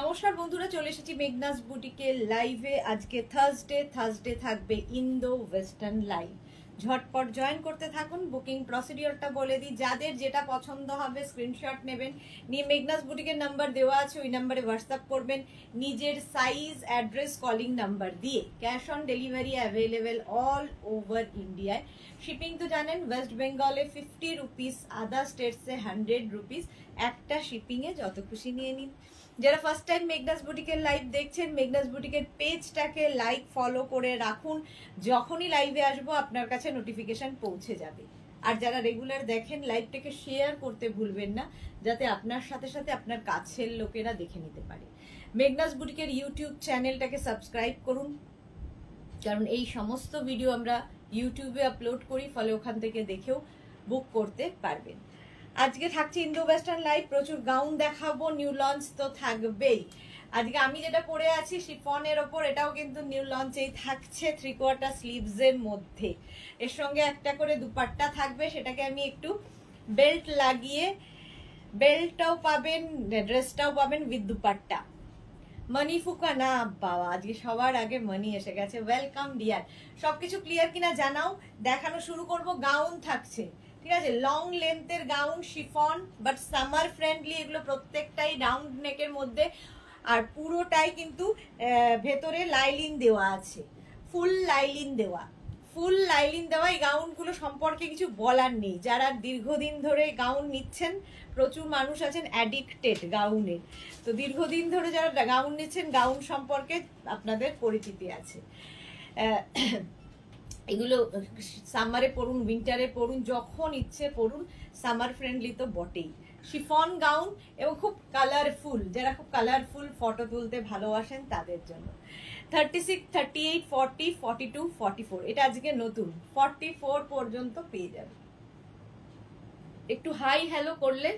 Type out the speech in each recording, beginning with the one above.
নমস্কার বন্ধুরা, চলে এসেছি মেঘনাস বুটিকের লাইভে। আজকে থার্সডে থাকবে ইন্দো ওয়েস্টার্ন লাইভ। ঝটপট জয়েন করতে থাকুন। বুকিং প্রসিডিওরটা বলে দিই, যাদের যেটা পছন্দ হবে স্ক্রিনশট নেবেন, নিয়ে মেঘনাস বুটিকের নাম্বার দেওয়া আছে, ওই নাম্বারে হোয়াটসঅ্যাপ করবেন নিজের সাইজ, অ্যাড্রেস, কলিং নাম্বার দিয়ে। Cash on delivery available all over ইন্ডিয়ায়। শিপিং তো জানেন, ওয়েস্ট বেঙ্গলে 50 রুপিস, আদার স্টেটসে 100 রুপিস। একটা শিপিংয়ে যত খুশি নিয়ে নিন। যারা ফার্স্ট টাইম মেঘনাস বুটিকের লাইভ দেখছেন, মেঘনাস বুটিকের পেজটাকে লাইক ফলো করে রাখুন, যখনই লাইভে আসবো আপনার কাছে নোটিফিকেশন পৌঁছে যাবে। আর যারা রেগুলার দেখেন, লাইভটাকে শেয়ার করতে ভুলবেন না, যাতে আপনার সাথে সাথে আপনার কাছের লোকেরা দেখে নিতে পারে। মেঘনাস বুটিকের ইউটিউব চ্যানেলটাকে সাবস্ক্রাইব করুন, কারণ এই সমস্ত ভিডিও আমরা ইউটিউবে আপলোড করি, ফলে ওখান থেকে দেখেও বুক করতে পারবেন। আজকে থাকছে ইন্দো ওয়েস্টার্ন লাইভ, প্রচুর গাউন দেখাবো, নিউ লঞ্চ তো থাকবেই। আজকে আমি যেটা পরে আছি শিফনের ওপর, এটাও কিন্তু নিউ লঞ্চেই থাকছে, 3/4 স্লিভস এর মধ্যে। এর সঙ্গে একটা করে দুপাট্টা থাকবে, সেটাকে আমি একটু বেল্ট লাগিয়ে, বেল্টটাও পাবেন, ড্রেসটাও পাবেন উইথ দুপাট্টা। মানি ফুকা না বাবা, আজকে সবার আগে মানি এসে গেছে। Welcome deer. সবকিছু ক্লিয়ার কিনা জানাও, দেখানো শুরু করব। গাউন থাকছে, ঠিক আছে, লং লেন্থের gown, chiffon, but summer friendly. এগুলো প্রত্যেকটাই রাউন্ড নেকের মধ্যে, আর পুরোটাই কিন্তু ভেতরে লাইলিন দেওয়া আছে, ফুল লাইলিন দেওয়া। এই গাউনগুলো সম্পর্কে কিছু বলার নেই। যারা দীর্ঘদিন ধরে গাউন নিচ্ছেন, প্রচুর মানুষ আছেন অ্যাডিক্টেড গাউনের, তো দীর্ঘদিন ধরে যারা গাউন নিচ্ছেন, গাউন সম্পর্কে আপনাদের পরিচিতি আছে। এগুলো সামারে পরুন, উইন্টারে পরুন, যখন ইচ্ছে পরুন, সামার ফ্রেন্ডলি তো বটেই। শিফন গাউন এবং খুব কালারফুল, যারা খুব কালারফুল ফটো তুলতে ভালোবাসেন তাদের জন্য। 36, 38, 40, 42, 44, এটা আজকে নতুন 44 পর্যন্ত পেয়ে যাবে। একটু হাই হ্যালো করলে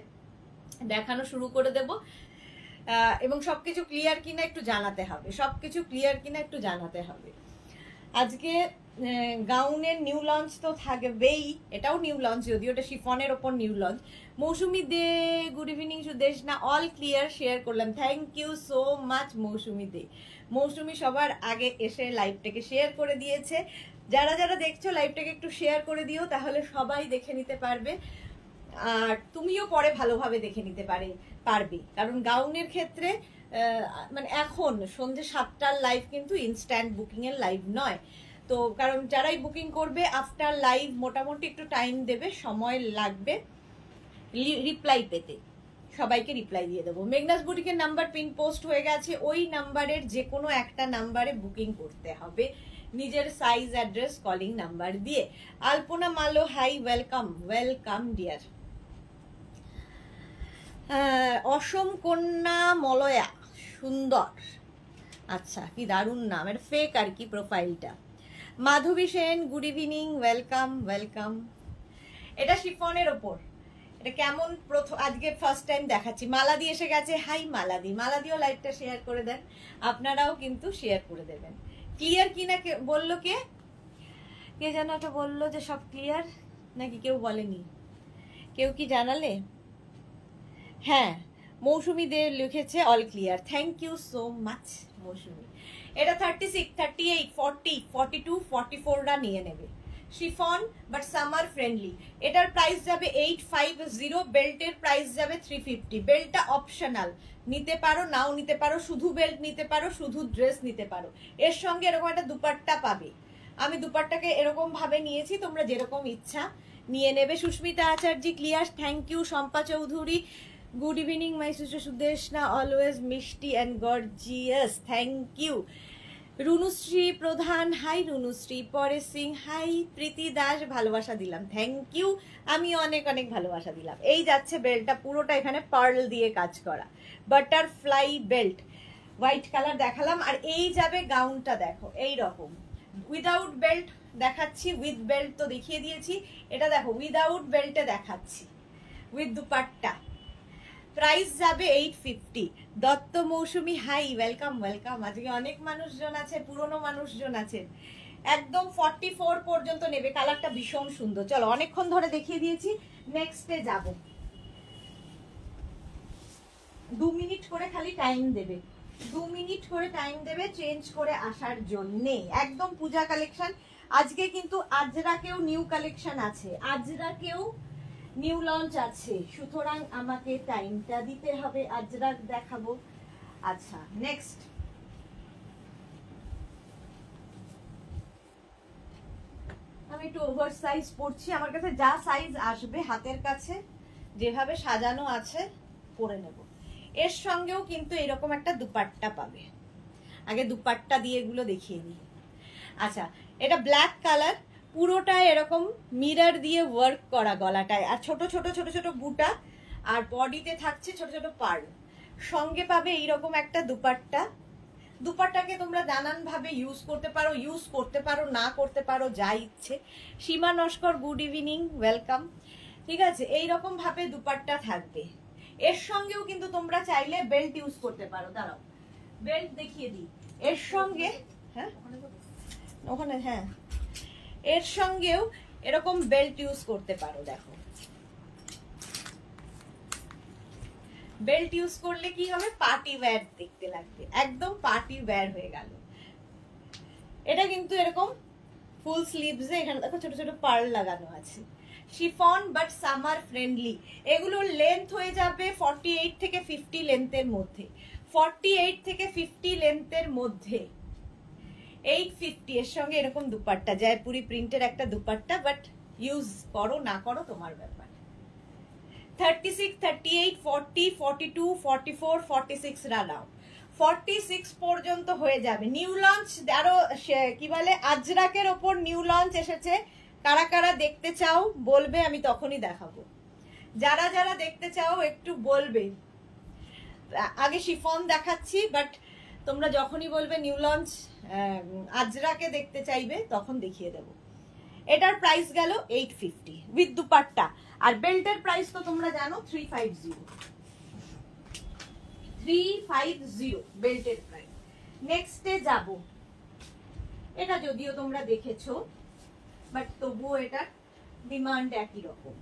দেখানো শুরু করে দেব, এবং সবকিছু ক্লিয়ার কিনা একটু জানাতে হবে। আজকে গাউনের নিউ লঞ্চ তো থাকবেই, এটাও নিউ লঞ্চ, যদিও এটা শিফনের ওপর new launch. Mousumi De, good evening Sudeshna, all clear share করলাম, thank you so much Mousumi De. Mousumi সবার আগে এসে লাইভটাকে শেয়ার করে দিয়েছে। যারা যারা দেখছো লাইভটাকে একটু শেয়ার করে দিও, তাহলে সবাই দেখে নিতে পারবে, আর তুমিও পরে ভালোভাবে দেখে নিতে পারবে। কারণ গাউনের ক্ষেত্রে মানে এখন সন্ধ্যে 7টার লাইভ কিন্তু ইনস্ট্যান্ট বুকিং এর লাইভ নয়, তো কারণ যারাই বুকিং করবে আফটার লাইভ মোটামুটি একটু টাইম দেবে, সময় লাগবে রিপ্লাই পেতে। সবাইকে রিপ্লাই দিয়ে দেবো। মেঘনাস বুটিকের নাম্বার পিন পোস্ট হয়ে গেছে, ওই নাম্বারের যে কোনো একটা নাম্বারে বুকিং করতে হবে, নিজের সাইজ, অ্যাড্রেস, কলিং নাম্বার দিয়ে। আলপনা মালো, হাই, ওয়েলকাম ডিয়ার। অসম কন্যা মলয়া, সুন্দর, আচ্ছা কি দারুণ নাম, এটা ফেক আর কি প্রোফাইলটা। মাধবী সেন, গুড ইভিনিং, ওয়েলকাম। এটা শিফনের ওপর, এটা কেমন আজকে ফার্স্ট টাইম দেখাচ্ছি। মালাদি এসে গেছে, হাই মালাদিও লাইভটা শেয়ার করে দেন, আপনারাও কিন্তু শেয়ার করে দেবেন। ক্লিয়ার কিনা বললো কে যেন একটা বললো যে সব ক্লিয়ার, নাকি কেউ বলেনি? কেউ কি জানালে? হ্যাঁ, মৌসুমি দে লিখেছে all clear, thank you so much Mousumi. এটা 36, 38, 40, 42, 44রা নিয়ে নেবে। Chiffon but summer friendly. এটার প্রাইস যাবে 850, বেল্টের প্রাইস যাবে 350। বেল্টটা অপশনাল, নিতে পারো নাও নিতে পারো, শুধু বেল্ট নিতে পারো, শুধু ড্রেস নিতে পারো। এর সঙ্গে এরকম একটা দুপাট্টা পাবে। আমি দুপাট্টাকে এরকম ভাবে নিয়েছি, তোমরা যেরকম ইচ্ছা নিয়ে নেবে। Susmita Acharya clear, thank you. Shampa Chowdhury, good evening my sister Sudeshna, always মিষ্টি and gorgeous, thank you. Runushree Pradhan, hi Runushree. Paresh Singh, hi. Preeti Das, ভালোবাসা দিলাম, থ্যাংক ইউ। আমি অনেক ভালোবাসা দিলাম। এই যাচ্ছে বেল্টটা, পুরোটা এখানে পার্ল দিয়ে কাজ করা, বাটারফ্লাই বেল্ট, হোয়াইট কালার দেখালাম। আর এই যাবে গাউনটা, দেখো এই রকম, উইদাউট বেল্ট দেখাচ্ছি, উইথ বেল্ট তো দেখিয়ে দিয়েছি। এটা দেখো উইদাউট বেল্টে দেখাচ্ছি, উইথ দুপাট্টা। প্রাইস যাবে 850। দত্ত মৌসুমি, হাই, ওয়েলকাম। আজকে অনেক মানুষজন আছে, পুরনো মানুষজন আছেন। একদম 44 পর্যন্ত নেবে। কালারটা ভীষণ সুন্দর। চলো, অনেকক্ষণ ধরে দেখিয়ে দিয়েছি, নেক্সটে যাব। 2 মিনিট করে খালি টাইম দেবে, 2 মিনিট করে টাইম দেবে চেঞ্জ করে আসার জন্যে। একদম পূজা কালেকশন। আজকে কিন্তু আজরাকেও নিউ কালেকশন আছে, আজরাকেও নিউ লঞ্চ আছে, সুতরাং আমাকে টাইমটা দিতে হবে, আজরাক দেখাবো। আচ্ছা নেক্সট, আমি একটু ওভার সাইজ পরছি, আমার কাছে যা সাইজ আসবে হাতের কাছে যেভাবে সাজানো আছে পরে নেব। এর সঙ্গেও কিন্তু এরকম একটা দুপাট্টা পাবে, আগে দুপাট্টা দিয়ে এগুলো দেখিয়ে দিই। আচ্ছা এটা ব্ল্যাক কালার, পুরোটা এরকম মিরর দিয়ে ওয়ার্ক করা গলাটায়, আর ছোট ছোট ছোট ছোট বুটা, আর বডিতে থাকছে ছোট ছোট পার্ল। সঙ্গে পাবে এইরকম একটা দুপাট্টা। দুপাট্টাকে তোমরা নানান ভাবে ইউজ করতে পারো, না করতে পারো, যা ইচ্ছে। সীমা নস্কর গুড ইভিনিং, ওয়েলকাম। ঠিক আছে, এইরকম ভাবে দুপাট্টা থাকবে। এর সঙ্গেও কিন্তু তোমরা চাইলে বেল্ট ইউজ করতে পারো। দাঁড়াও বেল্ট দেখিয়ে দিই। এর সঙ্গে হ্যাঁ ওখানে, হ্যাঁ এর সঙ্গেও এরকম বেল্ট ইউজ করতে পারো। দেখো বেল্ট ইউজ করলে কি হবে, পার্টি ওয়্যার দেখতে লাগবে, একদম পার্টি ওয়্যার হয়ে গেল। এটা কিন্তু এরকম ফুল স্লিভস এ, এখানে দেখো ছোট ছোট পার্ল লাগানো আছে। Chiffon but summer friendly. এগুলোর লেন্থ হয়ে যাবে 48 থেকে 50 লেন্থের মধ্যে, 48 থেকে 50 লেন্থের মধ্যে। 850 এর সঙ্গে এরকম দুপাট্টা, জয়পুরি প্রিন্টের একটা দুপাট্টা, বাট ইউজ করো না করো তোমার ব্যাপার। 36, 38, 40, 42, 44, 46 রান আউট, 46 পর্যন্ত হয়ে যাবে। নিউ লঞ্চ আরো কি বলে আজরাকের ওপর নিউ লঞ্চ এসেছে। কারা কারা দেখতে চাও বলবে, আমি তখনই দেখাবো। যারা যারা দেখতে চাও একটু বলবে। আগে শিফন দেখাচ্ছি, বাট তোমরা যখনই বলবে নিউ লঞ্চ আজরাকে দেখতে চাইবে তখন দেখিয়ে দেব। এটার প্রাইস গেল 850 উইথ দুপাট্টা, আর বেল্টের প্রাইস তো তোমরা জানো 350 বেল্টের প্রাইস। নেক্সটে যাব, এটা যদিও তোমরা দেখেছো বাট তবুও এটা ডিমান্ড একই রকম।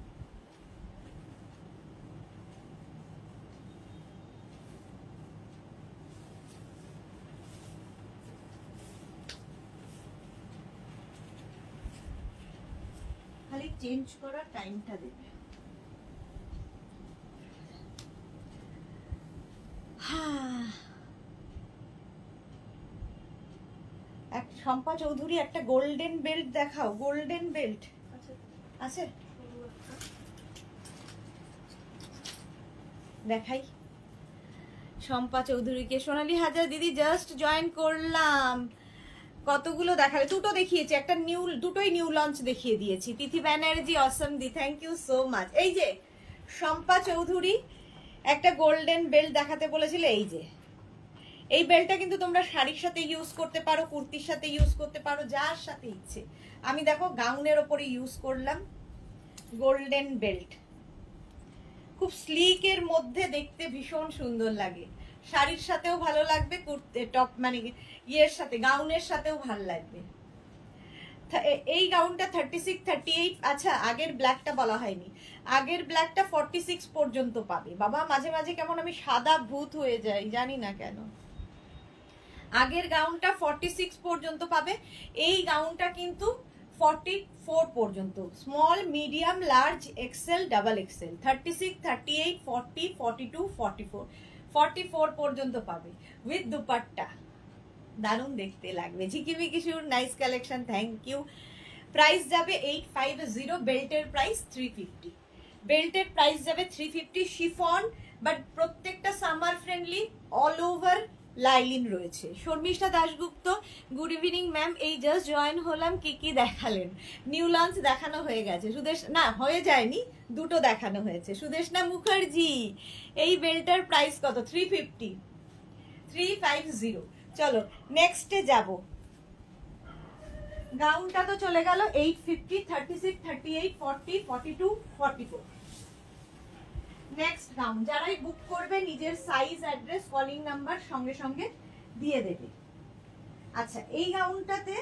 খালি চেঞ্জ করার টাইমটা দেবে। শম্পা চৌধুরী একটা গোল্ডেন বেল্ট দেখাও, গোল্ডেন বেল্ট আছে দেখাই। শম্পা চৌধুরীকে। সোনালী হাজার দিদি জাস্ট জয়েন করলাম, কতগুলো দেখাবে? দুটো দেখিয়েছি, একটা দুটোই নিউ লঞ্চ দেখিয়ে দিয়েছি। তিথি ব্যানার্জি অসম দি, থ্যাংক ইউ সো মাচ। এই যে শম্পা চৌধুরী একটা গোল্ডেন বেল্ট দেখাতে বলেছিল, এই যে এই বেল্টটা কিন্তু তোমরা শাড়ির সাথে ইউজ করতে পারো, কুর্তির সাথে ইউজ করতে পারো, যার সাথে ইচ্ছে। আমি দেখো গাউনের ওপরে ইউজ করলাম গোল্ডেন বেল্ট, খুব স্লিকের মধ্যে দেখতে ভীষণ সুন্দর লাগে, শাড়ির সাথেও ভালো লাগবে, টপ মানে ইয়ের সাথে গাউনের সাথেও ভালো লাগবে। এই গাউনটা 36, 38। আচ্ছা আগের ব্ল্যাকটা বলা হয়নি, আগের ব্ল্যাকটা 46 পর্যন্ত পাবে। বাবা মাঝে মাঝে কেমন আমি সাদা ভূত হয়ে যাই জানি না কেন। আগের গাউনটা 46 পর্যন্ত পাবে, এই গাউনটা কিন্তু 44 পর্যন্ত, small medium large XL double Excel, 36, 38, 40, 42, 44, 44 পর্যন্ত পাবে উইথ দুপাট্টা। দারুণ দেখতে লাগবে। Jhikimiki Sur, nice collection, thank you. Price যাবে 850, বেল্টের প্রাইস 350, বেল্টের প্রাইস যাবে 350। শিফন বাট প্রত্যেকটা summer friendly, all over lining রয়েছে। Sharmistha Dasgupta good evening ma'am, এই জাস্ট জয়েন হলাম, কি কি দেখালেন? নিউ লঞ্চ দেখানো হয়ে গেছে, সুদেশ না হয়ে যায়নি, দুটো দেখানো হয়েছে। সুদেশনা মুখার্জি, এই বেল্টার প্রাইস কত? 350, 350। চলো নেক্সটে যাব। গাউনটা তো চলে গেল 850, 36, 38, 40, 42, 44। নেক্সট গাউন যারাই বুক করবে নিজের সাইজ, অ্যাড্রেস, কলিং নাম্বার সঙ্গে সঙ্গে দিয়ে দেবে। আচ্ছা এই গাউনটাতে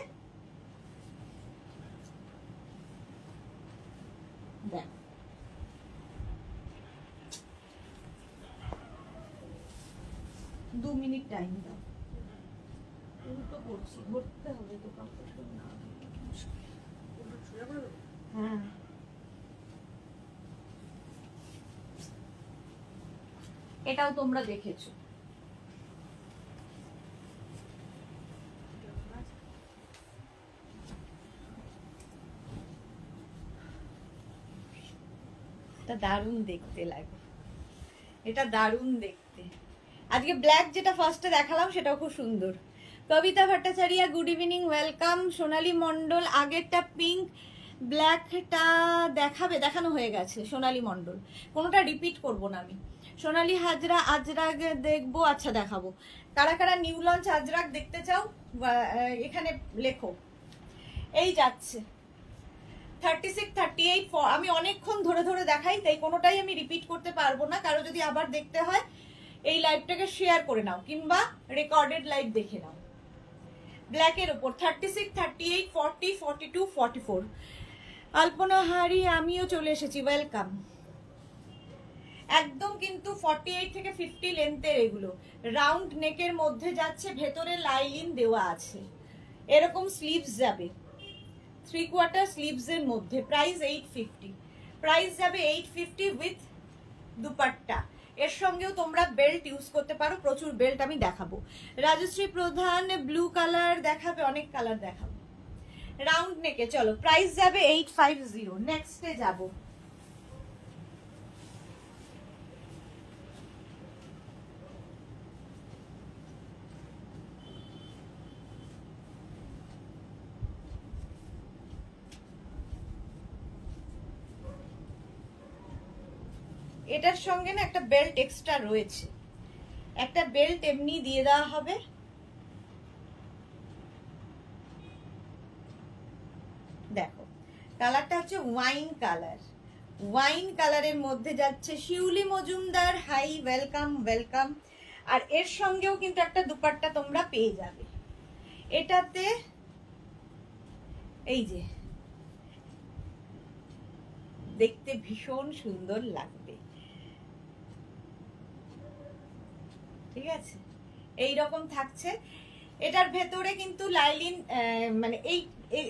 দেখ 2 মিনিট টাইম দাও, উল্টো করছি, ধরতে হবে তো কাপড়টা না। হ্যাঁ এটাও তোমরা দেখেছো। দারুণ দেখতে লাগে, এটা দারুণ দেখতে। আজকে ব্ল্যাক যেটা ফার্স্টে দেখালাম সেটাও খুব সুন্দর। কবিতা ভট্টাচার্য গুড ইভিনিং, ওয়েলকাম। সোনালী মণ্ডল আগেরটা পিঙ্ক, ব্ল্যাকটা দেখানো হয়ে গেছে। সোনালী মণ্ডল কোনোটা রিপিট করব না আমি। সোনালী হাজরা আজরাগ দেখবো, আচ্ছা দেখাবো। কারা কারা নিউ লঞ্চ আজরাগ দেখতে চাও এখানে লেখো। এই যাচ্ছে 36, 38, আমি অনেকক্ষণ ধরে ধরে দেখাই, তাই কোনোটাই আমি রিপিট করতে পারবো না। কারো যদি আবার দেখতে হয় এই লাইভটাকে শেয়ার করে নাও কিংবা রেকর্ডেড লাইভ দেখে নাও। ব্ল্যাকের উপর 36, 38, 40, 42, 44। আলপনা হারি আমিও চলে এসেছি, ওয়েলকাম। একদম কিন্তু 48 থেকে 50 লেন্থের এগুলো, রাউন্ড নেকের মধ্যে যাচ্ছে, ভেতরে লাইলিন দেওয়া আছে, এরকম স্লিভস যাবে, 3/4 স্লিভস এর মধ্যে। প্রাইস 850, প্রাইস যাবে 850 উইথ দুপাট্টা। এর সঙ্গেও তোমরা বেল্ট ইউজ করতে পারো, প্রচুর বেল্ট আমি দেখাবো। রাজশ্রী প্রধান ব্লু কালার দেখাবে, অনেক কালার দেখাবো। রাউন্ড নেকে চলো, প্রাইস যাবে 850। নেক্সটে যাব, এটার সঙ্গে না একটা বেল্ট এক্সট্রা রয়েছে, একটা বেল্ট এমনি দিয়ে দেওয়া হবে। দেখো কালারটা হচ্ছে ওয়াইন কালার, ওয়াইন কালারের মধ্যে যাচ্ছে। শিউলি মজুমদার হাই, ওয়েলকাম ওয়েলকাম। আর এর সঙ্গেও কিন্তু একটা দুপাট্টা তোমরা পেয়ে যাবে। এটাতে এই যে দেখতে ভীষণ সুন্দর লাগবে, ঠিক আছে? এই রকম থাকছে। এটার ভেতরে কিন্তু লাইলিন, মানে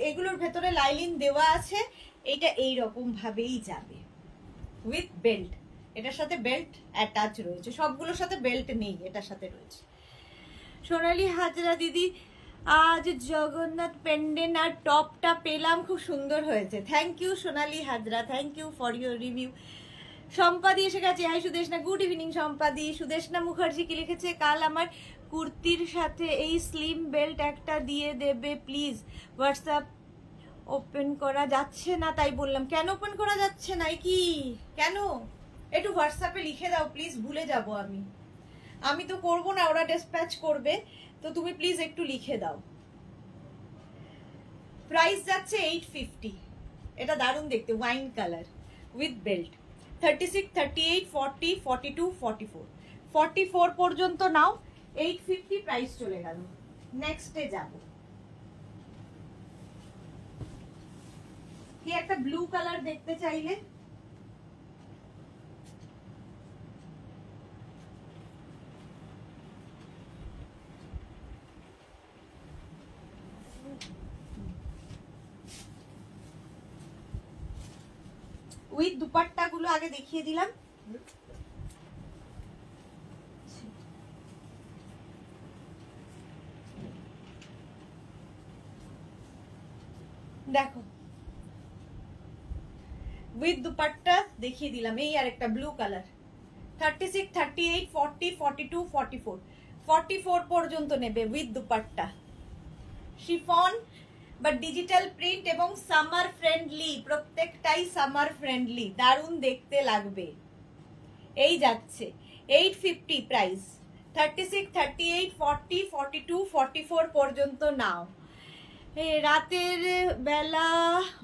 এগুলোর ভেতরে লাইলিন দেওয়া আছে। এইটা এই রকম ভাবেই যাবে উইথ বেল্ট, এটার সাথে বেল্ট অ্যাটাচ রয়েছে, সবগুলোর সাথে বেল্ট নেই, এটার সাথে রয়েছে। সোনালী হাজরা দিদি আজ জগন্নাথ পেন্ডেন্ট আর টপটা পেলাম, খুব সুন্দর হয়েছে। Thank you Sonali Hazra, thank you for your review. Sampadi এসে গেছে, hi Sudeshna, good evening Sampadi. Sudeshna Mukherjee কি লিখেছে, কাল আমার কুর্তির সাথে এই স্লিম বেল্ট একটা দিয়ে দেবে প্লিজ। হোয়াটসঅ্যাপ ওপেন করা যাচ্ছে না, তাই বললাম। কেন ওপেন করা যাচ্ছে না, কি কেন? একটু হোয়াটসঅ্যাপে লিখে দাও প্লিজ, ভুলে যাব আমি তো করবো না, ওরা ডিসপ্যাচ করবে, তো তুমি প্লিজ একটু লিখে দাও। প্রাইস যাচ্ছে 850, এটা দারুণ দেখতে, ওয়াইন কালার উইথ বেল্ট। 36, 38, 40, 42, 44, 44 পর্যন্ত নাও, 850 প্রাইস চলে গেল। নেক্সটে যাব, কি একটা ব্লু কালার দেখতে চাইলে, উইথ দুপাট্টা গুলো আগে দেখিয়ে দিলাম। দেখো উইথ দুপাট্টা দেখিয়ে দিলাম। এই আর একটা ব্লু কালার, 36, 38, 40, 42, 44, 44 পর্যন্ত নেবে উইথ দুপাট্টা। শিফন বা ডিজিটাল প্রিন্ট এবং সামার ফ্রেন্ডলি, প্রত্যেকটাই সামার ফ্রেন্ডলি, দারুণ দেখতে লাগবে। এই যাচ্ছে 850 প্রাইস। 36, 38, 40, 42, 44 পর্যন্ত নাও। রাতের বেলা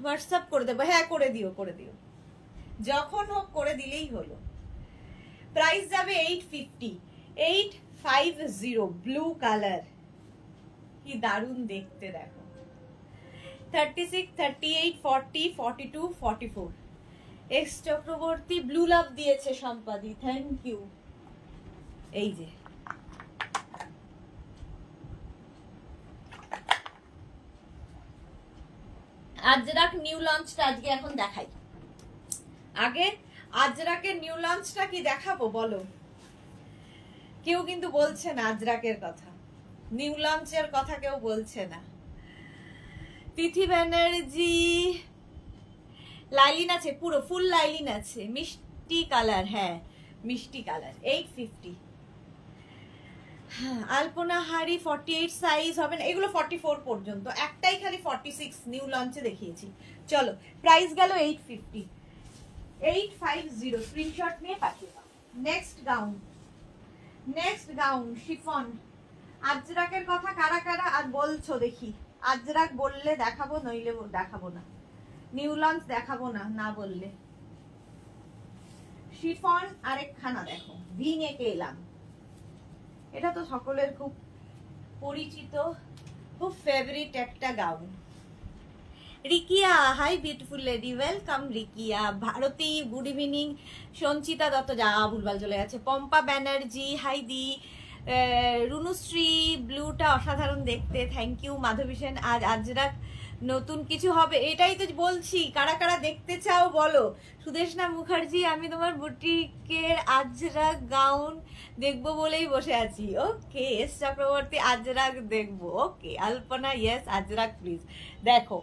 হোয়াটসঅ্যাপ করে দেবো, হ্যাঁ করে দিও, করে দিও, যখন হোক করে দিলেই হলো। প্রাইস যাবে 850, 850 ব্লু কালার, কি দারুণ দেখতে দেখো। 36, 38, 40, 42, 44। এক্স চক্রবর্তী ব্লু লাভ দিয়েছে সম্পাদি, থ্যাংক ইউ। এই যে আজরাক নিউ লঞ্চটা আজকে এখন দেখাই। আগে আজরাকের নিউ লঞ্চটা কি দেখাবো বলো? কেউ কিন্তু বলছে না আজরাকের কথা, নিউ লঞ্চের কথা কেউ বলছে না। তিথি ব্যানার্জি লাইলিন আছে, পুরো ফুল লাইলিন আছে, মিষ্টি কালার, হ্যাঁ মিষ্টি কালার, 850। আলপনা হাড়ি 48 সাইজ হবে না, এগুলো 44 পর্যন্ত, একটাই খালি 46 নিউ লঞ্চে দেখিয়েছি। চলো প্রাইস গেল 850, 850, স্ক্রিনশট নিয়ে পাঠিয়ে দাও। Next gown chiffon. আজরাকের কথা কারা কারা আর বলছো দেখি? আজরাক বললে দেখাবো, নইলে দেখাবো না। নিউ লঞ্চ দেখাবো না, না বললে। শিফন আরেকখানা দেখো, ভিনেকে এলাম। এটা তো সকলের খুব পরিচিত, খুব ফেভারিট একটা gown. Rikiya, hi beautiful lady, welcome Rikiya. Bharati, good evening. Sanchita Dutta, যা ভুলভাল চলে গেছে। পম্পা ব্যানার্জি, হাই দি। রুনুশ্রী, ব্লুটা অসাধারণ দেখতে, থ্যাংক ইউ। মাধবী সেন, আজ আজরাক নতুন কিছু হবে, এটাই তো বলছি। কারা কারা দেখতে চাও বলো? সুদেশনা মুখার্জি, আমি তোমার বুটিকের আজরাক গাউন দেখবো বলেই বসে আছি। ওকে। এস চক্রবর্তী, আজরাক দেখবো। ওকে। আলপনা, ইয়েস আজরাক প্লিজ দেখো।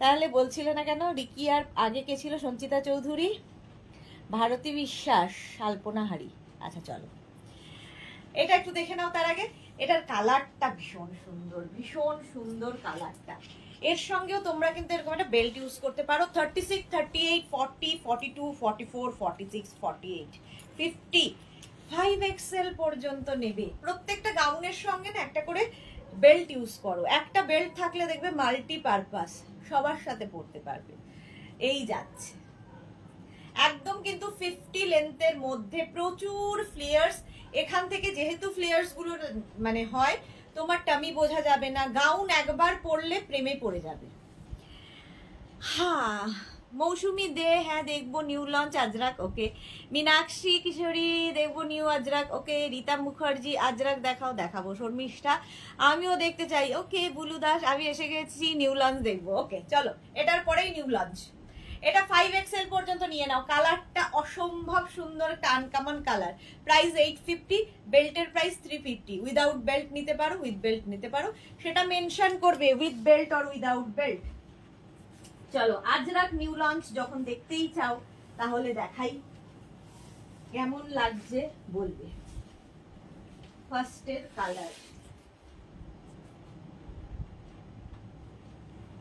তাহলে বলছিলে না কেন? রিকিয়ার আগে কে ছিল? সঞ্চিতা চৌধুরী, ভারতী বিশ্বাস, আলপনা হাড়ি। আচ্ছা চলো এটা একটু দেখে নাও। তার আগে এটার কালারটা ভীষণ সুন্দর, ভীষণ সুন্দর কালারটা। এর সঙ্গেও তোমরা কিন্তু এরকম একটা বেল্ট ইউজ করতে পারো। 36, 38, 40, 42, 44, 46, 48, 50, 5XL পর্যন্ত নেবে। প্রত্যেকটা গাউনের সঙ্গে না একটা করে বেল্ট ইউজ করো। একটা বেল্ট থাকলে দেখবে মাল্টি পারপাস, সবার সাথে পরতে পারবে। এই যাচ্ছে একদম কিন্তু 50 লেন্থের মধ্যে, প্রচুর ফ্লেয়ার্স। এখান থেকে যেহেতু ফ্লেয়ার্স গুলো মানে হয়, তোমার টামি বোঝা যাবে না। গাউন একবার পরলে প্রেমে পড়ে যাবে। হ্যাঁ মৌসুমি দে, হ্যাঁ দেখবো নিউ লঞ্চ আজরাক। ওকে। মীনাক্ষী কিশোরী, দেখবো নিউ আজরাক। ওকে। রীতা মুখার্জি, আজরাক দেখাও, দেখাবো। শর্মিষ্ঠা, আমিও দেখতে চাই। ওকে। বুলু দাস, আমি এসে গেছি, নিউ লঞ্চ দেখবো। ওকে চলো এটার পরেই নিউ লঞ্চ। এটা 5XL পর্যন্ত নিয়ে নাও। কালারটা অসম্ভব সুন্দর, টান কামান কালার। প্রাইস 850, বেল্টের প্রাইস 350। উইদাউট বেল্ট নিতে পারো, উইথ বেল্ট নিতে পারো, সেটা মেনশন করবে with belt or without belt. চলো আজরাক নিউ লঞ্চ যখন দেখতেই চাও তাহলে দেখাই, কেমন লাগছে বলবে। ফার্স্টের কালার।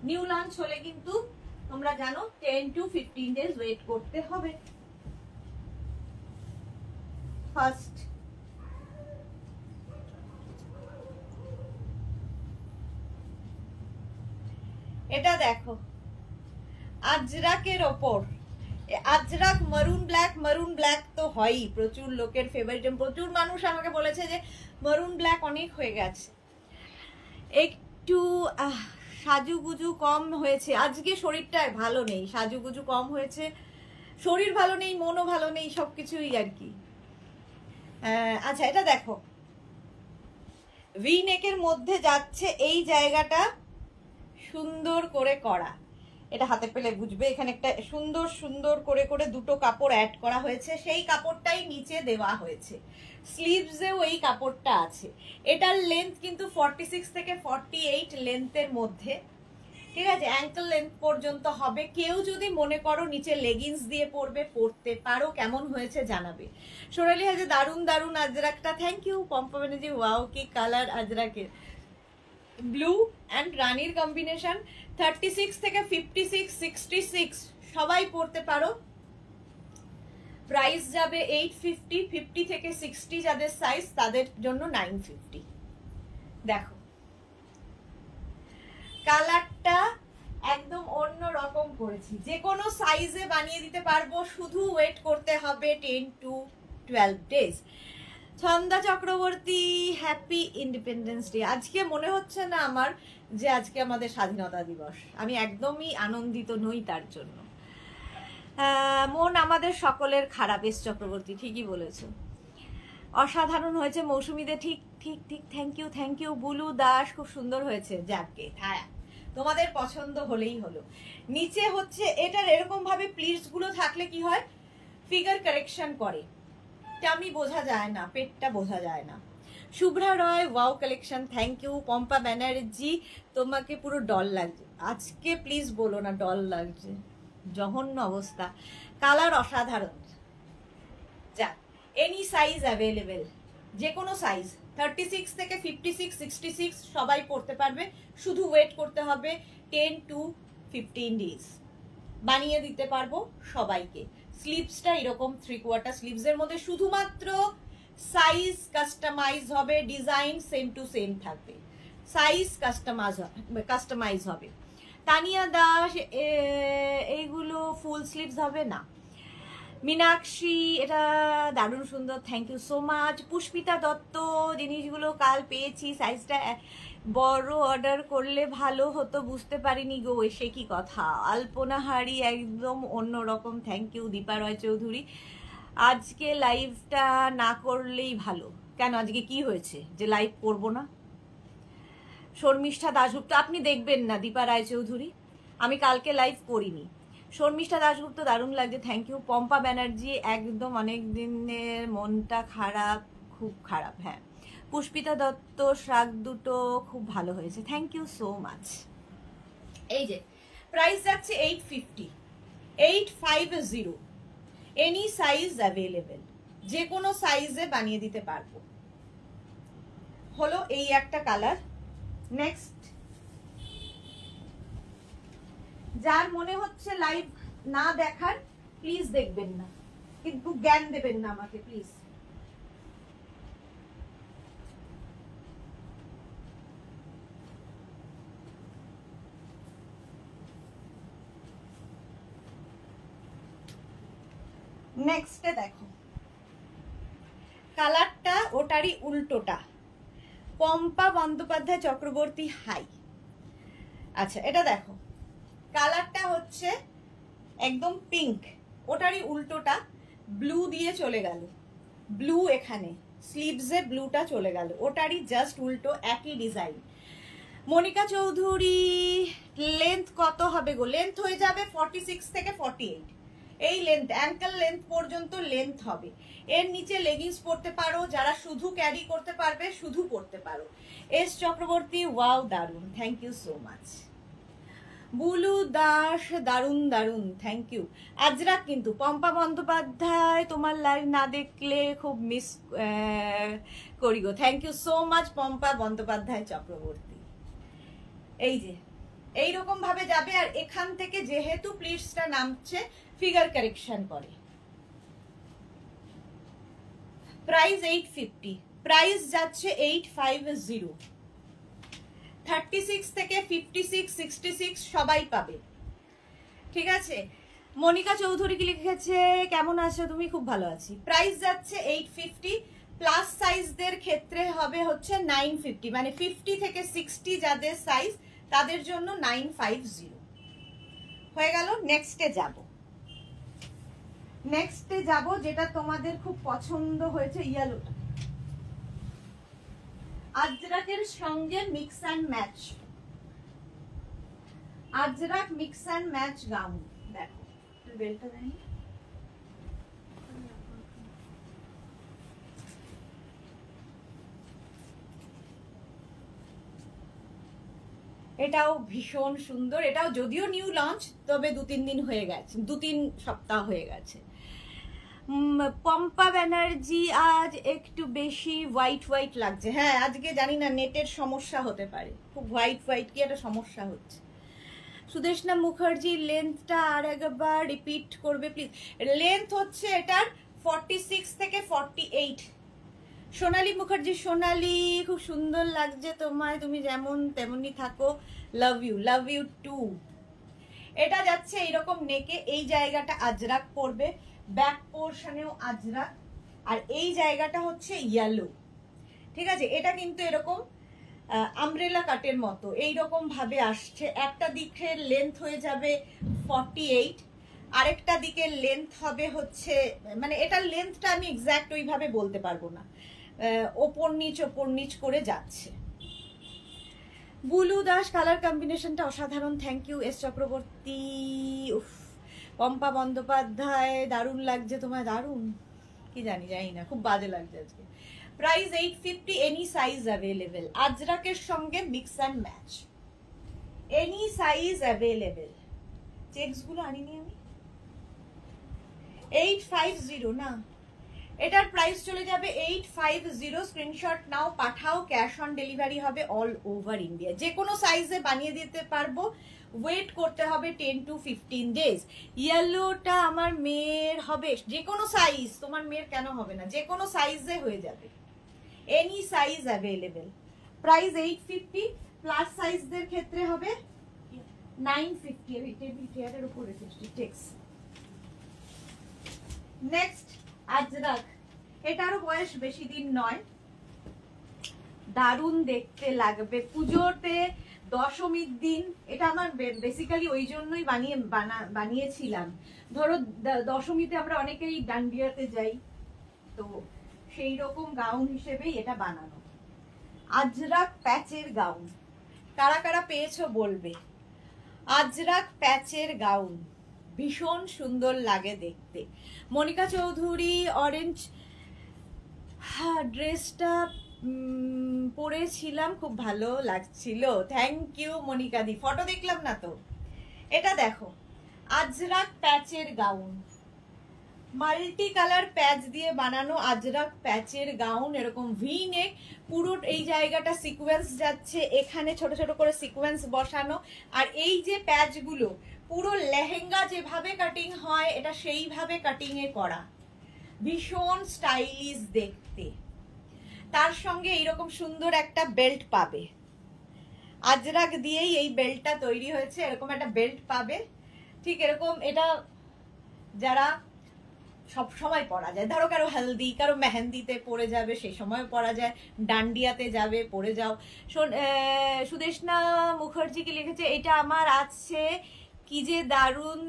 নিউ লঞ্চ হলে কিন্তু তোমরা জানো 10 to 15 days ওয়েট করতে হবে। ফার্স্ট এটা দেখো, আজরাকের ওপর আজরাক মারুন ব্ল্যাক। মারুন ব্ল্যাক তো হয়ই, প্রচুর লোকের ফেভারিট। প্রচুর মানুষ আমাকে বলেছে যে মারুন ব্ল্যাক অনেক হয়ে গেছে, একটু সাজুগুজু কম হয়েছে। আজকে শরীরটা ভালো নেই, সাজুগুজু কম হয়েছে, শরীর ভালো নেই, মনও ভালো নেই, সবকিছুই আর কি। আচ্ছা এটা দেখো, ভি নেকের মধ্যে যাচ্ছে, এই জায়গাটা সুন্দর করে করা। এটা হাতে পেলে বুঝবে। এখানে একটা সুন্দর সুন্দর করে করে দুটো কাপড় অ্যাড করা হয়েছে, সেই কাপড়টাই নিচে দেওয়া হয়েছে। স্লিভসেও এই কাপড়টা আছে। এটার লেন্থ কিন্তু 46 থেকে 48 লেন্থের মধ্যে, ঠিক আছে? অ্যাঙ্কেল লেন্থ পর্যন্ত হবে। কেউ যদি মনে করো নিচে লেগিংস দিয়ে পরবে, পরতে পারো। কেমন হয়েছে জানাবে। সোনালি হাজে, দারুন দারুন আজরাকটা, thank you. Pampa Banerjee, wow কি কালার আজরাকের। ব্লু অ্যান্ড রানির কম্বিনেশন। 36 থেকে 56, 66 সবাই পরতে পারো। প্রাইস যাবে 850। 50 থেকে 60 যাদের সাইজ তাদের জন্য 950। দেখো কালারটা একদম অন্য রকম করেছি। যে কোনো সাইজে বানিয়ে দিতে পারবো, শুধু ওয়েট করতে হবে 10 to 12 days। Chhanda Chakraborty, happy independence day. আজকে মনে হচ্ছে না আমার যে আজকে আমাদের স্বাধীনতা দিবস। আমি একদমই আনন্দিত নই তার জন্য। মন আমাদের সকলের খারাপ। এস চক্রবর্তী, ঠিকই বলেছ, অসাধারণ হয়েছে। মৌসুমীদের ঠিক ঠিক ঠিক, thank you thank you. Bulu Das, খুব সুন্দর হয়েছে। যাকে হ্যাঁ তোমাদের পছন্দ হলেই হলো। নিচে হচ্ছে এটার এরকম ভাবে প্লিটস গুলো থাকলে কি হয়, ফিগার কারেকশন করে, টামি বোঝা যায় না, পেটটা বোঝা যায় না। Shubhra Roy, wow collection, thank you. Pampa Banerjee, তোমাকে পুরো ডল লাগছে আজকে, প্লিজ বলো না ডল লাগছে, জঘন্য অবস্থা। কালার অসাধারণ। যা, এনি সাইজ অ্যাভেলেবেল, যে কোনো সাইজ, 36 থেকে 56, 66 সবাই পড়তে পারবে। শুধু ওয়েট করতে হবে 10 to 15 ডেজ, বানিয়ে দিতে পারবো সবাইকে। স্লিভসটা এরকম 3/4 স্লিভসের মধ্যে, শুধুমাত্র সাইজ কাস্টমাইজ হবে, ডিজাইন সেম টু সেম থাকবে, সাইজ কাস্টমাইজ হবে। তানিয়া দাস, এইগুলো ফুল স্লিভস হবে না। মীনাক্ষী, এটা দারুণ সুন্দর, thank you so much. Pushpita Dutta, জিনিসগুলো কাল পেয়েছি, সাইজটা বড় অর্ডার করলে ভালো হতো, বুঝতে পারিনি গো, এসে কি কথা। আলপনা হাড়ি একদম অন্যরকম, থ্যাংক ইউ। দীপা রয় চৌধুরী, আজকে লাইভটা না করলেই ভালো। কেন, আজকে কি হয়েছে যে লাইভ করব না? শর্মিষ্ঠা দাশগুপ্ত, আপনি দেখবেন না দীপা রায় চৌধুরী, আমি কালকে লাইভ করিনি। শর্মিষ্ঠা দাশগুপ্ত, দারুণ লাগছে, থ্যাংক ইউ। পম্পা ব্যানার্জি, একদম অনেক দিনের মনটা খারাপ, খুব খারাপ, হ্যাঁ। পুষ্পিতা দত্ত, শাক দুটো খুব ভালো হয়েছে, থ্যাংক ইউ সো মাচ। এই যে প্রাইস যাচ্ছে 850, 850, এনি সাইজ অ্যাভেলেবেল, যে কোনো সাইজে বানিয়ে দিতে পারবো। হলো এই একটা কালার। নেক্সট, যার মনে হচ্ছে লাইভ না দেখার, প্লিজ দেখবেন না, কিন্তু জ্ঞান দেবেন না আমাকে প্লিজ। নেক্সটে দেখো, কালারটা ওটারই উল্টোটা। পম্পা বন্দ্যোপাধ্যায় চক্রবর্তী, হাই। আচ্ছা, এটা দেখো, কালারটা হচ্ছে একদম পিঙ্ক, ওটারই উল্টোটা, ব্লু দিয়ে চলে গেল, ব্লু এখানে স্লিভসে ব্লুটা চলে গেল, ওটারই জাস্ট উল্টো, একই ডিজাইন। মনিকা চৌধুরী, লেন্থ কত হবে গো? লেন্থ হয়ে যাবে 46 থেকে 48, এই লেন্থ, অ্যাঙ্কেল লেন্থ পর্যন্ত লেন্থ হবে। এর নিচে লেগিংস পরতে পারো, যারা শুধু ক্যারি করতে পারবে শুধু পরতে পারো। এস চক্রবর্তী, ওয়াও দারুন, thank you so much. Bulu Das, দারুন দারুন, থ্যাংক ইউ। আজরাক, কিন্তু পম্পা বন্দ্যোপাধ্যায় তোমার লাইভ না দেখলে খুব মিস করি গো, thank you so much Pampa Bandyopadhyay Chakraborty. এই যে এইরকম ভাবে যাবে, আর এখান থেকে যেহেতু প্লিটসটা নামছে, ফিগার কারেকশন করে। প্রাইস 850, প্রাইস যাচ্ছে 850, 36 থেকে 56, 66 সবাই পাবে, ঠিক আছে। মনিকা চৌধুরী কি লিখেছে, কেমন আছো তুমি? খুব ভালো আছি। প্রাইস যাচ্ছে 850, প্লাস সাইজদের ক্ষেত্রে হবে হচ্ছে 950, মানে 50 থেকে 60 যাদের সাইজ তাদের জন্য 950 হয়ে গেল। নেক্সটে যাব, নেক্সটে যাব যেটা তোমাদের খুব পছন্দ হয়েছে, ইয়েলোটা, আজরাকের সঙ্গে mix and match, Ajrak mix and match gown. দেখো বেলটা দেয়নি, এটাও ভীষণ সুন্দর, এটাও যদিও নিউ লঞ্চ, তবে 2-3 দিন হয়ে গেছে, 2-3 সপ্তাহ হয়ে গেছে। পম্পা ব্যানার্জি, আজ একটু বেশি হোয়াইট হোয়াইট লাগছে। হ্যাঁ, আজকে জানি না নেটের সমস্যা হতে পারে, খুব হোয়াইট হোয়াইট কি একটা সমস্যা হচ্ছে। সুদেশনা মুখার্জি, লেন্থটা আর একবার রিপিট করবে প্লিজ। লেন্থ হচ্ছে এটার 46 থেকে 48। সোনালী মুখার্জি, সোনালী খুব সুন্দর লাগছে তোমায়, তুমি যেমন তেমনই থাকো, লাভ ইউ টু। এটা যাচ্ছে এইরকম নেকে, এই জায়গাটা আজরাক পড়বে, ব্যাক পোর্শনেও আজরাক, আর এই জায়গাটা হচ্ছে ইয়েলো, ঠিক আছে। এটা কিন্তু এরকম আমব্রেলা কাটের মতো এইরকম ভাবে আসছে। একটা দিকের লেন্থ হয়ে যাবে 48, আরেকটা দিকের লেন্থ হবে হচ্ছে, মানে এটার লেন্থটা আমি এক্স্যাক্ট ওইভাবে বলতে পারবো না, ওপর নিচ করে যাচ্ছে। বুলু দাস কালার কম্বিনেশনটা অসাধারণ, থ্যাংক ইউ এস চক্রবর্তী। উফ, পম্পা বন্দ্যোপাধ্যায় দারুণ লাগছে তোমায়, দারুণ কি জানি না, খুব বাজে লাগছে আজকে। প্রাইস 850, এনি সাইজ অ্যাভেলেবেল, আজরাকের সঙ্গে mix and match, any size available. Checks গুলো আনিনি আমি। 850 না, এটার প্রাইস চলে যাবে 850। স্ক্রিনশট নাও, পাঠাও, ক্যাশ অন ডেলিভারি হবে অল ওভার ইন্ডিয়া। যে কোনো সাইজে বানিয়ে দিতে পারবো, ওয়েট করতে হবে 10 to 15 ডেজ। ইয়েলোটা আমার মেয়ের হবে, যে কোনো সাইজ, তোমার মেয়ের কেন হবে না, যে কোনো সাইজে হয়ে যাবে, any size available. Price 850, plus সাইজদের ক্ষেত্রে হবে 950। আমি টেবিল চেয়ারের উপর রেখেছি, টেক্স। নেক্সট আজরাক, এটারও বয়স বেশি দিন নয়, দারুণ দেখতে লাগবে পুজোতে, দশমীর দিন। এটা আমার বেসিক্যালি ওই জন্যই বানিয়েছিলাম। ধরো দশমীতে আমরা অনেকেই ডান্ডিয়াতে যাই, তো সেই রকম গাউন হিসেবেই এটা বানানো। আজরাক প্যাচের গাউন, কারা কারা পেয়েছো বলবে। আজরাক প্যাচের গাউন ভীষণ সুন্দর লাগে দেখতে। মনিকা চৌধুরী অরেঞ্জ ড্রেসটা পরেছিলাম, খুব ভালো লাগছিল, thank you Monica di. Photo দেখলাম না তো। এটা দেখো, আজরাক প্যাচের গাউন, মাল্টি কালার প্যাচ দিয়ে বানানো আজরাক প্যাচের গাউন, এরকম ভি নেক, পুরো এই জায়গাটা সিকোয়েন্স যাচ্ছে, এখানে ছোট ছোট করে সিকোয়েন্স বসানো, আর এই যে প্যাচগুলো পুরো লেহেঙ্গা যেভাবে কাটিং হয় এটা সেইভাবে কাটিং এ করা, ভীষণ স্টাইলিশ দেখতে। তার সঙ্গে এইরকম সুন্দর একটা বেল্ট পাবে, আজরাক দিয়েই এই বেল্টটা তৈরি হয়েছে, এরকম একটা বেল্ট পাবে, ঠিক এরকম। এটা যারা সব সময় পরা যায়, ধরো কারো হলদি, কারো মেহেন্দিতে পরে যাবে, সেই সময় পরা যায়, ডান্ডিয়াতে যাবে, পরে যাও। সুদেশনা মুখার্জি কি লিখেছে, এটা আমার আছে, কি যে দারুণ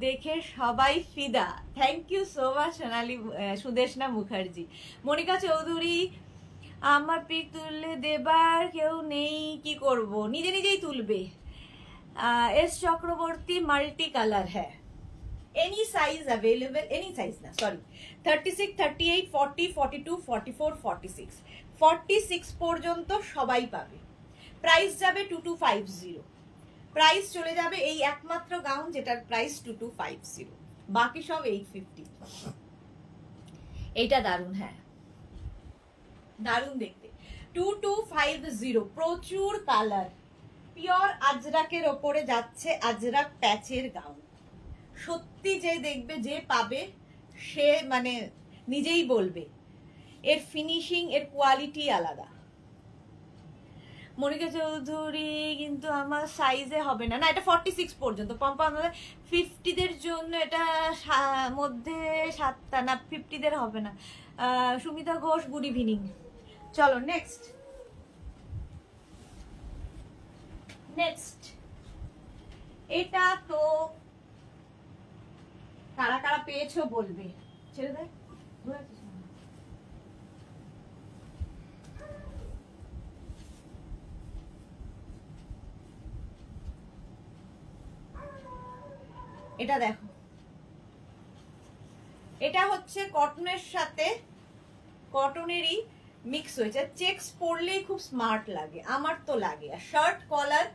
দেখে সবাই ফিদা, থ্যাংক ইউ সো মাচ সোনালি সুদেশনা মুখার্জি। মনিকা চৌধুরী, আমার পিক তুললে দেবার কেউ নেই, কি করব, নিজে নিজেই তুলবে। এস চক্রবর্তী মাল্টি কালার, হ্যাঁ any size available, any size na sorry, 36, 38, 40, 42, 44, 46, 46 পর্যন্ত সবাই পাবে। প্রাইস যাবে 2250, প্রাইস চলে যাবে এই একমাত্র গাউন যেটার প্রাইস 2250, বাকি সব 850। এইটা দারুন, হ্যাঁ দারুন দেখতে। 2250, প্রচুর কালার, পিওর আজরাকের ওপরে যাচ্ছে আজরাক প্যাচের গাউন। সত্যি যে দেখবে, যে পাবে সে মানে নিজেই বলবে এর ফিনিশিং, এর কোয়ালিটি আলাদা। মনিকা চৌধুরী, কিন্তু আমার সাইজে হবে না, না এটা 46 পর্যন্ত। পম্পা 50দের জন্য এটা মধ্যে 7টা, না 50দের হবে না। Sumita Ghosh, good evening. চলো নেক্সট, এটা তো কারা কারা পেয়েছো বলবে। ছেড়ে দেয়, এটা দেখো, এটা হচ্ছে কটনের সাথে, কটনেরই মিক্স হয়েছে, চেকস পরলেই খুব স্মার্ট লাগে, আমার তো লাগে। আর শার্ট কলার,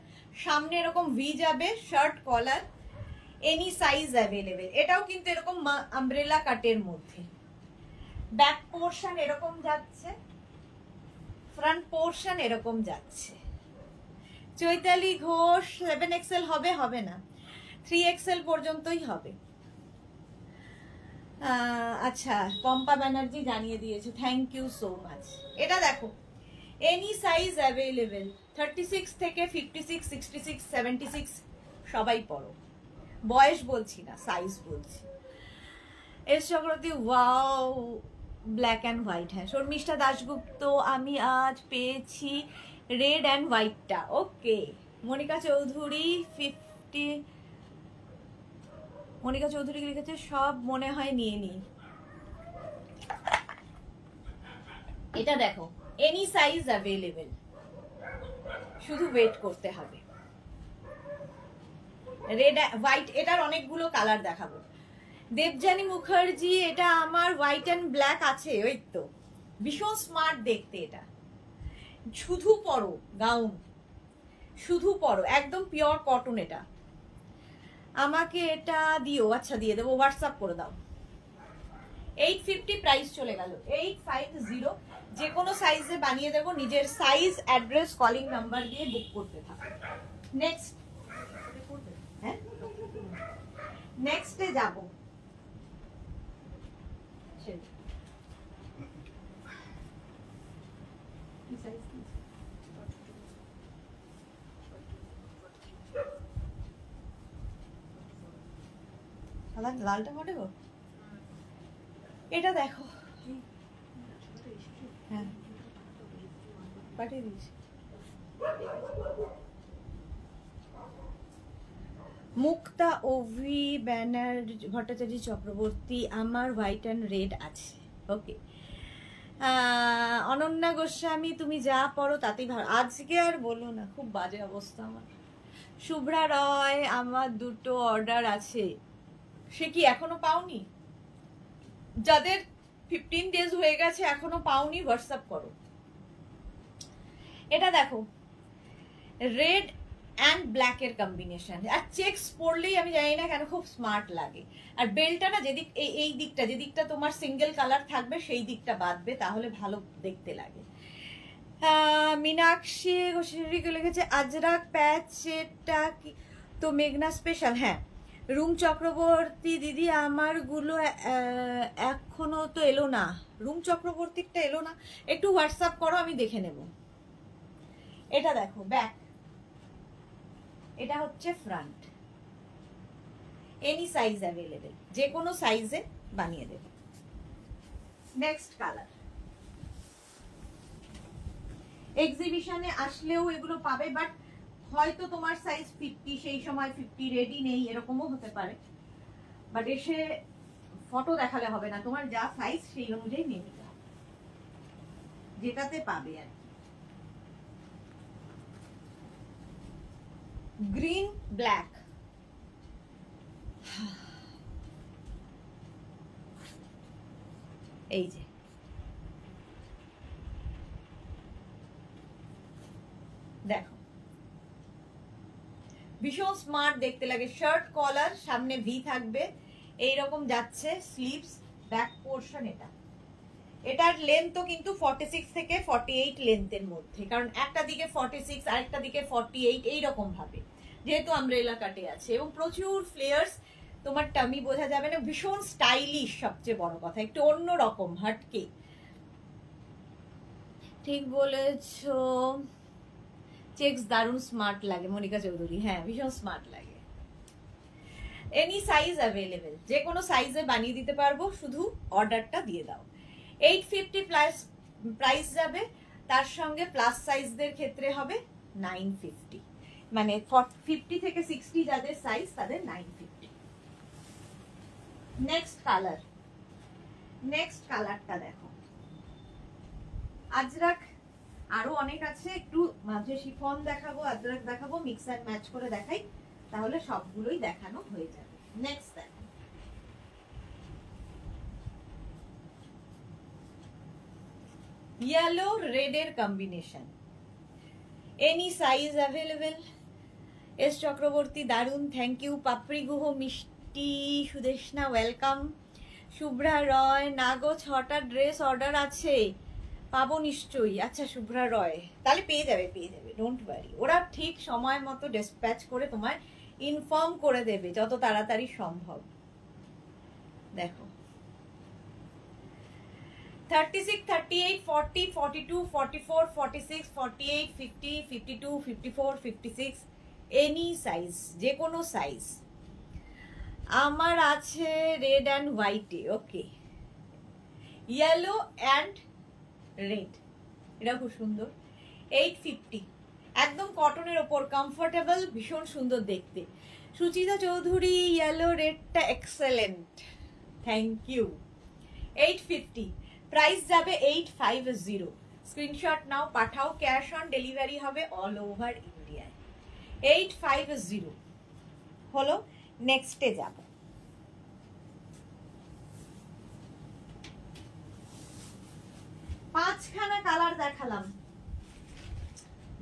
সামনে এরকম ভি যাবে, shirt collar, any size available. এটাও কিন্তু এরকম আমব্রেলা কাটের মধ্যে, ব্যাক পোর্শন এরকম যাচ্ছে, ফ্রন্ট পোর্শন এরকম যাচ্ছে। চৈতালি ঘোষ, 7XL হবে, হবে না, 3XL পর্যন্তই হবে। আচ্ছা, পম্পা ব্যানার্জি জানিয়ে দিয়েছে, থ্যাংক ইউ সো মাচ। এটা দেখো, এনি সাইজ অ্যাভেলেবেল, 36 থেকে 56, 66, 76 সবাই পড়ো, বয়স বলছি না, সাইজ বলছি। S Chakraborty, wow black and white, হ্যাঁ। শর্মিষ্ঠা দাশগুপ্ত, আমি আজ পেয়েছি রেড অ্যান্ড হোয়াইটটা, ওকে। মনিকা চৌধুরী 50, মনিকা চৌধুরী লিখেছে সব মনে হয় নিয়ে নি। এটা দেখো, এনি সাইজ অ্যাভেলেবেল, শুধু ওয়েট করতে হবে। রেড হোয়াইট, এটার অনেকগুলো কালার দেখাবো। দেবযানী মুখার্জি, এটা আমার হোয়াইট অ্যান্ড ব্ল্যাক আছে, ওই তো ভীষণ স্মার্ট দেখতে। এটা শুধু পরো গাউন, শুধু পরো, একদম পিওর কটন। এটা আমাকে এটা দিও, আচ্ছা দিয়ে দেবো, হোয়াটসঅ্যাপ করে দাও। 850 প্রাইস চলে গেল, 850। যে কোনো সাইজে বানিয়ে দেবো, নিজের সাইজ, অ্যাড্রেস, কলিং নাম্বার দিয়ে বুক করতে থাকো। নেক্সট, হ্যাঁ নেক্সটে যাব। লালটা ফটো গো, এটা দেখো, হ্যাঁ পাঠিয়ে দিয়েছি। মুক্তা ওভি ব্যানার ভট্টাচার্য চক্রবর্তী, আমার হোয়াইট অ্যান্ড রেড আছে। ওকে, অনন্যা গোস্বামী, তুমি যা পড়ো তাতেই ভালো। আজকে আর বলো না, খুব বাজে অবস্থা আমার। শুভ্রা রয়, আমার দুটো অর্ডার আছে। সে কি এখনো পাওনি? যাদের 15 ডেজ হয়ে গেছে এখনো পাওনি, হোয়াটসঅ্যাপ করো। এটা দেখো, রেড অ্যান্ড ব্ল্যাক এর কম্বিনেশন, আর চেকস পরলেই আমি জানি না কেন খুব স্মার্ট লাগে। আর বেলটা না যেদিক, এই দিকটা, যেদিকটা তোমার সিঙ্গেল কালার থাকবে সেই দিকটা বাঁধবে, তাহলে ভালো দেখতে লাগে। মীনাক্ষী ঘোষারি লিখেছে আজরাক প্যাচ, এটা কি তো মেঘনা স্পেশাল? হ্যাঁ। রুম চক্রবর্তী, দিদি আমার গুলো এখনো তো এলো না। রুম চক্রবর্তীটা এলো না, একটু হোয়াটসঅ্যাপ করো, আমি দেখে নেব। এটা দেখো ব্যাক, এটা হচ্ছে ফ্রন্ট। এনি সাইজ অ্যাভেলেবেল, যে কোনো সাইজে বানিয়ে দেবে। নেক্সট কালার, এক্সিবিশনে আসলেও এগুলো পাবে, বাট হয়তো তোমার সাইজ 50, সেই সময় 50 রেডি নেই, এরকমও হতে পারে। বাট এসে ফটো দেখালে হবে না, তোমার যা সাইজ সেই অনুযায়ী নিয়ে নিতে হবে, যেটাতে পাবে আর কি। গ্রিন ব্ল্যাক, এই যে দেখো, ভীষণ স্মার্ট দেখতে লাগে। শার্ট কলার, সামনে ভি থাকবে, এইরকম যাচ্ছে স্লিভস, ব্যাক পোর্শন। এটার লেন্থও কিন্তু 46 থেকে 48 লেন্থের মধ্যে, কারণ একটা দিকে 46 আর একটা দিকে 48, এইরকম ভাবে, যেহেতু আমব্রেলা কাটে আছে, এবং প্রচুর ফ্লেয়ার্স, তোমার টামি বোঝা যাবে না। ভীষণ স্টাইলিশ, সবচেয়ে বড় কথা একটু অন্য রকম, হাটকে। ঠিক বলেছো, চেকস দারুণ স্মার্ট লাগে। মনিকা চৌধুরী, হ্যাঁ ভীষণ স্মার্ট লাগে। এনি সাইজ অ্যাভেলেবেল, যে কোনো সাইজে বানিয়ে দিতে পারবো, শুধু অর্ডারটা দিয়ে দাও। 850 প্লাস প্রাইস যাবে, তার সঙ্গে প্লাস সাইজদের ক্ষেত্রে হবে 950, মানে 50 থেকে 60 যাদের সাইজ তাদের 950। নেক্সট কালার, নেক্সট কালারটা দেখো, আজরাক আরো অনেক আছে, একটু মাঝে শিফন দেখাবো, আজরাক দেখাবো, মিক্স অ্যান্ড ম্যাচ করে দেখাই, তাহলে সবগুলোই দেখানো হয়ে যাবে। নেক্সট দেখো, ইয়েলো রেড এর combination, any size available. S Chakraborty, দারুন, থ্যাংক ইউ। পাপড়ি গুহ, মিষ্টি সুদেশনা, ওয়েলকাম। শুভ্রা রয়, নাগো 6টা ড্রেস অর্ডার আছে, পাবো নিশ্চয়ই। আচ্ছা শুভ্রা রয়, তাহলে পেয়ে যাবে, পেয়ে যাবে, ডোন্ট ওয়ারি। ওরা ঠিক সময় মতো ডিসপ্যাচ করে তোমায় ইনফর্ম করে দেবে যত তাড়াতাড়ি সম্ভব। দেখো 36, 38, 40, 42, 44, 46, 48, 50, 52, 54, 56, এনি সাইজ, যে কোনো সাইজ। আমার আছে রেড অ্যান্ড হোয়াইটে, ওকে, ইয়েলো অ্যান্ড রেড, এটা খুব সুন্দর। 850, একদম কটনের ওপর, কমফোর্টেবল, ভীষণ সুন্দর দেখতে। সুচিতা চৌধুরী, ইয়েলো রেডটা এক্সেলেন্ট, থ্যাংক ইউ। 850 প্রাইস যাবে 850। স্ক্রিনশট নাও, পাঠাও, ক্যাশ অন ডেলিভারি হবে অল ওভার ইন্ডিয়ায়। 850 হলো। নেক্সটে যাব। পাঁচখানা কালার দেখালাম,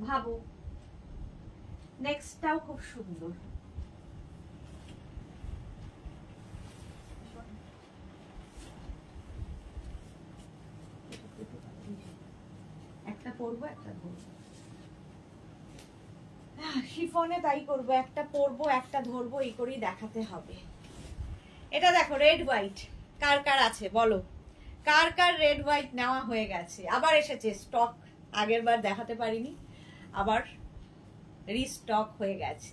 ভাবো নেক্সটটাও খুব সুন্দর। একটা পরবো একটা ধরবো, শিফনে তাই করবো, একটা পরবো একটা ধরবো, এই করেই দেখাতে হবে। এটা দেখো রেড হোয়াইট, কার কার আছে বলো, কার কার রেড হোয়াইট নেওয়া হয়ে গেছে? আবার এসেছে স্টক, আগের বার দেখাতে পারিনি, আবার রিস্টক হয়ে গেছে।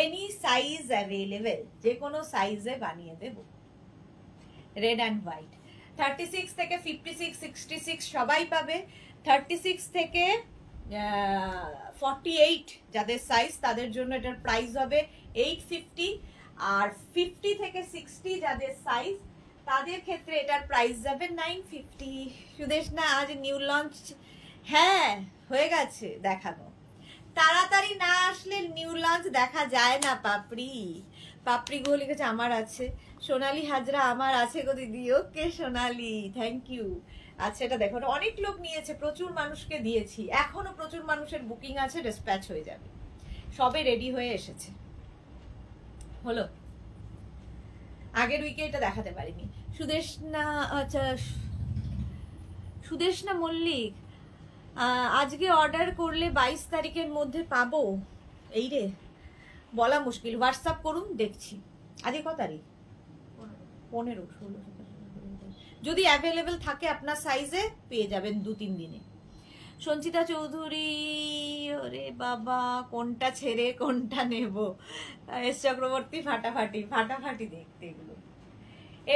এনি সাইজ অ্যাভেলেবেল, যে কোনো সাইজে বানিয়ে দেব। রেড অ্যান্ড হোয়াইট 36 থেকে 56, 66 সবাই পাবে। 36 থেকে 48 যাদের সাইজ তাদের জন্য এটার প্রাইস হবে 850, আর 50 থেকে 60 যাদের সাইজ তাদের ক্ষেত্রে এটার প্রাইস যাবে 950। সুদেশনা আজ নিউ লঞ্চ, হ্যাঁ হয়ে গেছে দেখানো, তাড়াতাড়ি না আসলে নিউ লঞ্চ দেখা যায় না। পাপড়ি, পাপড়ি গো লিখেছে আমার আছে। সোনালি হাজরা আমার আছে গো দিদি। ওকে সোনালি, থ্যাংক ইউ। আচ্ছা এটা দেখো, অনেক লোক নিয়েছে, প্রচুর মানুষকে দিয়েছি, এখনো প্রচুর মানুষের বুকিং আছে, ডিসপ্যাচ হয়ে যাবে, সবে রেডি হয়ে এসেছে। হলো, আগের উইকে এটা দেখাতে পারিনি। সুদেশনা, আচ্ছা সুদেশনা মল্লিক, আজকে অর্ডার করলে 22 তারিখের মধ্যে পাবো? এই রে বলা মুশকিল, হোয়াটসঅ্যাপ করুন দেখছি। আজকে কত তারিখ? 15, 16, 17। যদি অ্যাভেলেবেল থাকে আপনার সাইজে পেয়ে যাবেন 2-3 দিনে। সঞ্চিতা চৌধুরী, ওরে বাবা কোনটা ছেড়ে কোনটা নেব। এস চক্রবর্তী, ফাটাফাটি ফাটাফাটি দেখতে এগুলো।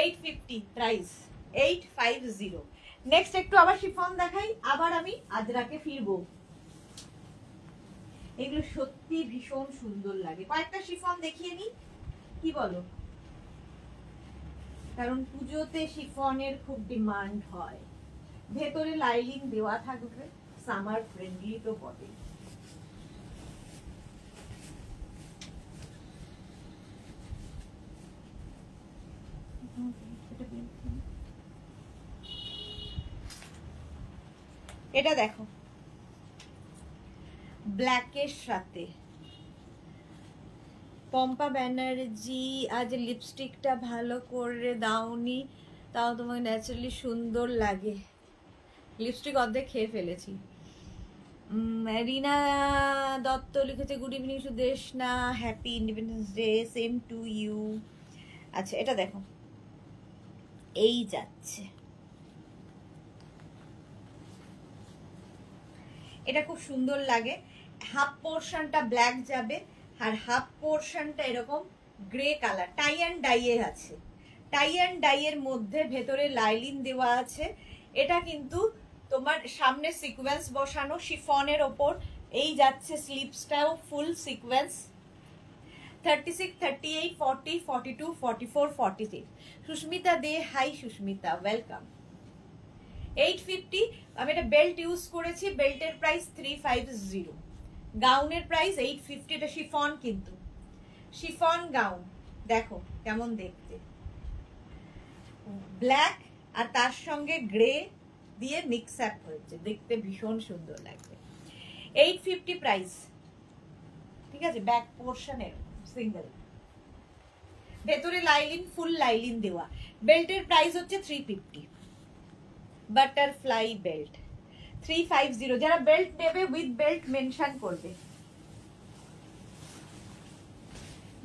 850 প্রাইস, 850। নেক্সট একটু আবার শিফন দেখাই, আবার আমি আজরাকে ফিরবো। এগুলো সত্যি ভীষণ সুন্দর লাগে। কয়েকটা শিফন দেখিয়ে নি, কি বলো? কারণ পুজোতে শিফনের খুব ডিমান্ড হয়। ভেতরে লাইলিং দেওয়া থাকবে, সামার ফ্রেন্ডলি তো বটে। এটা দেখো ব্ল্যাকের সাথে। পম্পা ব্যানার্জি, আজ লিপস্টিকটা ভালো করে দাওনি, তাও তোমাকে ন্যাচারালি সুন্দর লাগে। লিপস্টিক অর্ধেক খেয়ে ফেলেছি। রিনা দত্ত লিখেছে good evening Sudeshna, happy independence day, same to you. আচ্ছা এটা দেখো, এই যাচ্ছে, এটা খুব সুন্দর লাগে। হাফ পোর্শনটা ব্ল্যাক যাবে আর হাফ পোর্শনটা এরকম গ্রে কালার, টাই অ্যান্ড ডাইয়ে আছে। টাই অ্যান্ড ডাইয়ের মধ্যে ভেতরে লাইলিন দেওয়া আছে। এটা কিন্তু তোমার সামনে সিকোয়েন্স বসানো শিফনের ওপর। এই যাচ্ছে স্লিপসটাও ফুল সিকোয়েন্স। 36, 38, 40, 42, 44, 46। সুস্মিতা দে, হাই সুস্মিতা, ওয়েলকাম। 850। আমি এটা বেল্ট ইউজ করেছি, বেল্টের প্রাইস 350। গাউনের প্রাইস 850। এটা শিফন, কিন্তু শিফন গাউন দেখো কেমন দেখতে, ব্ল্যাক আর তার সঙ্গে গ্রে দিয়ে মিক্স আপ হয়েছে, দেখতে ভীষণ সুন্দর লাগবে। 850 প্রাইস, ঠিক আছে। ব্যাক পোর্শনের সিঙ্গেল, ভেতরে লাইলিন, ফুল লাইলিন দেওয়া। বেল্টের প্রাইস হচ্ছে 350। Butterfly belt 350। যারা বেল্ট নেবে উইথ বেল্ট মেনশন করবে।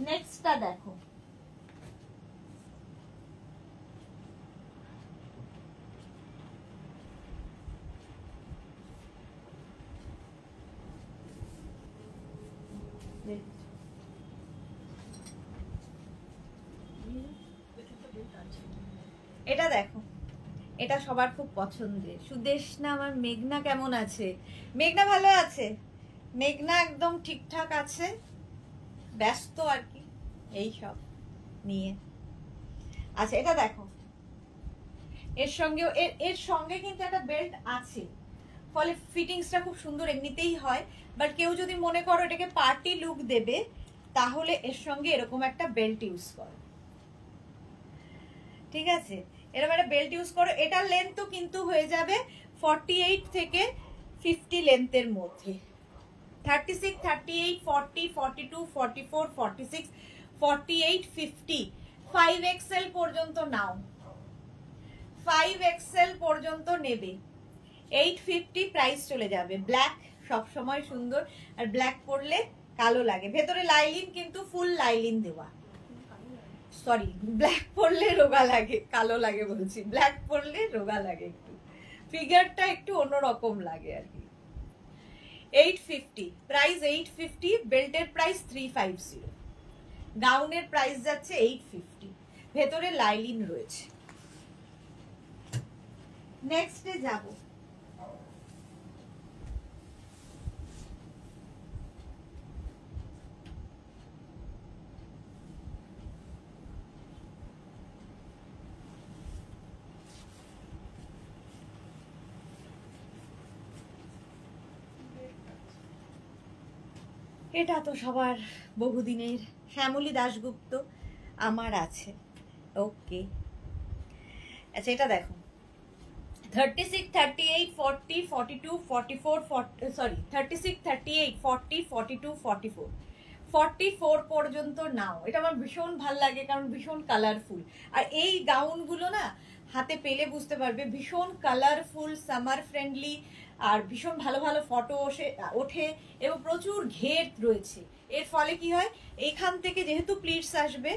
নেক্সটটা দেখো, এটা দেখো, এটা সবার খুব পছন্দের। সুদেশনা আমার মেঘনা কেমন আছে? মেঘনা ভালো আছে, মেঘনা একদম ঠিকঠাক আছে, ব্যস্ত আর কি এই সব নিয়ে। আচ্ছা এটা দেখো, এর সঙ্গে কিন্তু একটা বেল্ট আছে, ফলে ফিটিংসটা খুব সুন্দর এমনিতেই হয়। বাট কেউ যদি মনে করো এটাকে পার্টি লুক দেবে, তাহলে এর সঙ্গে এরকম একটা বেল্ট ইউজ করো, ঠিক আছে? এরকম একটা বেল্ট ইউজ করো। এটার লেন্থও কিন্তু হয়ে যাবে 48 থেকে 50 লেন্থের মধ্যে। 36, 38, 40, 42, 44, 46, 48, 50, 5XL পর্যন্ত নাও, 5XL পর্যন্ত নেবে। 850 প্রাইস চলে যাবে। ব্ল্যাক সব সময় সুন্দর, আর ব্ল্যাক পরলে কালো লাগে। ভেতরে লাইলিন কিন্তু ফুল লাইলিন দেওয়া, সরি ব্ল্যাক পরলে রোগা লাগে, কালো লাগে বলছি, ব্ল্যাক পরলে রোগা লাগে, একটু ফিগারটা একটু অন্যরকম লাগে আর কি। 850 প্রাইস, 850। বেল্টের প্রাইস 350, গাউনের প্রাইস যাচ্ছে 850, ভেতরে লাইলিন রয়েছে। নেক্সটে যাব, এটা তো সবার বহুদিনের শ্যামলী দাশগুপ্ত, আমার আছে। ওকে, আচ্ছা এটা দেখো, 36, 38, 40, 42, 44, সরি 36, 38, 40, 42, 44, 44 পর্যন্ত নাও। এটা আমার ভীষণ ভাল লাগে, কারণ ভীষণ কালারফুল। আর এই গাউনগুলো না হাতে পেলে বুঝতে পারবে, ভীষণ কালারফুল, সামার ফ্রেন্ডলি, আর ভীষণ ভালো ভালো ফটো ওঠে, এবং প্রচুর ঘের রয়েছে। এর ফলে কি হয়, এইখান থেকে যেহেতু প্লিটস আসবে,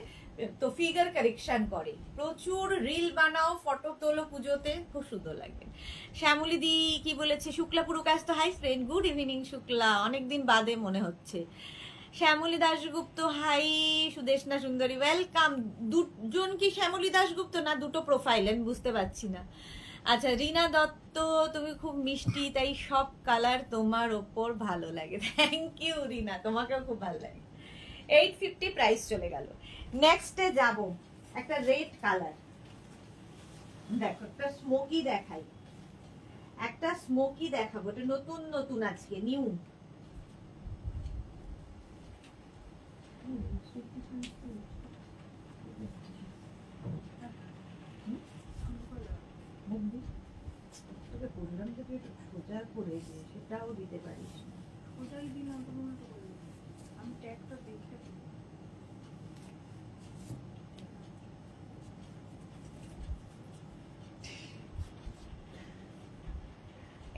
তো ফিগার কারেকশন করে। প্রচুর রিল বানাও, ফটো তোলো পুজোতে, খুব সুন্দর লাগবে। শ্যামলী দি কি বলেছে, Shukla Purkasta, hi friend, good evening Shukla, অনেকদিন বাদে মনে হচ্ছে। শ্যামলী দাশগুপ্ত হাই, সুদেশনা সুন্দরী ওয়েলকাম। দুজন কি শ্যামলী দাশগুপ্ত, না দুটো প্রোফাইল, আমি বুঝতে পারছি না। আচ্ছা, রিনা দত্ত, তুমি খুব মিষ্টি, তাই সব কালার তোমার ওপর ভালো লাগে। থ্যাংক ইউ রিনা, তোমাকেও খুব ভালো লাগে। 850 প্রাইস চলে গেল। নেক্সটে যাব, একটা রেড কালার, দেখো একটা স্মোকি দেখাই, একটা স্মোকি দেখাবো, এটা নতুন নতুন আজকে নিউ। বললাম যে তুই সোজা করে দে, সেটাও দিতে পারিস না। সোজাই দিলাম, আমি ট্যাগটা দেখে।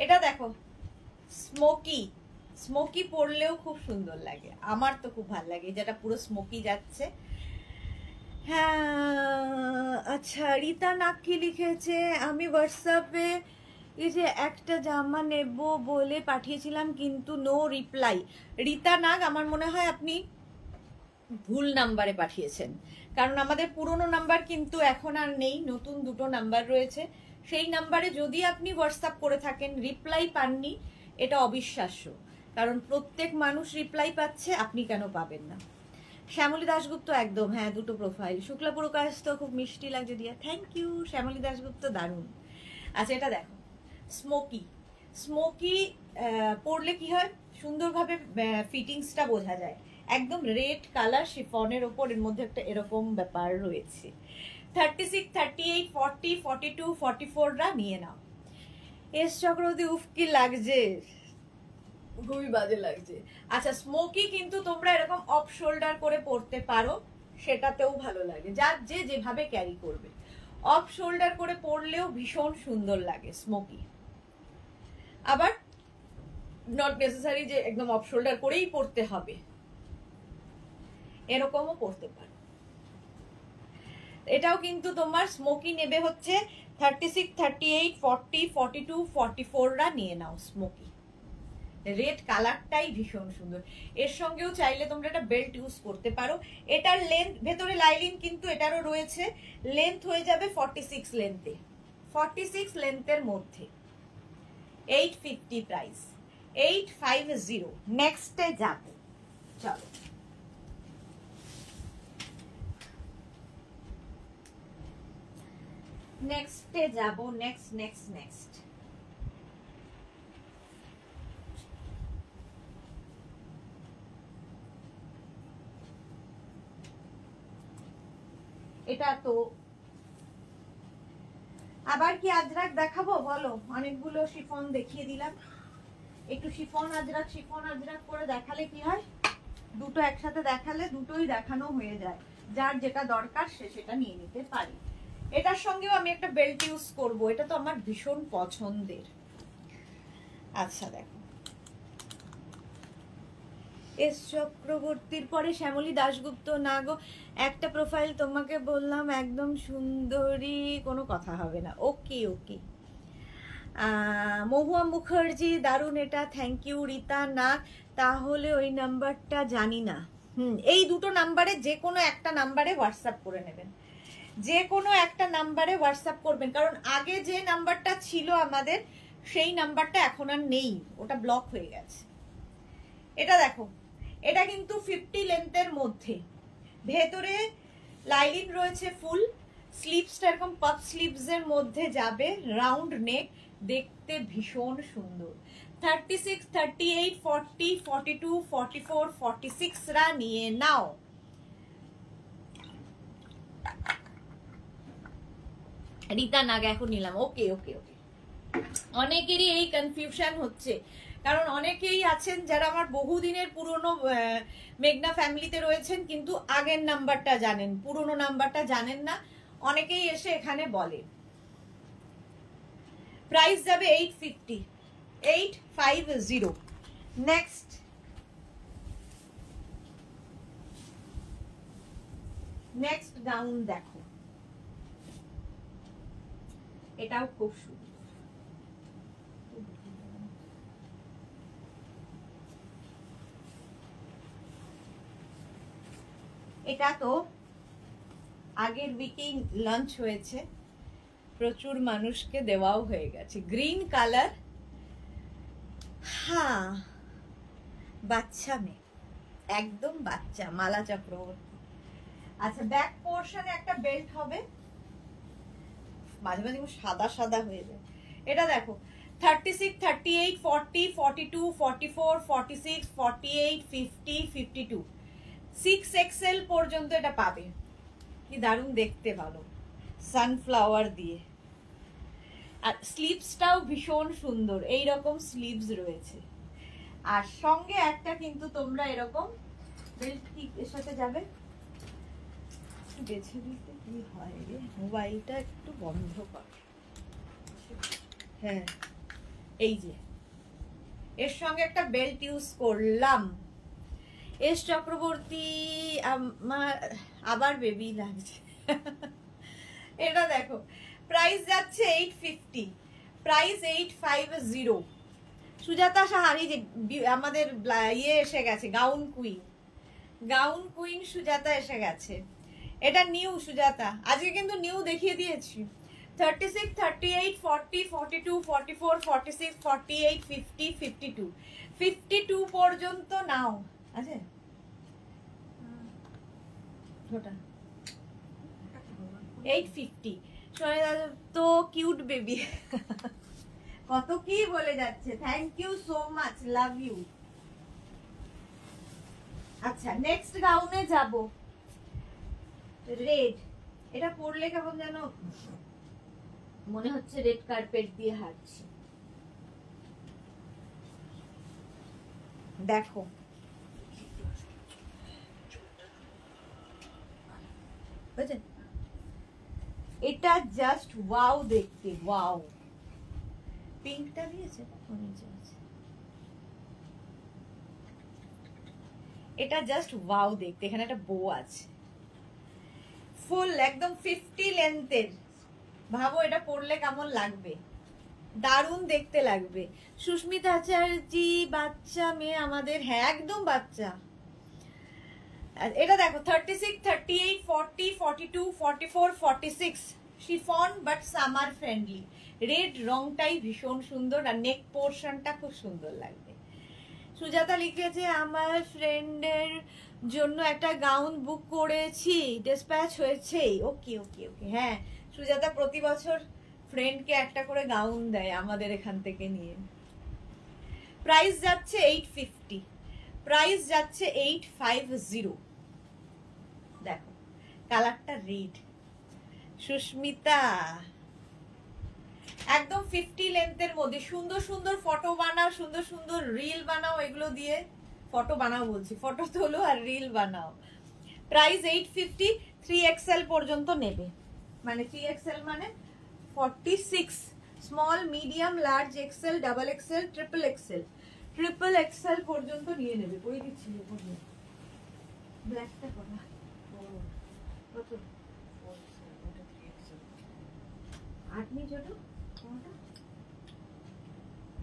এটা দেখো স্মোকি, স্মোকি পরলেও খুব সুন্দর লাগে, আমার তো খুব ভালো লাগে, যেটা পুরো স্মোকি যাচ্ছে। হ্যাঁ, আচ্ছা রীতা নাক কি লিখেছে, আমি হোয়াটসঅ্যাপে এই যে একটা জামা নেব বলে পাঠিয়েছিলাম কিন্তু নো রিপ্লাই। রীতা নাগ, আমার মনে হয় আপনি ভুল নাম্বারে পাঠিয়েছেন, কারণ আমাদের পুরনো নাম্বার কিন্তু এখন আর নেই, নতুন দুটো নাম্বার রয়েছে। সেই নাম্বারে যদি আপনি হোয়াটসঅ্যাপ করে থাকেন, রিপ্লাই পাননি, এটা অবিশ্বাস্য, কারণ প্রত্যেক মানুষ রিপ্লাই পাচ্ছে, আপনি কেন পাবেন না? শ্যামলী দাশগুপ্ত একদম, হ্যাঁ দুটো প্রোফাইল। শুক্লা পুরকাশ তো খুব মিষ্টি লাগছে দিয়া, থ্যাংক ইউ। শ্যামলী দাশগুপ্ত দারুণ। আচ্ছা এটা দেখো স্মোকি, স্মোকি পরলে কি হয়, সুন্দরভাবে ফিটিংসটা বোঝা যায়। একদম রেড কালার শিফনের ওপর, এর মধ্যে একটা এরকম ব্যাপার রয়েছে। 36, 38, 40, 42, 44রা নিয়ে নাও। এস চক্রবর্তী, উফ কি লাগছে, খুবই বাজে লাগছে। আচ্ছা স্মোকি কিন্তু তোমরা এরকম অফ শোল্ডার করে পরতে পারো, সেটাতেও ভালো লাগে, যার যে যেভাবে ক্যারি করবে। অফ শোল্ডার করে পরলেও ভীষণ সুন্দর লাগে স্মোকি। আবার নট নেসেসারি যে একদম অফ শোল্ডার করেই পরতে হবে, এরকমও পরতে পারো। এটাও কিন্তু তোমার স্মোকি নেবে হচ্ছে 36, 38, 40, 42, 44রা নিয়ে নাও স্মোকি। রেড কালারটাই ভীষণ সুন্দর। এর সঙ্গেও চাইলে তোমরা একটা বেল্ট ইউজ করতে পারো। এটার লেন্থ, ভেতরে লাইলিন কিন্তু এটারও রয়েছে, লেন্থ হয়ে যাবে 46 লেন্থে, 46 লেন্থের মধ্যে। 850 প্রাইস, 850। নেক্সটে যাব, চলো নেক্সটে যাব, নেক্সট নেক্সট নেক্সট এটা তো আবার কি আজরাক দেখাবো বলো? অনেকগুলো শিফন দেখিয়ে দিলাম, একটু শিফন আজরাক করে দেখালে কি হয়, দুটো একসাথে দেখালে দুটোই দেখানো হয়ে যায়, যার যেটা দরকার সে সেটা নিয়ে নিতে পারি। এটার সঙ্গেও আমি একটা বেল্ট ইউজ করব, এটা তো আমার ভীষণ পছন্দের। আচ্ছা দেখো, এস চক্রবর্তীর পরে শ্যামলী দাশগুপ্ত, না গো একটা প্রোফাইল তোমাকে বললাম একদম সুন্দরী, কোনো কথা হবে না। ওকে ওকে। মহুয়া মুখার্জি, দারুণ এটা, থ্যাংক ইউ। রীতা নাগ, তাহলে ওই নাম্বারটা জানি না। এই দুটো নাম্বারে যে কোনো একটা নাম্বারে হোয়াটসঅ্যাপ করে নেবেন, যে কোনো একটা নাম্বারে হোয়াটসঅ্যাপ করবেন, কারণ আগে যে নাম্বারটা ছিল আমাদের সেই নাম্বারটা এখন আর নেই, ওটা ব্লক হয়ে গেছে। এটা দেখো, এটা কিন্তু 50 লেন্থের মধ্যে, ভেতরে লাইলিন রয়েছে ফুল, স্লিভসটা এরকম পাফ স্লিভস এর মধ্যে যাবে, রাউন্ড নেক, দেখতে ভীষণ সুন্দর। 36, 38, 40, 42, 44, 46 রা নিয়ে নাও। রীতা নাগ এখন নিলাম। ওকে ওকে ওকে। অনেকেরই এই কনফিউশন হচ্ছে, কারণ অনেকেই আছেন যারা আমার বহুদিনের পুরনো মেঘনা ফ্যামিলিতে রয়েছেন, কিন্তু আগের নাম্বারটা জানেন, পুরনো নাম্বারটা জানেন না। অনেকেই এসে এখানে বলে। প্রাইস যাবে 850, 850। নেক্সট, নেক্সট গাউন দেখো, এটাও খুব সুন্দর। এটা তো আগের উইকেই লঞ্চ হয়েছে, প্রচুর মানুষকে দেওয়াও হয়ে গেছে। গ্রিন কালার, হ্যাঁ বাচ্চা মেয়ে, একদম বাচ্চা, মালা চক্রবর্তী। আচ্ছা, ব্যাক পোর্শনে একটা বেল্ট হবে, মাঝে মাঝে সাদা সাদা হয়ে যায়। এটা দেখো, 36, 38, 40, 42, 44, 46, 48, 50, 52, 6XL পর্যন্ত এটা পাবে। কি দারুণ দেখতে, ভালো সানফ্লাওয়ার দিয়ে। আর স্লিভসটাও ভীষণ সুন্দর, এই রকম স্লিভস রয়েছে। আর সঙ্গে একটা কিন্তু তোমরা এরকম বেল্ট কি এর সাথে যাবে, বেছে দিতে কি হয় রে, মোবাইলটা একটু বন্ধ কর। হ্যাঁ, এই যে এর সঙ্গে একটা বেল্ট ইউজ করলাম। এস চক্রবর্তী, আমার আবার বেবি লাগছে। এটা দেখো, প্রাইস যাচ্ছে 850, প্রাইস 850। সুজাতা সাহারি, যে আমাদের ইয়ে এসে গেছে, gown queen, gown queen Sujata এসে গেছে। এটা নিউ সুজাতা, আজকে কিন্তু নিউ দেখিয়ে দিয়েছি। 36, 38, 40, 42, 44, 46, 48, 50, 52, 52 পর্যন্ত নাও। আছে ওটা 850। তো কিউট বেবি, কত কি বলে যাচ্ছে। Thank you so much, love you. আচ্ছা, নেক্সট গাউনে যাব, রেড। এটা পরলে কেমন যেন মনে হচ্ছে রেড কার্পেট দিয়ে হাঁটছি। দেখো, বুঝছেন, এটা জাস্ট ওয়াও দেখতে, ওয়াও। পিঙ্কটা দিয়েছে, এটা জাস্ট ওয়াও দেখতে। এখানে একটা বো আছে, ফুল একদম 50 লেন্থের। ভাবো এটা পরলে কেমন লাগবে, দারুণ দেখতে লাগবে। সুস্মিতা আচার্যি, বাচ্চা মেয়ে আমাদের, হ্যাঁ একদম বাচ্চা। এটা দেখো, 36, 38, 40, 42, 44, 46, chiffon but summer friendly. Red রংটাই ভীষণ সুন্দর, আর নেক পোর্শনটা খুব সুন্দর লাগবে। সুজাতা লিখেছে, আমার ফ্রেন্ডের জন্য একটা গাউন বুক করেছি, ডিসপ্যাচ হয়েছে। ওকে ওকে ওকে। হ্যাঁ, সুজাতা প্রতি বছর ফ্রেন্ডকে একটা করে গাউন দেয় আমাদের এখান থেকে নিয়ে। প্রাইস যাচ্ছে 850, প্রাইস যাচ্ছে 850। দেখো কালারটা রেড, সুস্মিতা একদম 50 লেন্থের মধ্যে সুন্দর সুন্দর ফটো বানাও, সুন্দর সুন্দর রিল বানাও, এগুলো দিয়ে ফটো বানাও বলছি, ফটো তোলো আর রিল বানাও। প্রাইস 850, 3XL পর্যন্ত নেবে, মানে 3XL মানে 46, small medium large XL double XL triple Excel, triple XL পর্যন্ত নিয়ে নেবে। কই দিচ্ছি ব্ল্যাকটা করা কত 8 নি ছোট কোনটা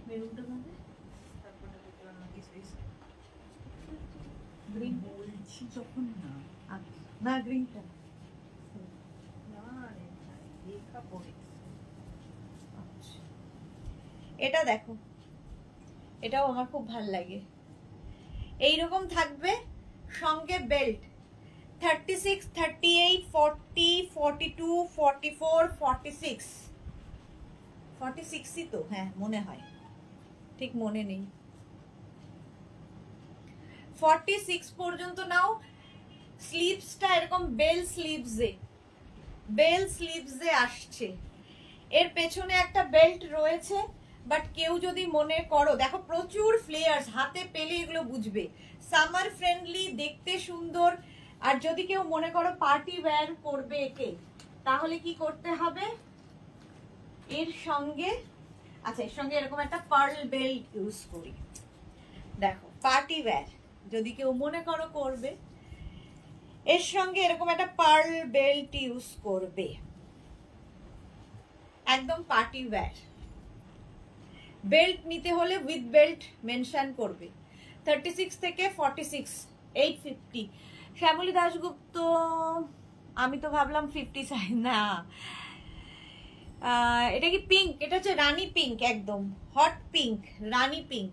মেরুনটা মানে তারপরে দেখলাম না কি সাইজ গ্রিন বলছি যখন না না গ্রিনটা না রে দেখা পড়ে। আচ্ছা এটা দেখো, এটাও আমার খুব ভালো লাগে, এইরকম থাকবে সঙ্গে বেল্ট 36, 38, 40, 42, 44, 46, 46ই তো, হ্যাঁ মনে হয়, ঠিক মনে নেই, 46 পর্যন্ত নাও। স্লিভসটা এরকম বেল স্লিভসে আসছে, এর পেছনে একটা বেল্ট রয়েছে, বাট কেউ যদি মনে করো, দেখো প্রচুর ফ্লেয়ার্স, হাতে পেলে এগুলো বুঝবে, সামার ফ্রেন্ডলি, দেখতে সুন্দর। আর যদি কেউ মনে করো পার্টি ওয়্যার করবে একে, তাহলে কি করতে হবে, এর সঙ্গে, আচ্ছা এর সঙ্গে এরকম একটা পার্ল বেল্ট ইউজ করি। দেখো পার্টি ওয়্যার যদি কেউ মনে করো করবে, এর সঙ্গে এরকম একটা পার্ল বেল্ট ইউজ করবে, একদম পার্টি ওয়্যার। বেল্ট নিতে হলে উইথ বেল্ট মেনশন করবে। 36 থেকে 46, 850। শ্যামলী দাশগুপ্ত, আমি তো ভাবলাম 50 চাই না, এটা কি পিঙ্ক, এটা হচ্ছে রানী পিঙ্ক, একদম হট পিঙ্ক, রানী পিঙ্ক,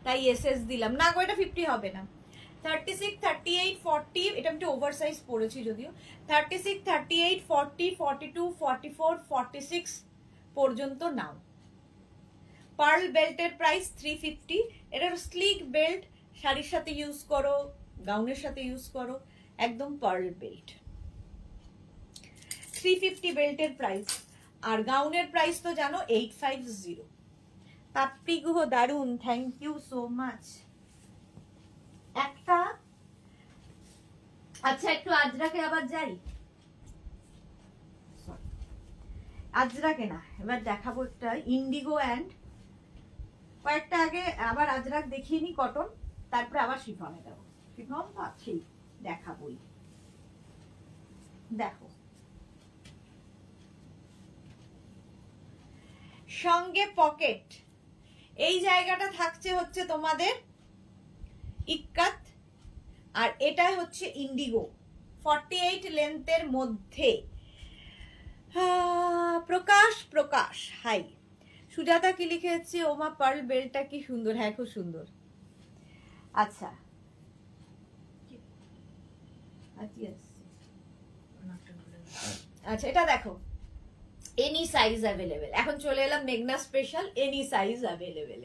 তাই এসএস দিলাম না গো, এটা 50 হবে না। 36, 38, 40, এটা আমি একটু ওভার সাইজ পরেছি যদিও, 36, 38, 40, 42, 44, 46 পর্যন্ত নাও। পার্ল বেল্টের প্রাইস 350, এটার স্লিক বেল্ট, শাড়ির সাথে ইউজ করো, গাউনের সাথে ইউজ করো, একদম পার্ল বেল্ট। 350 বেল্টের প্রাইস, আর গাউনের প্রাইস তো জানো 850। পাপড়ি গুহ দারুন, থ্যাংক ইউ সো মাচ। একটা, আচ্ছা একটু আজরাকে আবার যাই, আজরাকে না, এবার দেখাবো একটা ইন্ডিগো অ্যান্ড কয়েকটা আগে আবার আজরাক দেখিয়ে নি কটন, তারপরে আবার শিফনে দেবো, শিফন তো আছেই, দেখাবোই। দেখো সঙ্গে পকেট, এই জায়গাটা থাকছে হচ্ছে তোমাদের ইক্কাত, আর এটা হচ্ছে ইন্ডিগো, 48 লেন্থের মধ্যে। প্রকাশ হাই, সুজাতা কি লিখেছে, ওমা পার্ল বেল্টটা কি সুন্দর, হ্যাঁ খুব সুন্দর। আচ্ছা আচ্ছা এটা দেখো, এনি সাইজ অ্যাভেলেবেল, এখন চলে এলাম মেঘনা special, any size available.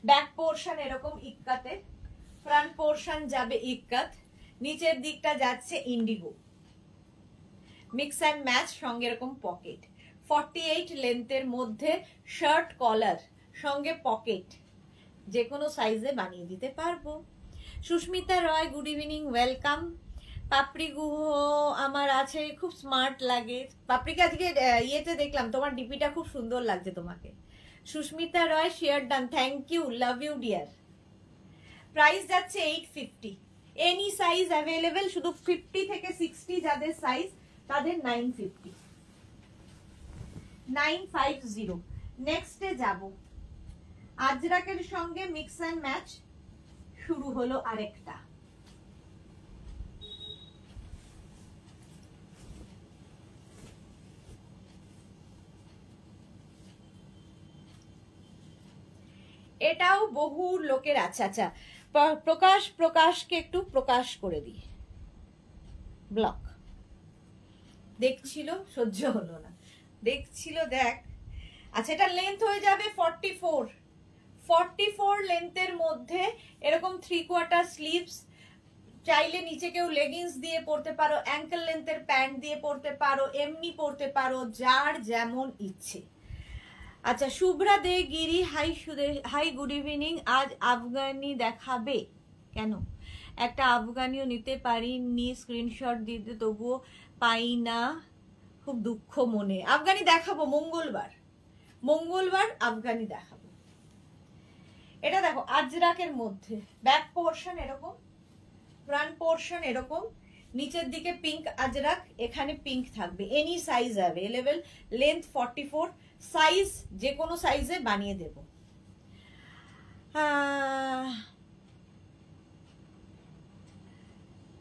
Back portion এরকম ইক্কাতে, ফ্রন্ট পোর্শন যাবে ইক্কাত, নিচের দিকটা যাচ্ছে ইন্ডিগো, মিক্স অ্যান্ড ম্যাচ, সঙ্গে এরকম পকেট, 48 লেন্থের মধ্যে, শার্ট কলার সঙ্গে পকেট, যে কোনো সাইজে বানিয়ে দিতে পারবো। সুস্মিতা রয়, গুড ইভিনিং, ওয়েলকাম। পাপড়ি গুহ আমার আছে, খুব স্মার্ট লাগে। পাপড়িকে আজকে ইয়েতে দেখলাম, তোমার ডিপিটা খুব সুন্দর লাগছে তোমাকে। Susmita Roy, share done, thank you, love you dear. Price যাচ্ছে 850, এনি সাইজ অ্যাভেলেবেল, শুধু 50 থেকে 60 যাদের সাইজ তাদের 950, 950। নেক্সটে যাব, আজরাকের সঙ্গে মিক্স অ্যান্ড ম্যাচ শুরু হলো আরেকটা, এটাও বহু লোকের, আচ্ছা আচ্ছা প্রকাশকে একটু প্রকাশ করে দিই, ব্লক দেখছিল, সহ্য হলো না, দেখছিল, দেখ। আচ্ছা এটা লেন্থ হয়ে যাবে 44 লেন্থের মধ্যে, এরকম 3/4 স্লিভস, চাইলে নিচে কেউ লেগিংস দিয়ে পরতে পারো, অ্যাঙ্কেল লেন্থের প্যান্ট দিয়ে পরতে পারো, এমনি পরতে পারো, যার যেমন ইচ্ছে। আচ্ছা, শুভ্রা দে গিরি, হাই গুড ইভিনিং। আজ আফগানি দেখাবে কেন? একটা আফগানিও নিতে পারিনি, স্ক্রিনশট দিতে তবুও পাই না, খুব দুঃখ মনে। আফগানি দেখাবো মঙ্গলবার আফগানি দেখাবো। এটা দেখো আজরাকের মধ্যে, ব্যাক পোর্শন এরকম, ফ্রন্ট পোর্শন এরকম, নিচের দিকে পিঙ্ক আজরাক, এখানে পিঙ্ক থাকবে। Any size available, length 44, size যে কোনো সাইজে বানিয়ে দেব।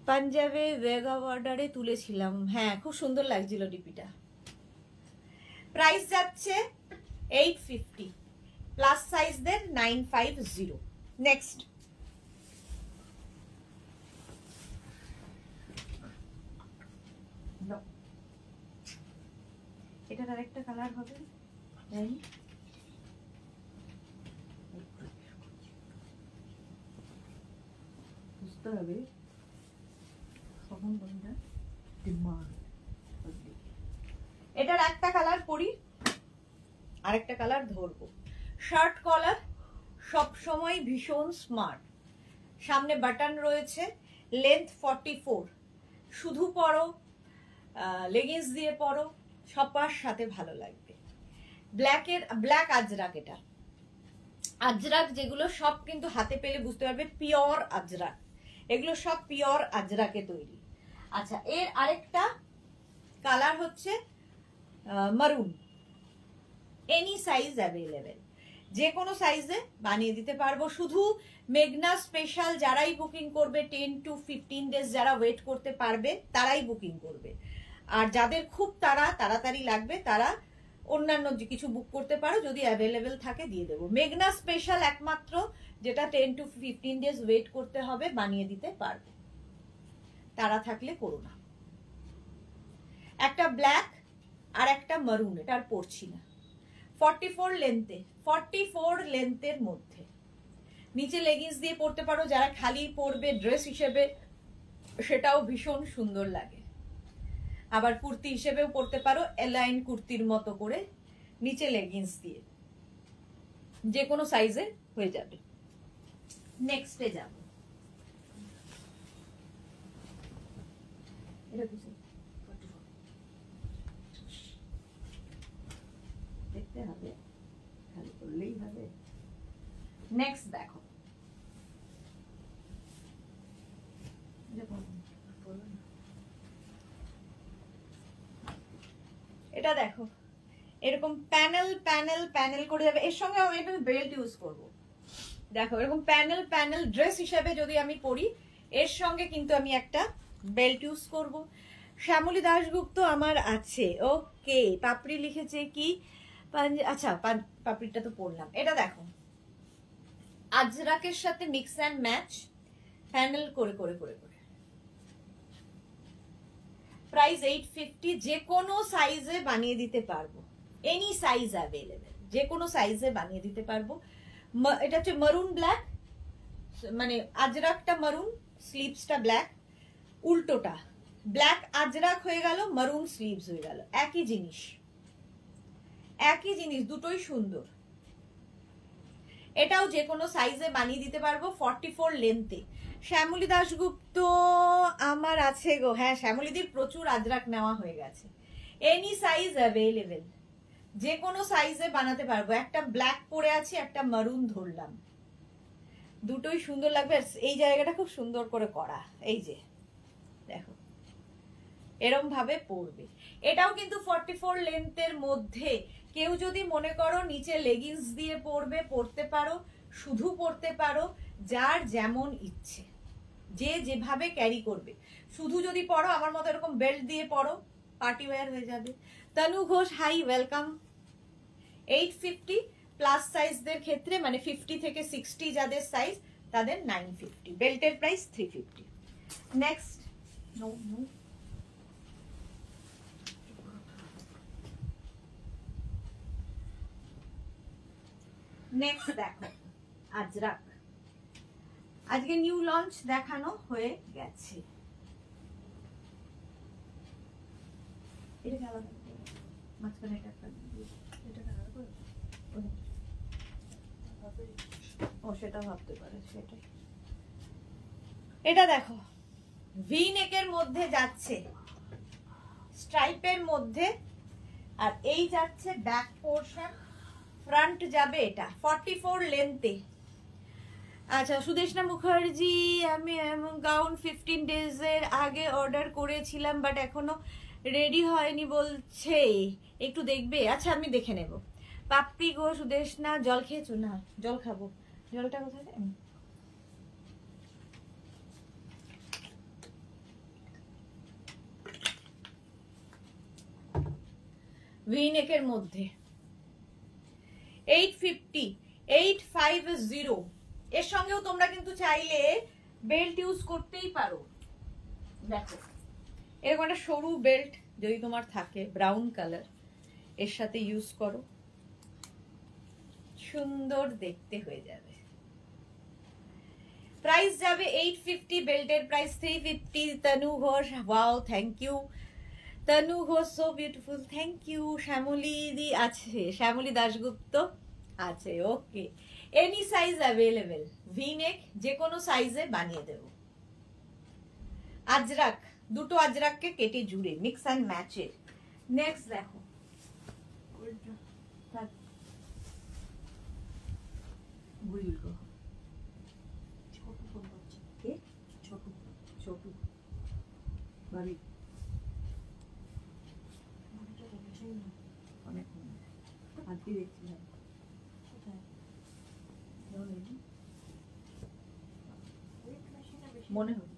পাঞ্জাবে ওয়েগা অর্ডারে তুলেছিলাম, হ্যাঁ খুব সুন্দর লাগছিল ডিপিটা। প্রাইস যাচ্ছে 850, প্লাস সাইজদের 950। নেক্সট, এটার আরেকটা কালার হবে, বুঝতে হবে এটার একটা কালার পরি, আরেকটা কালার ধরবো। শার্ট কলার সব সময় ভীষণ স্মার্ট, সামনে বাটন রয়েছে, লেন্থ 44, শুধু পরো, লেগিংস দিয়ে পরো, সবার সাথে ভালো লাগবে। ব্ল্যাক আজরাক, এটা আজরাক যেগুলো সব কিন্তু হাতে পেলে বুঝতে পারবে পিওর আজরাক, এগুলো সব পিওর আজরাকে তৈরি। আচ্ছা, এর আরেকটা কালার হচ্ছে মারুন, এনি সাইজ অ্যাভেলেবেল, যে কোনো সাইজে বানিয়ে দিতে পারবো। শুধু মেঘনা স্পেশাল যারাই বুকিং করবে, 10 to 15 ডেজ যারা ওয়েট করতে পারবে তারাই বুকিং করবে, আর যাদের খুব তাড়াতাড়ি লাগবে তারা অন্যান্য কিছু বুক করতে পারো, যদি অ্যাভেলেবেল থাকে দিয়ে দেবো। মেঘনা স্পেশাল একমাত্র যেটা 10 to 15 ডেজ ওয়েট করতে হবে, বানিয়ে দিতে পারবে, তারা থাকলে করো না। একটা ব্ল্যাক আর একটা মারুন, এটা আর পরছি না, 44 লেন্থের মধ্যে, নিচে লেগিংস দিয়ে পরতে পারো, যারা খালি পরবে ড্রেস হিসেবে সেটাও ভীষণ সুন্দর লাগে, আবার কুর্তি হিসেবেও পরতে পারো, এলাইন কুর্তির মতো করে, নিচে লেগিংস দিয়ে, যে কোনো সাইজে হয়ে যাবে। নেক্সটে যাব, দেখতে হবে, খালি করলেই হবে। নেক্সট দেখো, এটা দেখো এরকম প্যানেল প্যানেল প্যানেল করে যাবে, এর সঙ্গে আমি একটা বেল্ট ইউজ করব। দেখো এরকম প্যানেল প্যানেল ড্রেস হিসেবে যদি আমি পরি, এর সঙ্গে কিন্তু আমি একটা বেল্ট ইউজ করব। শ্যামলী দাশগুপ্ত আমার আছে, ওকে। পাপড়ি লিখেছে কি, আচ্ছা পাপড়িটা তো পড়লাম। এটা দেখো আজরাকের সাথে মিক্স অ্যান্ড ম্যাচ, প্যানেল করে করে করে করে, প্রাইস 850, যে কোনো সাইজে বানিয়ে দিতে পারবো, এনি সাইজ অ্যাভেলেবেল, যে কোনো সাইজে বানিয়ে দিতে পারবো। এটা হচ্ছে মারুন ব্ল্যাক, মানে আজরাকটা মারুন, স্লিভসটা ব্ল্যাক, উল্টোটা ব্ল্যাক আজরাক হয়ে গেল, মারুন স্লিভস হয়ে গেল, একই জিনিস দুটোই সুন্দর। এটাও যে কোনো সাইজে বানিয়ে দিতে পারবো, 44 লেন্থে। শ্যামলী দাশগুপ্ত আমার আছে গো, হ্যাঁ শ্যামলীদির প্রচুর আজরাক নেওয়া হয়ে গেছে, এনি সাইজ অ্যাভেলেবেল, যে কোনো সাইজে বানাতে পারবো। একটা ব্ল্যাক পরে আছে, একটা মারুন ধরলাম, দুটোই সুন্দর লাগবে। এই জায়গাটা খুব সুন্দর করে করা, এই যে দেখো এরম ভাবে পরবে। এটাও কিন্তু 44 লেন্থের মধ্যে, কেউ যদি মনে করো নিচে লেগিংস দিয়ে পরতে পারো, শুধু পরতে পারো, যার যেমন ইচ্ছে, যে যেভাবে ক্যারি করবে। শুধু যদি পরো, আমার মতো এরকম বেল্ট দিয়ে পরো, পার্টি ওয়্যার হয়ে যাবে। তনু ঘোষ, হাই, ওয়েলকাম। 850, প্লাস সাইজদের ক্ষেত্রে মানে 50 থেকে 60 যাদের সাইজ তাদের 950, বেল্টের প্রাইস 350। নেক্সট, নেক্সট দেখো আজরাক, আজকে নিউ লঞ্চ দেখানো হয়ে গেছে। এটা আলাদা মাঝখানে একটা ও সেটা ভাবতে পারে সেটাই। এটা দেখো ভি নেকের মধ্যে যাচ্ছে, স্ট্রাইপের মধ্যে, আর এই যাচ্ছে ব্যাক পোর্শন, ফ্রন্ট যাবে এটা 44 লেন্থে। আচ্ছা সুদেশনা মুখার্জি, আমি গাউন 15 ডেজের আগে অর্ডার করেছিলাম বাট এখনো রেডি হয়নি বলছে, একটু দেখবে? আচ্ছা আমি দেখে নেব। পাপ্পি গো সুদেশনা, জল খেয়েছো? না জল খাবো। জলটা কোথায়? ভিনেকের মধ্যে 850 850, এর সঙ্গেও তোমরা কিন্তু চাইলে বেল্ট ইউজ করতেই পারো। দেখো এরকম একটা সরু বেল্ট যদি তোমার থাকে ব্রাউন কালার, এর সাথে ইউজ করো, সুন্দর দেখতে হয়ে যাবে। প্রাইস যাবে 850, বেল্টের price 350। Tanu Ghosh, wow thank you. Tanu Ghosh so beautiful, thank you. Shyamali di আছে, শ্যামলী দাশগুপ্ত আছে, okay. Any size available, V neck যে কোনো সাইজে বানিয়ে দেব। আজরাক, দুটো আজরাককে কেটে জুড়ে মিক্স অ্যান্ড ম্যাচের। নেক্সট দেখো ছোটু ভাবি অনেক আজকে দেখছিলাম মনে হল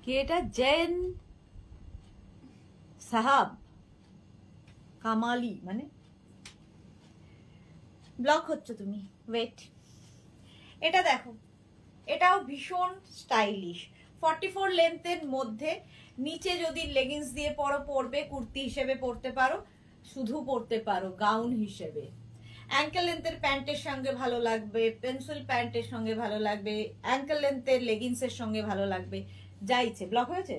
কি এটা? জেন সাহাব কামালি, মানে ব্লক হচ্ছে তুমি, ওয়েট। এটা দেখো, এটাও ভীষণ স্টাইলিশ, 44 লেন্থের মধ্যে। নিচে যদি লেগিংস দিয়ে পরবে, কুর্তি হিসেবে পরতে পারো, শুধু পরতে পারো গাউন হিসেবে। অ্যাঙ্কেল লেন্থের প্যান্টের সঙ্গে ভালো লাগবে, পেন্সিল প্যান্টের সঙ্গে ভালো লাগবে, অ্যাঙ্কেল লেন্থের লেগিংসের সঙ্গে ভালো লাগবে, যা ইচ্ছে। ব্লক হয়েছে?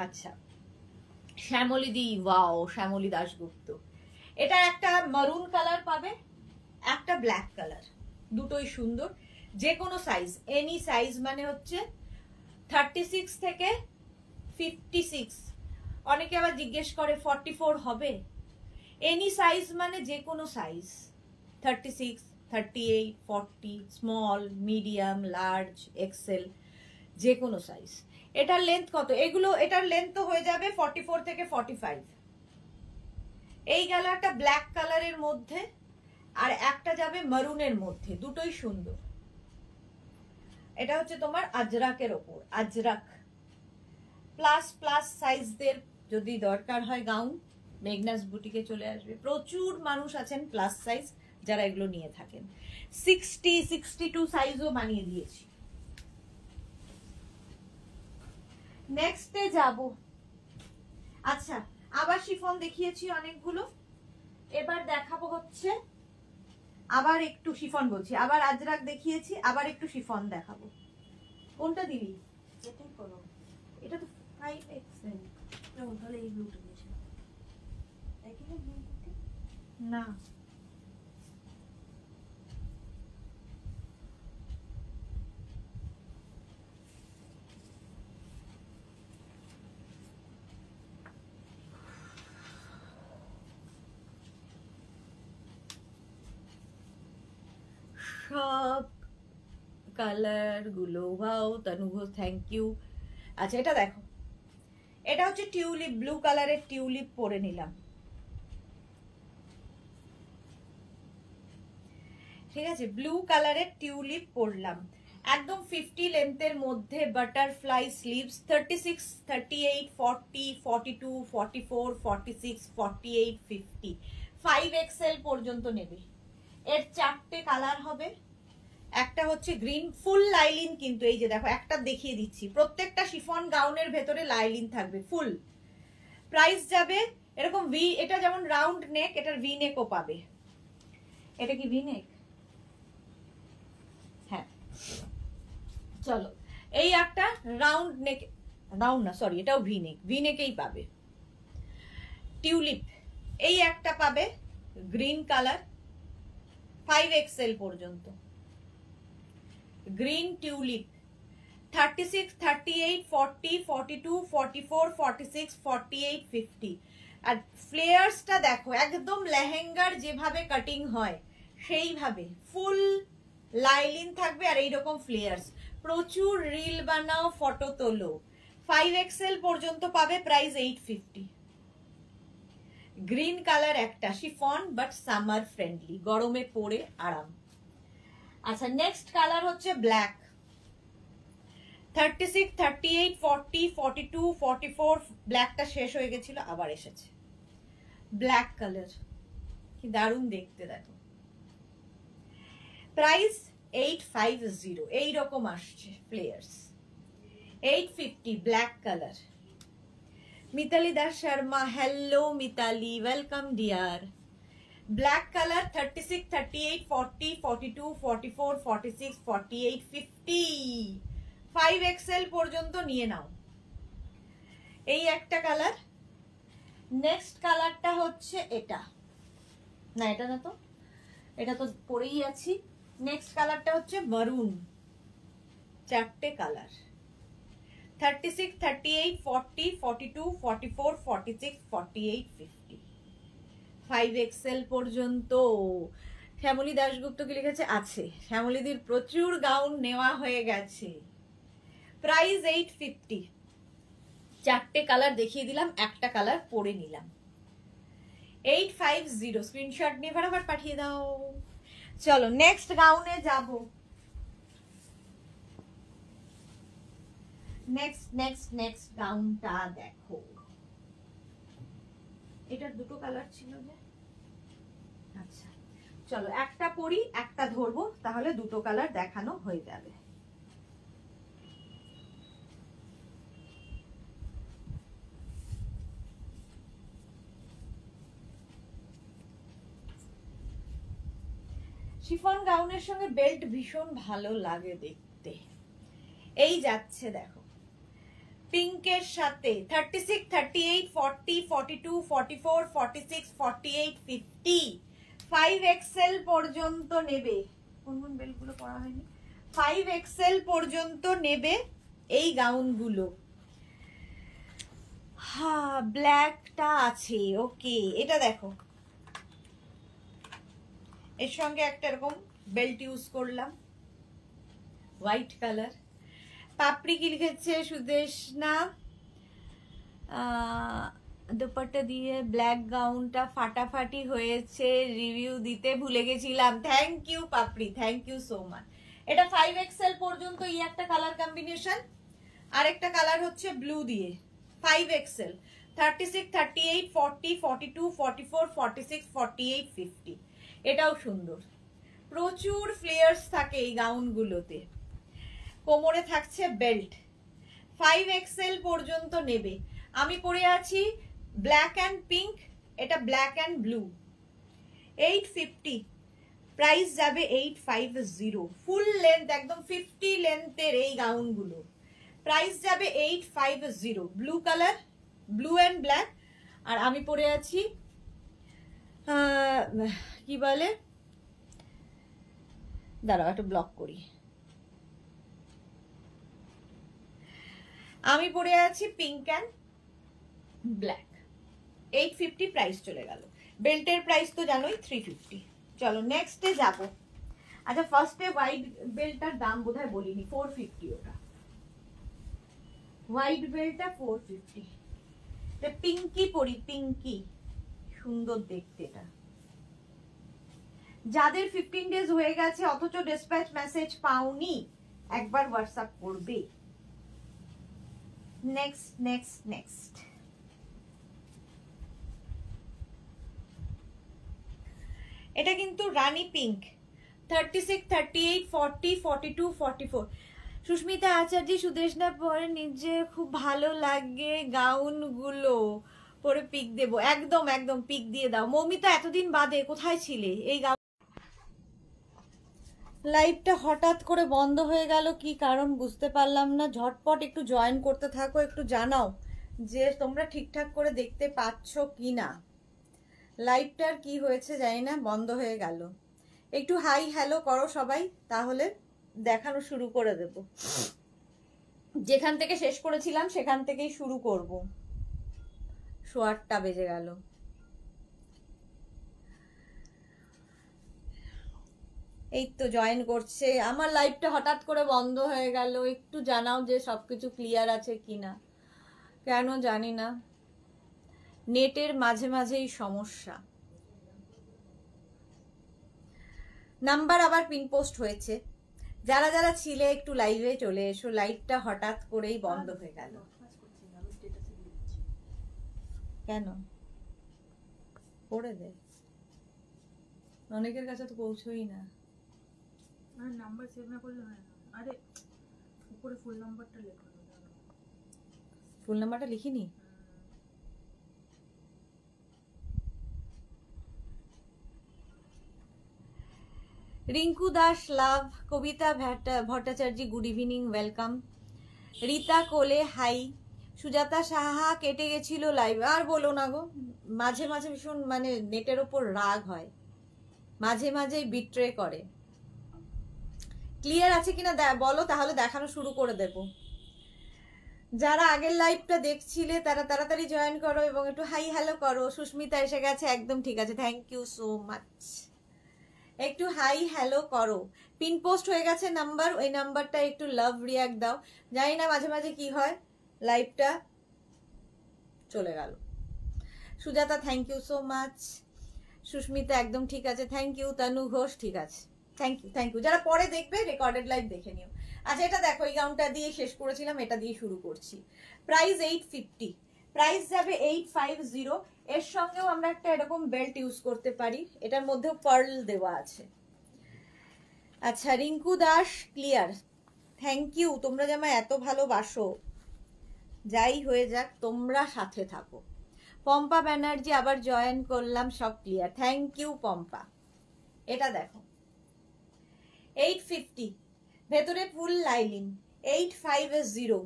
আচ্ছা শ্যামলী দি, ওয়াও শ্যামলী দাশগুপ্ত। এটা একটা মারুন কালার পাবে, একটা ব্ল্যাক কালার, দুটোই সুন্দর। যে কোনো সাইজ, এনি সাইজ, মানে হচ্ছে 36 থেকে 56। অনেকে আবার জিজ্ঞেস করে 44 হবে? এনি সাইজ মানে যে কোনো size, 36, 38, 40, small, medium, large, XL, যে কোনো সাইজ। এটার লেন্থ কত? এগুলো এটার লেন্থ তো হয়ে যাবে 44 থেকে 45। এই গেল একটা ব্ল্যাক কালারের মধ্যে, আর একটা যাবে মারুনের মধ্যে, দুটোই সুন্দর। এটা হচ্ছে তোমার আজরাকের ওপর, আজরাক। প্লাস প্লাস সাইজদের যদি দরকার হয় গাউন, মেঘনাস বুটিকে চলে আসবে। প্রচুর মানুষ আছেন প্লাস সাইজ যারা এগুলো নিয়ে থাকেন। 60, 62 সাইজও বানিয়ে দিয়েছি। নেক্সটে যাব। আচ্ছা আবার শিফন দেখিয়েছি অনেকগুলো, এবার দেখাবো হচ্ছে আবার একটু শিফন, বলছি আবার আজরাক দেখিয়েছি, আবার একটু শিফন দেখাবো। কোনটা দিবি? এটাই করো, এটা তো 5XL। তাহলে এই ব্লুটা দিয়েছি না। সব কালার গুলো, wow Tanu Ghosh thank you. আচ্ছা এটা দেখো, এটা হচ্ছে টিউলিপ, ব্লু কালারের টিউলিপ পরে নিলাম, ঠিক আছে? ব্লু কালারের টিউলিপ পরলাম, একদম 50 লেন্থের মধ্যে, বাটারফ্লাই স্লিভস, 36, 38, 40, 42, 44, 46, 48, 50, 5XL পর্যন্ত নেবে। এর 4টে কালার হবে। একটা হচ্ছে গ্রিন, ফুল লাইলিন, কিন্তু এই যে দেখো একটা দেখিয়ে দিচ্ছি, প্রত্যেকটা শিফন গাউনের ভেতরে লাইলিন থাকবে ফুল। প্রাইস যাবে এরকম ভি, এটা যেমন রাউন্ড নেক, এটার ভি নেকও পাবে। এটা কি ভি নেক? হ্যাঁ, চলো এই একটা রাউন্ড নেক, রাউন্ড না সরি, এটাও ভি নেক, ভি নেকেই পাবে। টিউলিপ এই একটা পাবে গ্রিন কালার, 5XL পর্যন্ত। Green tulip 36, 38, 40, 42, 44, 46, 48, 50। আর ফ্লেয়ার্সটা দেখো, একদম লেহেঙ্গার যেভাবে কাটিং হয় সেইভাবে ফুল লাইলিন থাকবে, আর এইরকম ফ্লেয়ার্স। প্রচুর রিল বানাও, ফটো তোলো। 5XL পর্যন্ত পাবে, প্রাইস 850। গ্রিন কালার একটা, শিফন বাট সামার ফ্রেন্ডলি, গরমে পরে আরাম। আচ্ছা, নেক্সট কালার হচ্ছে ব্ল্যাক। 36, 38, 40, 42, 44, ব্ল্যাকটা শেষ হয়ে গেছিল, আবার এসেছে। ব্ল্যাক কালার কি দারুণ দেখতে, দেখো। প্রাইস 850, এইরকম আসছে flares. 850 black colour. Mitali Das Sharma, hello Mitali, welcome dear. Black colour 36, 38, 40, 42, 44, 46, 48, 50। 5XL পর্যন্ত নিয়ে নাও। এই একটা কালার। নেক্সট কালারটা হচ্ছে এটা, না এটা না তো, এটা তো পরেই আছি। নেক্সট কালারটা হচ্ছে মারুন। চারটে কালার, 36, 38, 40, 42, 44, 46, 48, 50। 5XL পর্যন্ত। শ্যামলী দাশগুপ্ত কি লিখেছে? আছে, শ্যামলীদির প্রচুর গাউন নেওয়া হয়ে গেছে। প্রাইস 850। চারটে কালার দেখিয়ে দিলাম, একটা কালার পরে নিলাম। 850, স্ক্রিনশট নিয়ে ফটাফট পাঠিয়ে দাও। চলো নেক্সট গাউনে যাব। নেক্সট গাউনটা দেখো। এটার দুটো কালার ছিল যে, আচ্ছা চলো একটা পরি, একটা ধরবো, তাহলে দুটো কালার দেখানো হয়ে যাবে। শিফন গাউনের সঙ্গে বেল্ট ভীষণ ভালো লাগে দেখতে। এই যাচ্ছে দেখো, পিঙ্কের সাথে 36, 38, 40, 42, 44, 46, 48, 50। 5XL পর্যন্ত নেবে। কোন কোন বেল্টগুলো পরা হয়নি? 5XL পর্যন্ত নেবে এই গাউনগুলো। হ্যাঁ, ব্ল্যাকটা আছে, ওকে। এটা দেখো, এর সঙ্গে একটা এরকম বেল্ট ইউজ করলাম, হোয়াইট কালার। পাপড়ি কি লিখেছে? সুদেশনা, দুপাট্টা দিয়ে ব্ল্যাক গাউনটা ফাটাফাটি হয়েছে, রিভিউ দিতে ভুলে গেছিলাম। Thank you Papri, thank you so much. এটা 5XL পর্যন্ত। এই একটা কালার কম্বিনেশন, আর একটা কালার হচ্ছে ব্লু দিয়ে। 5XL 36, 38, 40, 42, 44, 46, 48, 50। এটাও সুন্দর, প্রচুর ফ্লেয়ার্স থাকে এই গাউনগুলোতে। কোমরে থাকছে বেল্ট। 5XL পর্যন্ত নেবে। আমি পরে আছি ব্ল্যাক অ্যান্ড পিঙ্ক, এটা ব্ল্যাক অ্যান্ড ব্লু। 850, প্রাইস যাবে 850। ফুল লেন্থ, একদম 50 লেন্থের এই গাউনগুলো, প্রাইস যাবে 850। Blue colour, blue and black. আর আমি পরে আছি কি বলে, দাঁড়াও একটা ব্লক করি। আমি পরে আছি পিঙ্ক অ্যান্ড ব্ল্যাক। 850 প্রাইস চলে গেল। বেল্টের প্রাইস তো জানোই 350। চলো নেক্সটে যাব। আচ্ছা, ফার্স্টে হোয়াইট বেল্টটার দাম বোধহয় বলিনি, 450 ওটা। হোয়াইট বেল্টটা 450। পিঙ্কি পরি, পিঙ্কি, সুন্দর দেখতে এটা। যাদের 15 ডেজ হয়ে গেছে অথচ ডিসপ্যাচ মেসেজ পাওনি, একবার হোয়াটসঅ্যাপ করবে। নেক্সট এটা কিন্তু রানী পিঙ্ক। 36, 38, 40, 42, 44। সুস্মিতা আচার্য, সুদেশনা পরে নিজে খুব ভালো লাগে গাউনগুলো। পরে পিক দেবো, একদম একদম পিক দিয়ে দাও। মৌমিতা এতদিন বাদে কোথায় ছিলে? এই লাইভটা হঠাৎ করে বন্ধ হয়ে গেল, কি কারণ বুঝতে পারলাম না। ঝটপট একটু জয়েন করতে থাকো, একটু জানাও যে তোমরা ঠিকঠাক করে দেখতে পাচ্ছ কি না। লাইভটার কি হয়েছে জানি না, বন্ধ হয়ে গেল। একটু হাই হ্যালো করো সবাই, তাহলে দেখানো শুরু করে দেব। যেখান থেকে শেষ করেছিলাম সেখান থেকেই শুরু করব। 8:15 বেজে গেল। এই তো জয়েন করছে। আমার লাইভটা হঠাৎ করে বন্ধ হয়ে গেল, একটু জানাও যে সবকিছু ক্লিয়ার আছে কিনা। কেন জানি না, নেটের মাঝে মাঝেই সমস্যা। নাম্বার আবার পিন পোস্ট হয়েছে। যারা যারা ছিলে একটু লাইভে চলে এসো, লাইভটা হঠাৎ করেই বন্ধ হয়ে গেল। কেন পড়ে দে, অনেকের কাছে তো পৌঁছই না। নাম্বার সেভ না করলে হয় না। আরে উপরে ফুল নাম্বারটা লেখো। ফুল নাম্বারটা লিখিনি। Rinku Das love, Kabita Bhattacharya good evening, welcome. Rita Kole hi. Sujata Saha কেটে গেছিল লাইভ, আর বলো না গো, মাঝে মাঝে ভীষণ মানে নেটের ওপর রাগ হয়, মাঝে মাঝেই বিট্রে করে। ক্লিয়ার আছে কিনা বলো, তাহলে দেখানো শুরু করে দেব। যারা আগের লাইভটা দেখছিলে তারা তাড়াতাড়ি জয়েন করো এবং একটু হাই হ্যালো করো। সুস্মিতা এসে গেছে, একদম ঠিক আছে, থ্যাংক ইউ সো মাচ। একটু হাই হ্যালো করো। পিন পোস্ট হয়ে গেছে নাম্বার, ওই নাম্বারটা একটু লাভ রিয়াক্ট দাও। জানি না মাঝে মাঝে কি হয়, লাইভটা চলে গেল। Sujata thank you so much. Susmita একদম ঠিক আছে, থ্যাংক ইউ। তানু ঘোষ ঠিক আছে, থ্যাংক ইউ থ্যাংক ইউ। যারা পরে দেখবে রেকর্ডেড লাইভ দেখে নিও। আচ্ছা এটা দেখো, এই গাউনটা দিয়ে শেষ করেছিলাম, এটা দিয়ে শুরু করছি। প্রাইস 850, প্রাইস যাবে 850। এর সঙ্গেও আমরা একটা এরকম বেল্ট ইউজ করতে পারি, এটার মধ্যেও পার্ল দেওয়া আছে। আচ্ছা Rinku Das clear, thank you. তোমরা যে আমায় এত ভালোবাসো, যাই হয়ে যাক তোমরা সাথে থাকো। পম্পা ব্যানার্জি আবার জয়েন করলাম, সব ক্লিয়ার, থ্যাংক ইউ পম্পা। এটা দেখো 850, ভেতরে ফুল লাইলিন, 850,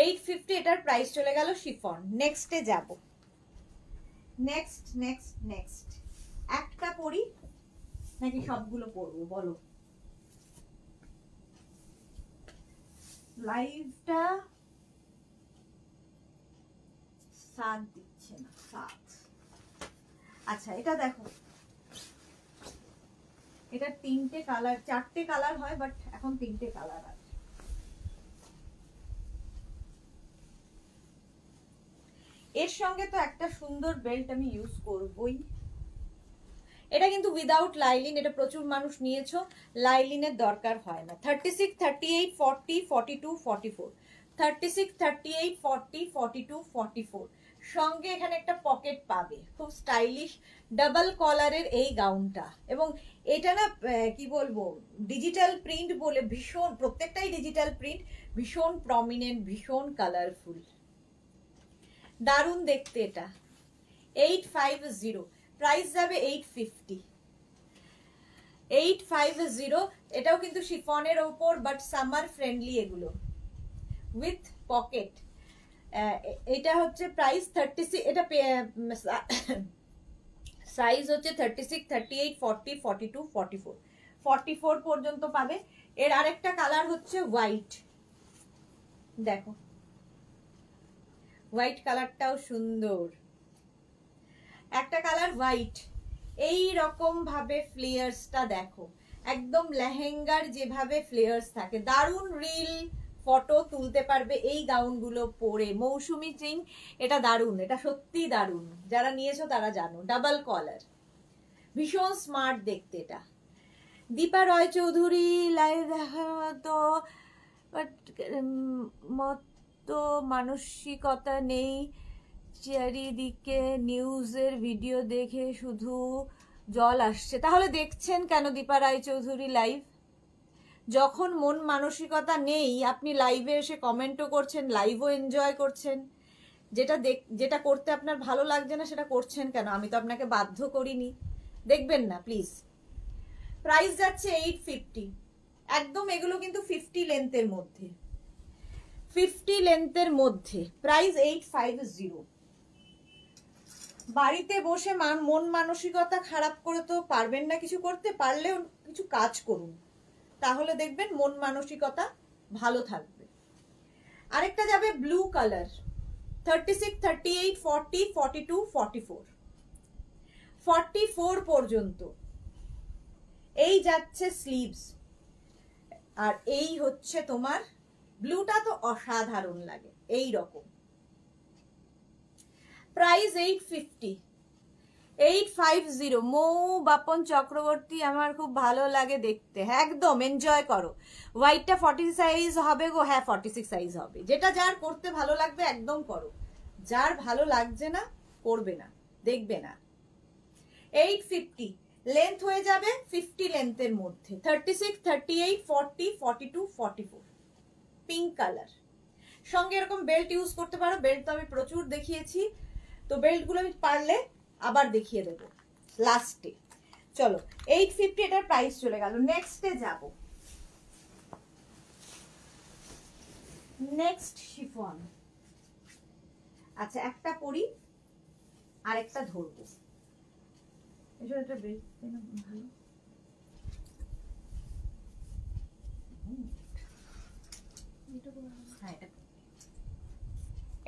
850 এটার প্রাইস চলে গেল শিফন। নেক্সটে যাব, নেক্সট নেক্সট নেক্সট। একটা পরি নাকি সবগুলো পরবো বলো? লাইভটা সাথ দিচ্ছে না, সাথ। আচ্ছা এটা দেখো, এটা 3টে কালার, 4টে কালার হয়, বাট এখন 3টে কালার আছে। এর সঙ্গে তো একটা সুন্দর বেল্ট আমি ইউজ করবই। এটা কিন্তু উইদাউট লাইলিন, এটা প্রচুর মানুষ নিয়েছো, লাইলিনের দরকার হয় না। 36, 38, 40, 42, 44, 36, 38, 40, 42, 44। সঙ্গে এখানে একটা পকেট পাবে, খুব স্টাইলিশ ডাবল কলারের এই গাউনটা। এবং এটা না কি বলবো, ডিজিটাল প্রিন্ট বলে ভীষণ, প্রত্যেকটাই ডিজিটাল প্রিন্ট, ভীষণ প্রমিনেন্ট, ভীষণ কালারফুল, দারুণ দেখতে। এটা 850, প্রাইস যাবে 850, 850। এটাও কিন্তু শিফনের ওপর, বাট সামার ফ্রেন্ডলি এগুলো, উইথ পকেট। এটা হচ্ছে প্রাইস 36, এটা সাইজ হচ্ছে 36, 38, 40, 42, 44, 44 পর্যন্ত পাবে। এর আরেকটা কালার হচ্ছে হোয়াইট, দেখো হোয়াইট কালারটাও সুন্দর। একটা কালার হোয়াইট, এই রকম ভাবে ফ্লেয়ার্সটা দেখো, একদম লেহেঙ্গার যেভাবে ফ্লেয়ার্স থাকে, দারুণ রিল ফটো তুলতে পারবে এই গাউনগুলো পরে। মৌসুমি সিং, এটা দারুণ, এটা সত্যি দারুণ, যারা নিয়েছো তারা জানো। ডাবল কলার, ভীষণ স্মার্ট দেখতে এটা। দীপা রয় চৌধুরী লাইভ দেখার মতো মানসিকতা নেই, চারিদিকে নিউজের ভিডিও দেখে শুধু জল আসছে। তাহলে দেখছেন কেন দীপা রায় চৌধুরী লাইভ? যখন মন মানসিকতা নেই, আপনি লাইভে এসে কমেন্টও করছেন, লাইভও এনজয় করছেন, যেটা করতে আপনার ভালো লাগছে না সেটা করছেন কেন? আমি তো আপনাকে বাধ্য করিনি, দেখবেন না প্লিজ। প্রাইস যাচ্ছে 850, একদম এগুলো কিন্তু 50 লেন্থের মধ্যে, 50 লেন্থের মধ্যে, প্রাইস 850। বাড়িতে বসে মন মানসিকতা খারাপ করে তো পারবেন না কিছু করতে, পারলেও কিছু কাজ করুন, তাহলে দেখবেন মন মানসিকতা ভালো থাকবে। আরেকটা যাবে ব্লু কালার, 36, 38, 40, 42, 44, 44 পর্যন্ত এই যাচ্ছে স্লিভস। আর এই হচ্ছে তোমার ব্লুটা তো অসাধারণ লাগে এই রকম। প্রাইস 850, 850। মৌ বাপন চক্রবর্তী, আমার খুব ভালো লাগে দেখতে, হ্যাঁ একদম এনজয় করো। হোয়াইটটা 40 সাইজ হবে গো, হ্যাঁ 46 সাইজ হবে, যেটা যার করতে ভালো লাগবে একদম করো, যার ভালো লাগছে না করবে না, দেখবে না। 850 লেন্থ হয়ে যাবে 50 লেন্থের মধ্যে, 36, 38, 40, 42, 44, পিঙ্ক কালার। সঙ্গে এরকম বেল্ট ইউজ করতে পারো, বেল্ট তো আমি প্রচুর দেখিয়েছি, তো বেল্ট গুলো আমি পারলে আবার দেখিয়ে দেবো লাস্টে। চলো 850 এটার প্রাইস চলে গেল। নেক্সটে যাব, নেক্সট শিফন। আচ্ছা একটা পরি আর একটা ধরবো, এটা বেল্ট ভালো।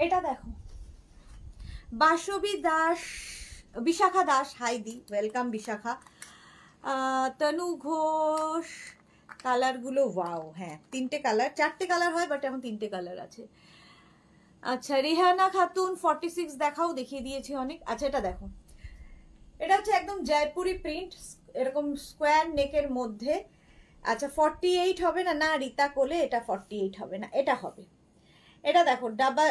এটা দেখো, বাসবী দাস, বিশাখা দাস, হাই দি, ওয়েলকাম বিশাখা। তনু ঘোষ, কালার গুলো ওয়াও, হ্যাঁ 3টে কালার, 4টে কালার হয় বাট এখন 3টে কালার আছে। আচ্ছা রিহানা খাতুন 46 দেখাও, দেখিয়ে দিয়েছি অনেক। আচ্ছা এটা দেখো, এটা হচ্ছে একদম জয়পুরি প্রিন্ট, এরকম স্কোয়ার নেকের মধ্যে। আচ্ছা 48 হবে না, না রীতা কোলে, এটা 48 হবে না, এটা হবে। এটা দেখো ডাবল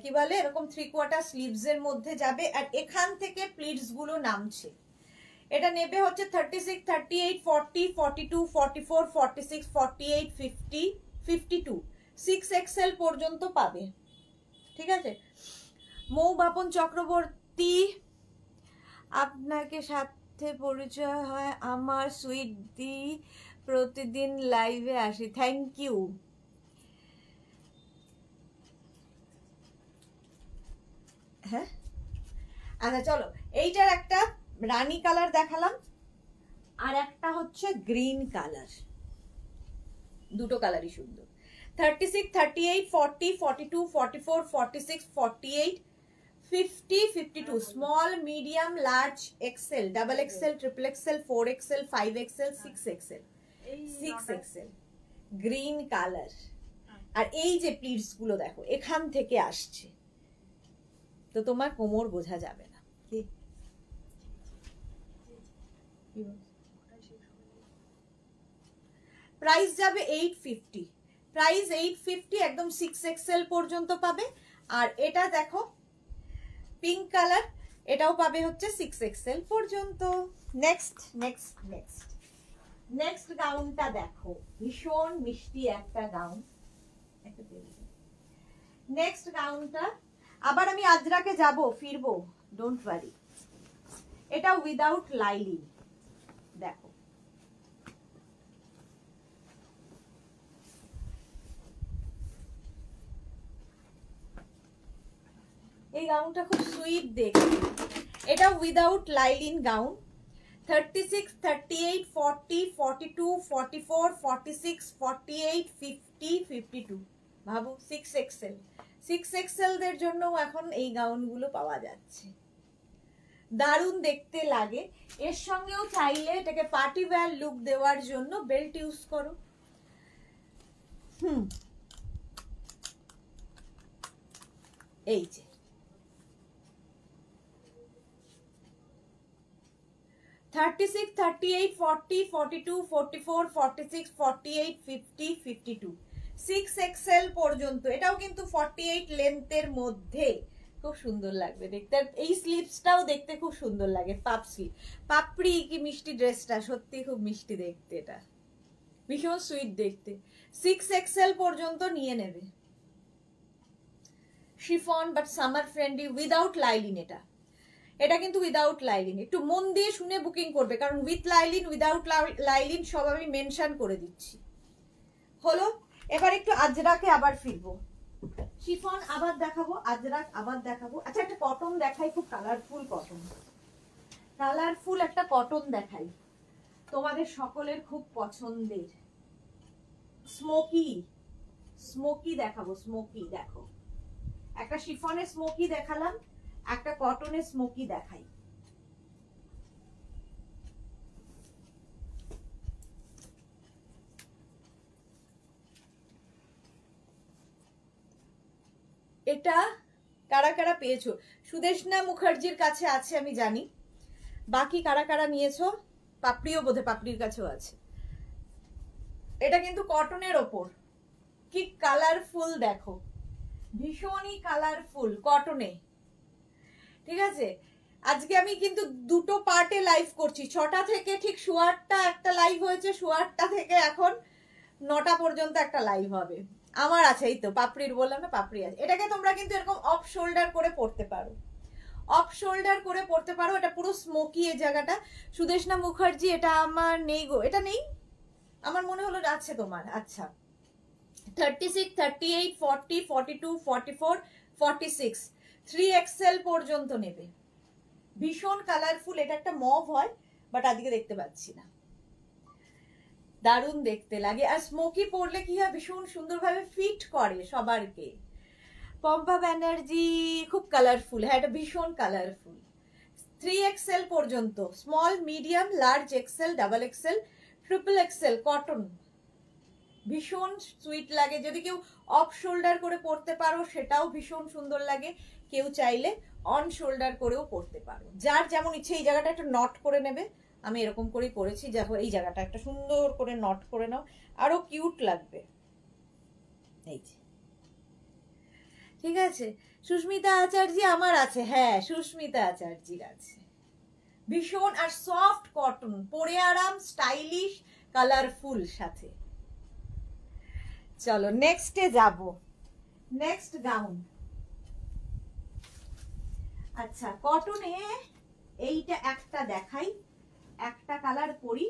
কি বলে, এরকম 3/4 স্লিভস এর মধ্যে যাবে, আর এখান থেকে প্লিটস গুলো নামছে। এটা নেবে হচ্ছে 36, 38, 40, 42, 44, 46, 48, 50, 52, 6XL পর্যন্ত পাবে, ঠিক আছে। মৌ বাপন চক্রবর্তী, আপনাকে সাথে পরিচয় হয় আমার সুইট দি, প্রতিদিন লাইভে আসি, থ্যাংক ইউ। হ্যাঁ আচ্ছা চলো, এইটার একটা রানী কালার দেখালাম, আর একটা হচ্ছে গ্রিন কালার, দুটো কালারই সুন্দর। 36, 38, 40, 42, 44, 46, 48, 50, 52, small, medium, large, XL, double XL, triple XL, 4XL, 5XL, 6XL, 6XL green colour. আর এই যে প্লিটস গুলো দেখো এখান থেকে আসছে, তো তোমার কোমর বোঝা যাবে না। কি প্রাইস যাবে 850, প্রাইস 850, একদম 6XL পর্যন্ত পাবে। আর এটা দেখো পিঙ্ক কালার, এটাও পাবে হচ্ছে 6XL পর্যন্ত। নেক্সট নেক্সট নেক্সট নেক্সট গাউনটা দেখো, ভীষণ মিষ্টি একটা গাউন। নেক্সট গাউনটা আবার আমি আজরাকে যাব, ফিরবো, ডোন্ট ওয়ারি। এটা উইদাউট লাইলিন, দেখো এই গাউনটা খুব সুইট দেখতে। এটা উইদাউট লাইলিন গাউন, 36, 38, 40, 42, 44, 46, 48, 50, 52, ভাবো 6XL। 6XL দের জন্য এখন এই গাউনগুলো পাওয়া যাচ্ছে, দারুণ দেখতে লাগে। এর সঙ্গেও চাইলে এটাকে পার্টি ওয়্যার লুক দেওয়ার জন্য বেল্ট ইউজ করো। এই যে 36, 38, 40, 42, 44, 46, 48, 50, 52, 6XL পর্যন্ত। এটাও কিন্তু 48 লেন্থের মধ্যে, খুব সুন্দর লাগবে দেখতে। এই স্লিভসটাও দেখতে খুব সুন্দর লাগে, পাপ স্লিভ, পাপড়ি কি মিষ্টি ড্রেসটা, সত্যি খুব মিষ্টি দেখতে, এটা ভীষণ সুইট দেখতে। 6XL পর্যন্ত নিয়ে নেবে। Chiffon but summer friendly, without lining. এটা কিন্তু উইদাউট লাইলিন, একটু মন দিয়ে শুনে বুকিং করবে, কারণ উইথ লাইলিন উইদাউট লাইলিন সব আমি মেনশন করে দিচ্ছি। হলো, এবার একটু আজরাকে আবার ফিরবো। শিফন আবার দেখাবো, আজরাক আবার দেখাবো। আচ্ছা, একটা কটন দেখাই, খুব কালারফুল কটন, কালারফুল একটা কটন দেখাই, তোমাদের সকলের খুব পছন্দের। স্মোকি দেখাবো, স্মোকি দেখো, একটা শিফনের স্মোকি দেখালাম, একটা কটনের স্মোকি দেখাই। এটা কারা কারা পেয়েছো? সুদেশনা মুখার্জির কাছে আছে আমি জানি, বাকি কারা কারা নিয়েছো? পাপড়িও বোধহয় পাপড়ির কাছেও আছে। এটা কিন্তু কটনের ওপর, কি কালারফুল দেখো, ভীষণই কালারফুল কটনে। ঠিক আছে, আজকে আমি কিন্তু দুটো পার্টে লাইভ করছি, 6টা থেকে ঠিক 8:30 একটা লাইভ হয়েছে, 8:30 থেকে এখন 9টা পর্যন্ত একটা লাইভ হবে আমার আছে। এই তো পাপড়ির বললাম না, পাপড়ি আছে। এটাকে তোমরা কিন্তু এরকম অফ শোল্ডার করে পড়তে পারো, অফ শোল্ডার করে পড়তে পারো। এটা পুরো স্মোকি এই জায়গাটা। সুদেশনা মুখার্জি, এটা আমার নেই গো, এটা নেই, আমার মনে হলো আছে তোমার। আচ্ছা, 36, 38, 40, 42, 44, 46, 3XL পর্যন্ত নেবে। ভীষণ কালারফুল, এটা একটা মভ হয় বাট আজকে দেখতে পাচ্ছি না, দারুণ দেখতে লাগে। আর স্মোকি পরলে কি হয়, ভীষণ সুন্দরভাবে ফিট করে সবারকে। পম্পা ব্যানার্জি খুব কালারফুল, হ্যাঁ এটা ভীষণ কালারফুল। 3XL পর্যন্ত, small, medium, large, XL, double XL, triple XL cotton, ভীষণ সুইট লাগে। যদি কেউ অফ শোল্ডার করে পরতে পারো সেটাও ভীষণ সুন্দর লাগে, কেউ চাইলে অন শোল্ডার করেও পরতে পারো, যার যেমন ইচ্ছে। এই জায়গাটা একটা নট করে নেবে, আমি এরকম করেই করেছি। দেখো এই জায়গাটা একটা সুন্দর করে নট করে নাও, আরো কিউট লাগবে। এই যে, ঠিক আছে। সুস্মিতা আচার্যি আমার আছে, হ্যাঁ সুস্মিতা আচার্যির আছে। ভীষণ আর সফট কটন, পরে আরাম, স্টাইলিশ, কালারফুল সাথে। চলো নেক্সটে যাব, নেক্সট গাউন। আচ্ছা, কটনে এইটা একটা দেখাই, একটা কালার পরি,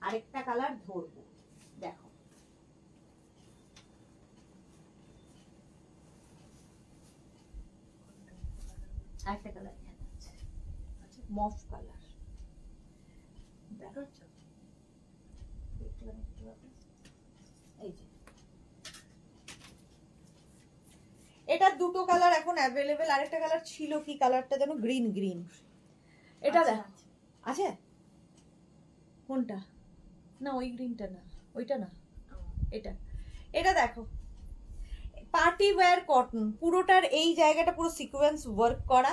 আরেকটা কালার ধরবো। দেখো, আরেকটা কালার মফ কালার, এই যে এটা দুটো কালার এখন অ্যাভেলেবেল। আরেকটা কালার ছিল, কি কালারটা যেন, গ্রিন গ্রিন। এটা আছে কোনটা? না ওই গ্রিনটা না, ওইটা না, এটা। এটা দেখো, পার্টি ওয়্যার কটন, পুরোটার এই জায়গাটা পুরো সিকোয়েন্স ওয়ার্ক করা,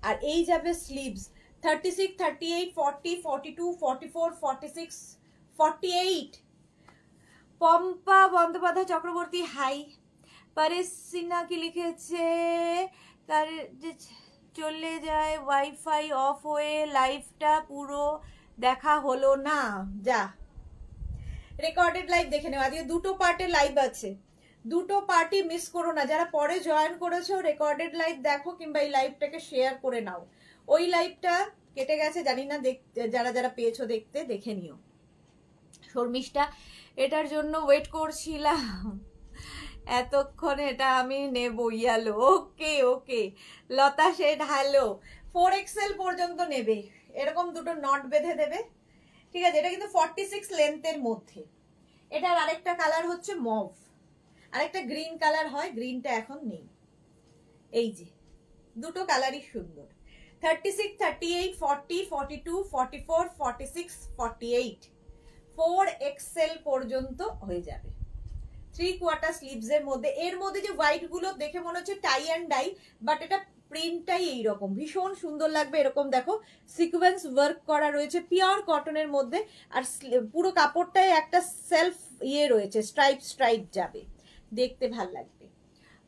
আর এই যাবে স্লিভস। 36, 38, 40, 42, 44, 46, 48। পম্পা বন্দ্যোপাধ্যায় চক্রবর্তী হাই। পারেশ সিনহা কি লিখেছে, চলে যায় ওয়াইফাই অফ হয়ে, লাইভটা পুরো দেখা হলো না। যা, রেকর্ডেড লাইভ দেখে নেও, আজকে দুটো পার্টের লাইভ আছে, দুটো পার্টি মিস করো না। যারা পরে জয়েন করেছো রেকর্ডেড লাইভ দেখো, কিংবা এই লাইভটাকে শেয়ার করে নাও। ওই লাইভটা কেটে গেছে জানি না, যারা যারা পেয়েছো দেখতে, দেখে নিও। শর্মিষ্ঠা, এটার জন্য ওয়েট করছিলাম এতক্ষণ, এটা আমি নেবো। ইয়ালো, ওকে ওকে। লতা শেড, হ্যালো। 4XL পর্যন্ত নেবে, এরকম দুটো নট বেঁধে দেবে, ঠিক আছে। এটা কিন্তু 46 লেন্থের মধ্যে। এটার আরেকটা কালার হচ্ছে মভ, আরেকটা গ্রিন কালার হয়, গ্রিনটা এখন নেই। এই যে দুটো কালারই সুন্দর। 36, 38, 40, 42, 44, 46, 48, 4XL পর্যন্ত হয়ে যাবে। 3/4 স্লিভস এর মধ্যে। এর মধ্যে যে হোয়াইট গুলো দেখে মনে হচ্ছে টাই অ্যান্ড ডাই, বাট এটা প্রিন্টটাই এইরকম, ভীষণ সুন্দর লাগবে। এরকম দেখো সিকোয়েন্স ওয়ার্ক করা রয়েছে, পিওর কটনের মধ্যে। আর পুরো কাপড়টায় একটা সেলফ ইয়ে রয়েছে, স্ট্রাইপ স্ট্রাইপ যাবে, দেখতে ভাল লাগবে।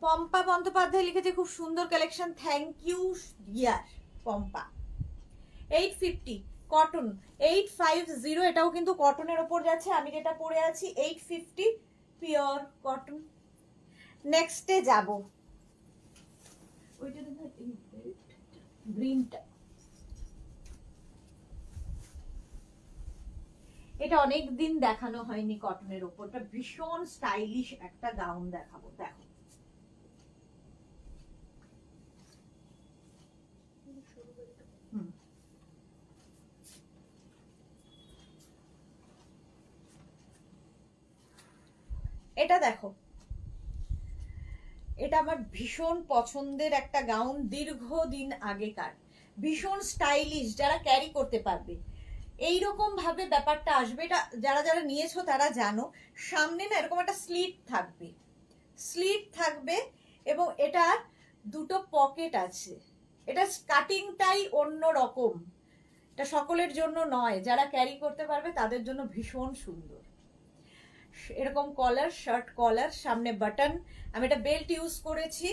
পম্পা বন্দ্যোপাধ্যায় লিখেছে খুব সুন্দর collection, thank you dear Pampa. 850 cotton, 850, এটাও কিন্তু কটনের ওপর যাচ্ছে। আমি যেটা পরে আছি 850 পিওর কটন। নেক্সটে যাব, গ্রিনটা, এটা অনেক দিন দেখানো হয়নি কটনের ওপরটা, ভীষণ স্টাইলিশ একটা গাউন দেখাবো। দেখো এটা দেখো, এটা আমার ভীষণ পছন্দের একটা গাউন, দীর্ঘদিন আগেকার, ভীষণ স্টাইলিশ, যারা ক্যারি করতে পারবে এইরকম ভাবে ব্যাপারটা আসবে। এটা যারা যারা নিয়েছো তারা জানো, সামনে না এরকম একটা স্লিট থাকবে, স্লিট থাকবে এবং এটা দুটো পকেট আছে। এটা কাটিংটাই অন্য রকম, এটা সকলের জন্য নয়, যারা ক্যারি করতে পারবে তাদের জন্য ভীষণ সুন্দর। এরকম কলার, শার্ট কলার, সামনে বাটন, আমি এটা বেল্ট ইউজ করেছি,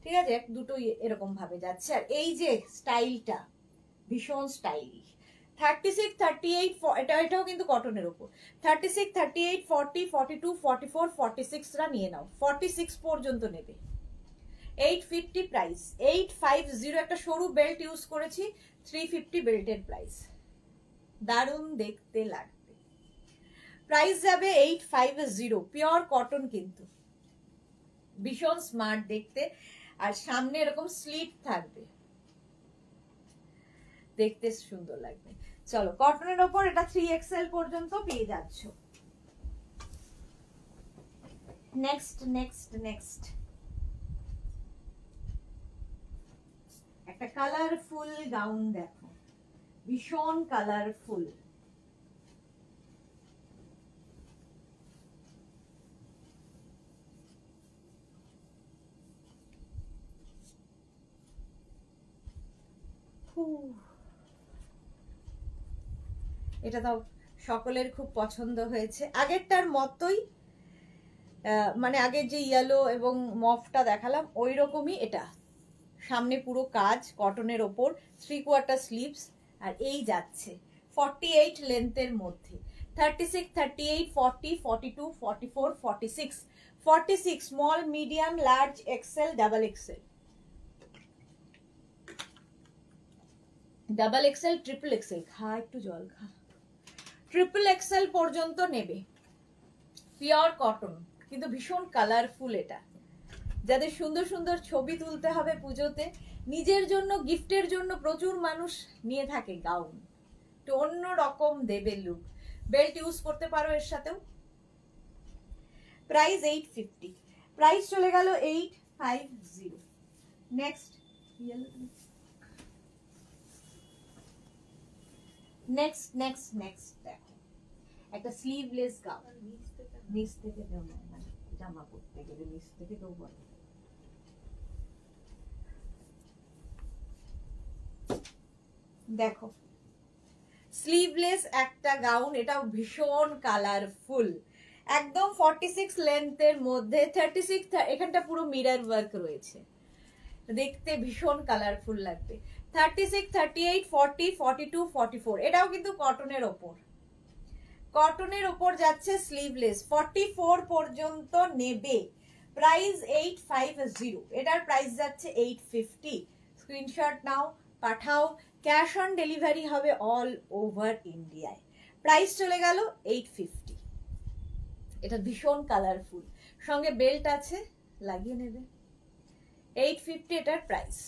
ঠিক আছে, দুটো এরকম ভাবে যাচ্ছে। আর এই যে স্টাইলটা ভীষণ স্টাইলিশ। 36, 38, এটাও কিন্তু কটনের উপর। 36, 38, 40, 42, 44, 46রা নিয়ে নাও, 46 পর্যন্ত নেবে। 850 প্রাইস, 850। একটা সরু বেল্ট ইউজ করেছি, 350 বেল্টের প্রাইস, দারুণ দেখতে লাগবে। প্রাইস যাবে 850, পিওর কটন কিন্তু, ভীষণ স্মার্ট দেখতে। আর সামনে এরকম স্লিট থাকবে, দেখতে সুন্দর লাগবে। চলো, কটনের ওপর এটা 3XL পর্যন্ত পেয়ে যাচ্ছ। নেক্সট নেক্সট নেক্সট একটা কালারফুল গাউন দেখো, ভীষণ কালারফুল। এটা তো সকলের খুব পছন্দ হয়েছে, আগেরটার মতোই, মানে আগের যে ইয়েলো এবং মফটা দেখালাম ওই রকমই। এটা সামনে পুরো কাজ, কটনের ওপর, 3/4 স্লিভস, আর এই যাচ্ছে 48 লেন্থের মধ্যে। 36, 38, 40, 42, 44, 46, 46 small, medium, large, XL, double XL, double XL, triple XL, খা একটু জল খা, ট্রিপল এক্সেল পর্যন্ত নেবে। পিওর কটন কিন্তু ভীষণ কালারফুল। এটা যাদের সুন্দর সুন্দর ছবি তুলতে হবে পুজোতে, নিজের জন্য, গিফটের জন্য প্রচুর মানুষ নিয়ে থাকে গাউন, তো অন্য রকম দেবে লুক। বেল্ট ইউজ করতে পারো এর সাথেও। প্রাইস 850, প্রাইস চলে গেল 850। নেক্সট নেক্সট নেক্সট নেক্সট দেখো, একটা স্লিভলেস গাউন, নিচ থেকে জামা পরতে গেলে নিচ থেকে কেউ বলে। দেখো স্লিভলেস একটা গাউন, এটাও ভীষণ কালারফুল, একদম 46 লেন্থের মধ্যে। 36 এখানটা পুরো মিরর ওয়ার্ক রয়েছে, দেখতে ভীষণ কালারফুল লাগবে। 36, 38, 40, 42, 44, এটাও কিন্তু কটনের ওপর, কটনের ওপর যাচ্ছে, স্লিভলেস। 44 পর্যন্ত নেবে। প্রাইস 850, এটার প্রাইস যাচ্ছে 850। স্ক্রিনশট নাও, পাঠাও, ক্যাশ অন ডেলিভারি হবে অল ওভার ইন্ডিয়ায়। প্রাইস চলে গেল 850। এটা ভীষণ কালারফুল, সঙ্গে বেল্ট আছে, লাগিয়ে নেবে। 850 এটার প্রাইস।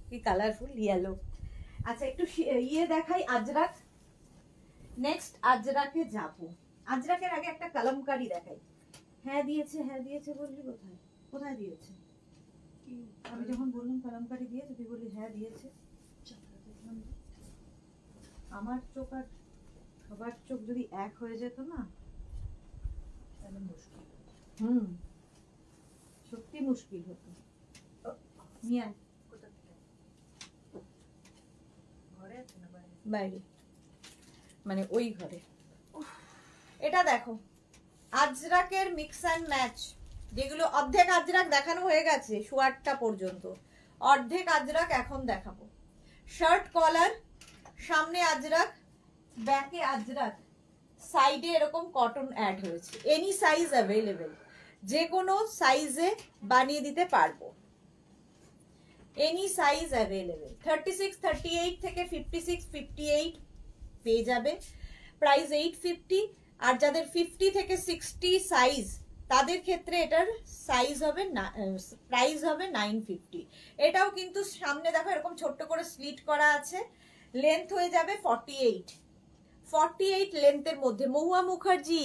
কি কালারফুল ইয়েলো। আচ্ছা, একটু ইয়ে দেখাই, আজরাক। নেক্সট আজরাকে যাবো। আজরাকের আগে একটা কালামকারি দেখাই। হ্যাঁ দিয়েছে, হ্যাঁ দিয়েছে বললি, কোথায় কোথায় দিয়েছে? আমি যখন বললাম কালামকারি দিয়েছে, তুই বললি হ্যাঁ দিয়েছে। আমার চোখ আর সবার চোখ যদি এক হয়ে যেত না, তাহলে মুশকিল। সত্যি মুশকিল হতো। নিয়ে বাইরে, মানে ওই ঘরে। এটা দেখো, আজরাকের মিক্স অ্যান্ড ম্যাচ, যেগুলো অর্ধেক আজরাক দেখানো হয়ে গেছে, সোয়ারটা পর্যন্ত, অর্ধেক আজরাক এখন দেখাবো। শার্ট কলার, সামনে আজরাক, ব্যাকে আজরাক, সাইডে এরকম কটন অ্যাড হয়েছে। এনি সাইজ অ্যাভেলেবেল, যে কোনো সাইজে বানিয়ে দিতে পারবো। Any size available. 36, 38 থেকে 56, 58 পেয়ে যাবে। প্রাইস 850। আর যাদের 50 থেকে 60 সাইজ তাদের ক্ষেত্রে এটার সাইজ হবে প্রাইস হবে 950। এটাও কিন্তু সামনে দেখো এরকম ছোট্ট করে স্লিট করা আছে। লেন্থ হয়ে যাবে 48 লেন্থের মধ্যে। মহুয়া মুখার্জি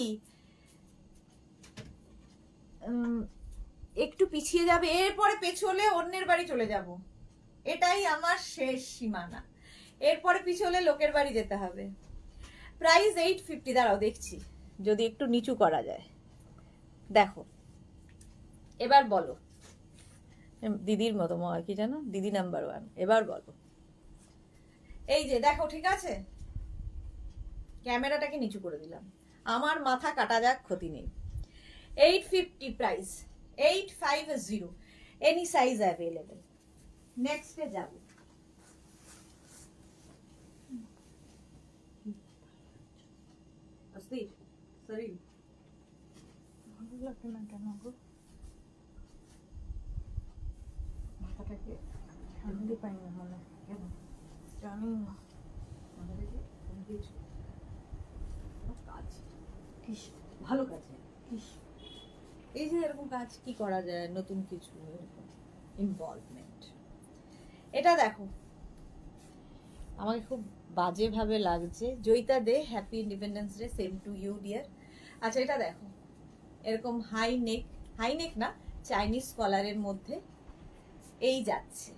একটু পিছিয়ে যাবে, এরপরে পেছলে অন্যের বাড়ি চলে যাব, এটাই আমার শেষ সীমানা। এরপরে পিছলে লোকের বাড়ি যেতে হবে। প্রাইস 850। দাঁড়াও দেখছি যদি একটু নিচু করা যায়। দেখো এবার বলো, দিদির মতো কি জানো, দিদি নাম্বার 1। এবার বলো, এই যে দেখো, ঠিক আছে, ক্যামেরাটাকে নিচু করে দিলাম, আমার মাথা কাটা যাক, ক্ষতি নেই। 850 প্রাইস, 850, এনি সাইজ অ্যাভেলেবেল। নেক্সটে যাব। অস্থির শরীর ভালো লাগে না কেন গো? মাথাটাকে শান্তি পাই না মনে, কেন জানি না। মাথাটাকে কাজ ভালো কাজে এই যে এরকম কাজ কি করা যায়, নতুন কিছু এরকম ইনভলভমেন্ট। এটা দেখো আমাকে খুব বাজে ভাবে লাগছে। Joyita De, happy independence day, same to you dear. আচ্ছা এটা দেখো, এরকম হাই নেক না, চাইনিজ কলারের মধ্যে এই যাচ্ছে,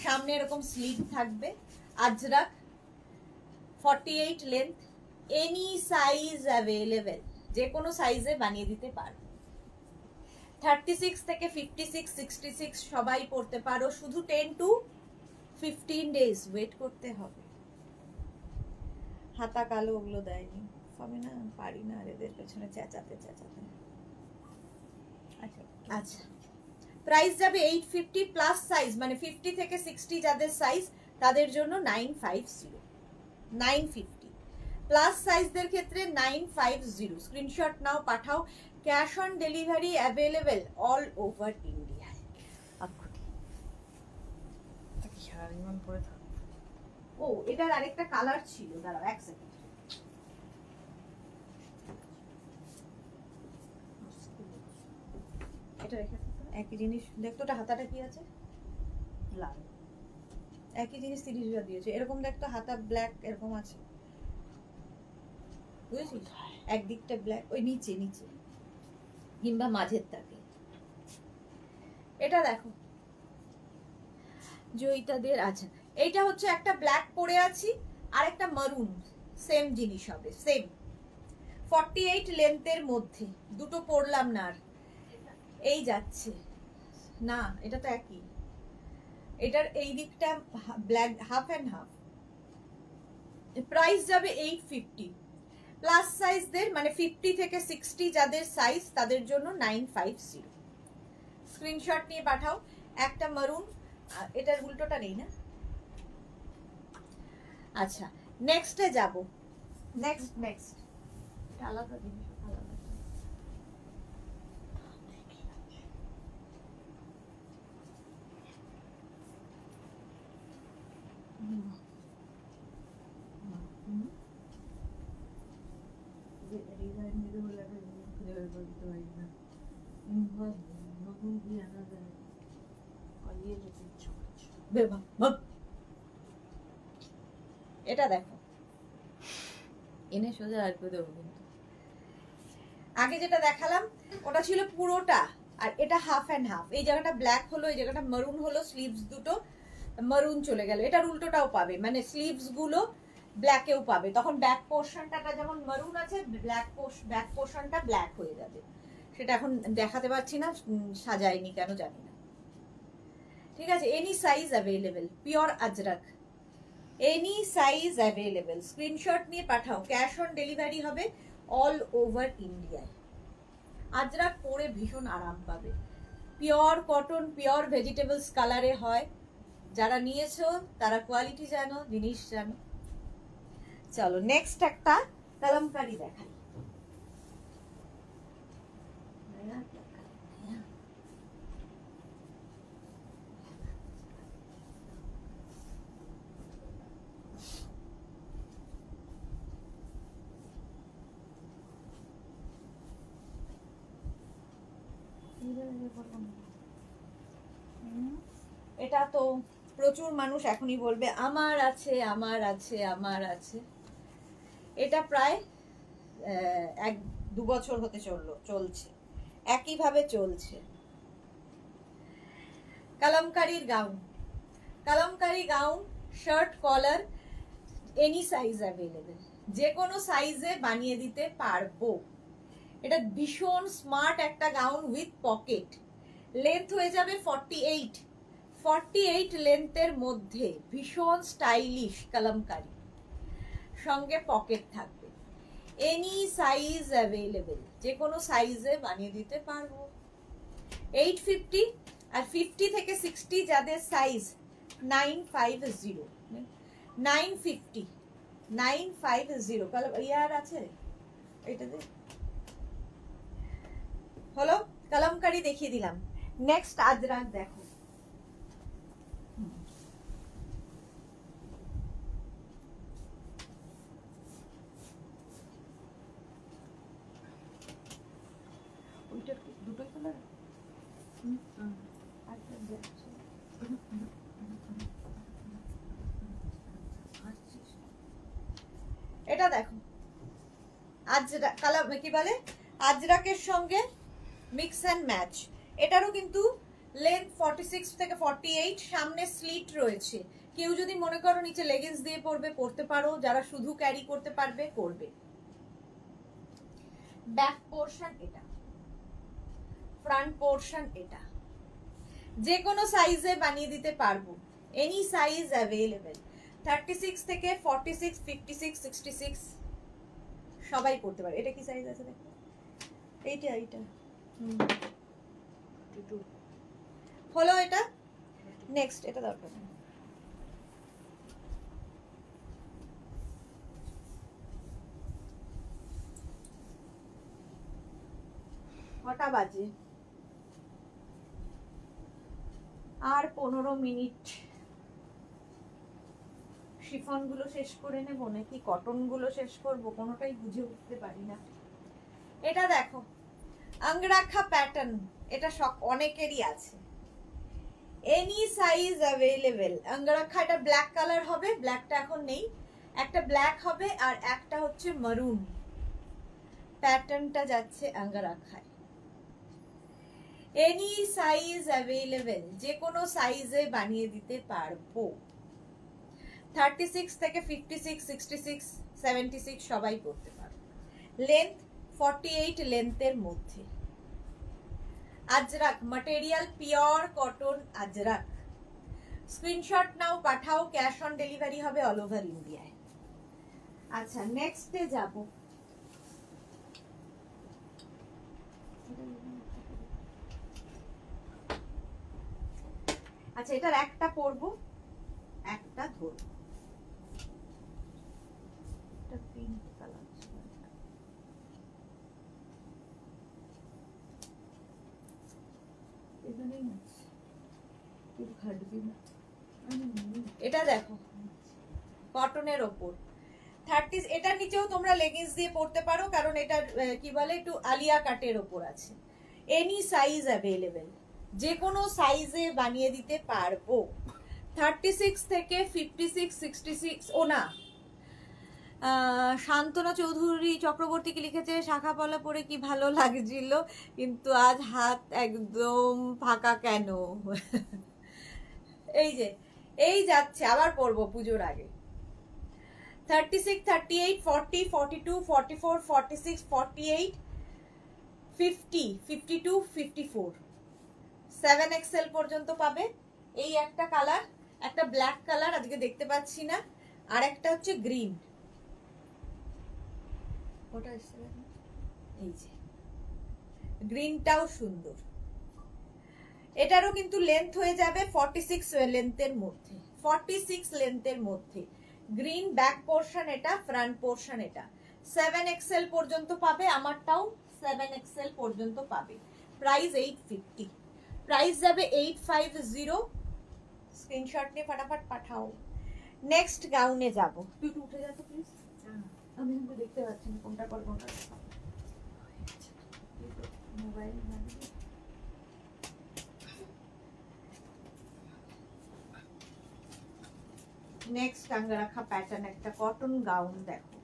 সামনে এরকম স্লিভ থাকবে, Ajrak, 48 length, any size available, যে কোনো সাইজে বানিয়ে দিতে পারো। 36 থেকে 56, 66 সবাই পড়তে পারো। শুধু 10 to 15 ডেজ ওয়েট করতে হবে। হাতা কালো ওগুলো দেয়নি, আমি না পারি না এদের পেছনে চেঁচাতে। আচ্ছা প্রাইস যাবে 850 প্লাস সাইজ, মানে 50 থেকে 60 যাদের সাইজ তাদের জন্য 950 প্লাস সাইজদের ক্ষেত্রে 950। স্ক্রিনশট নাও, পাঠাও। Cash on delivery available all over India. সারাদিন পরে থাক। ও এটার আরেকটা কালার ছিল, দাঁড়াও এক সেকেন্ড। এটা রেখে একই জিনিস দেখতো, ওটা হাতাটা কি আছে, লাল, একই জিনিস 30,000 দিয়েছে। এরকম দেখতো হাতা ব্ল্যাক এরকম আছে, বুঝেছিস? একদিকটা ব্ল্যাক, ওই নিচে কিংবা মাঝের তাকে। এটা দেখো জয়িতাদের। আচ্ছা এইটা হচ্ছে একটা ব্ল্যাক পরে আছি আর একটা মারুন, সেম জিনিস হবে, সেম 48 লেন্থের মধ্যে। দুটো পরলাম না আর, এই যাচ্ছে না, এটা তো একই। এটার এই দিকটা black, half and half. Price যাবে 850। প্লাস সাইজদের মানে 50 থেকে 60 যাদের সাইজ তাদের জন্য 950। স্ক্রিনশট নিয়ে পাঠাও। একটা মারুন, এটার উল্টোটা নেই না। আচ্ছা নেক্সটে যাব। নেক্সট এটা আলাদা জিনিস, আলাদা। এটা দেখো এনে সোজা আর করে দেবো। কিন্তু আগে যেটা দেখালাম ওটা ছিল পুরোটা, আর এটা হাফ এন্ড হাফ। এই জায়গাটা ব্ল্যাক হলো, এই জায়গাটা মারুন হলো, স্লিভস দুটো মারুন চলে গেল। এটার উল্টোটাও পাবে, মানে স্লিভস গুলো ব্ল্যাকেও পাবে। তখন ব্যাক পোর্শনটা যেমন মারুন আছে, ব্যাক পোর্শনটা ব্ল্যাক হয়ে যাবে। সেটা এখন দেখাতে পারছি না, সাজাইনি কেন জানি না। ঠিক আছে, any size available, pure Ajrak, any size available. Screenshot নিয়ে পাঠাও। ক্যাশ অন ডেলিভারি হবে অল ওভার ইন্ডিয়ায়। আজরাক পরে ভীষণ আরাম পাবে। পিওর কটন, পিওর ভেজিটেবলস কালারে হয়। যারা নিয়েছো তারা কোয়ালিটি জানো, জিনিস জানো। চলো নেক্সট একটা কলমকারি দেখাই। এটা তো প্রচুর মানুষ এখনই বলবে আমার আছে আমার আছে আমার আছে। এটা প্রায় 1-2 বছর হতে চলছে, একইভাবে চলছে। কালামকারীর গাউন, Kalamkari gown, shirt collar, any size available, যে কোনো সাইজে বানিয়ে দিতে পারবো। এটা ভীষণ স্মার্ট একটা গাউন উইথ পকেট। লেন্থ হয়ে যাবে 48 লেন্থের মধ্যে, ভীষণ স্টাইলিশ কালামকারী, সঙ্গে পকেট থাকবে। এনি সাইজ অ্যাভেলেবেল, যে কোনো সাইজে বানিয়ে দিতে পারবো। 850 আর 50 থেকে 60 যাদের সাইজ 950 কালার ইয়ার আছে এটাতে হলো। কালামকারী দেখিয়ে দিলাম। নেক্সট আজরাক দেখো, ওইটার দুটোই কালার। এটা দেখো আজরাক কালার কি বলে, আজরাকের সঙ্গে মিক্স অ্যান্ড ম্যাচ। এটারও কিন্তু লেন্থ 46 থেকে 48, সামনে স্লিট রয়েছে। কেউ যদি মনে করো নিচে লেগিংস দিয়ে পরতে পারো, যারা শুধু ক্যারি করতে পারবে করবে। ব্যাক পোর্শন এটা, ফ্রন্ট পোর্শন এটা, যে কোনো সাইজে বানিয়ে দিতে পারবো। Any size available. 36 থেকে 46, 56, 66 সবাই পড়তে পারে। এটা কি সাইজ আছে দেখো, এইটা হলো এটা। নেক্সট এটা দরকার নেই। কটা বাজে? আর 15 মিনিট। শিফন গুলো শেষ করে নেব নাকি কটন গুলো শেষ করব, কোনোটাই বুঝে উঠতে পারি না। এটা দেখো আঙ্গরাখা প্যাটার্ন, এটা অনেকেরই আছে। Any size available. আঙ্গরাখা, এটা ব্ল্যাক কালার হবে, ব্ল্যাকটা এখন নেই, একটা ব্ল্যাক হবে আর একটা হচ্ছে মারুন। প্যাটার্নটা যাচ্ছে আঙ্গরাখায়। এনি সাইজ অ্যাভেলেবেল, যে কোনো সাইজে বানিয়ে দিতে পারবো। 36 থেকে 56, 66, 76 সবাই করতে পারবে। লেন্থ 48 লেন্থের মধ্যে। Ajrak material pure cotton Ajrak. Screenshot নাও, পাঠাও, ক্যাশ অন ডেলিভারি হবে অল ওভার ইন্ডিয়ায়। আচ্ছা নেক্সটে যাব। আচ্ছা এটার একটা পরবো, একটা ধরবো। এটা পিঙ্ক কালার, এটা দেখো কটনের ওপর 30। এটার নিচেও তোমরা লেগিংস দিয়ে পরতে পারো, কারণ এটা কি বলে একটু আলিয়া কাটের ওপর আছে। এনি সাইজ অ্যাভেলেবেল, যে কোনো সাইজে বানিয়ে দিতে পারবো। 36 থেকে 56, 66 ও না, শান্তনা চৌধুরী চক্রবর্তী কি লিখেছে, শাখা পলা পরে কি ভালো লাগছিল, কিন্তু আজ হাত একদম ফাঁকা কেন? এই যে এই যাচ্ছে, আবার পরবো পুজোর আগে। 36, 38, 40, 42, 44, 46, 48, 50, 52, 54, 7XL পর্যন্ত পাবে। এই একটা কালার, একটা ব্ল্যাক কালার আজকে দেখতে পাচ্ছি না, আর একটা হচ্ছে গ্রিন। ওটা এই যে গ্রিনটাও সুন্দর। এটারও কিন্তু লেন্থ হয়ে যাবে 46 লেন্থের মধ্যে, 46 লেন্থের মধ্যে। গ্রিন ব্যাক পোর্শন এটা, ফ্রন্ট পোর্শন এটা। 7XL পর্যন্ত পাবে, আমারটাও 7XL পর্যন্ত পাবে। প্রাইস 850, প্রাইস যাবে 850। স্ক্রিনশট নিয়ে ফটাফট পাঠাও। নেক্সট গাউনে যাব। তুই উঠে যা তো প্লিজ, আমি কিন্তু দেখতে পাচ্ছি না কোনটা পর কোনটা। মোবাইল নেক্সট আঙ্গারাখা প্যাটার্ন একটা কটন গাউন দেখো,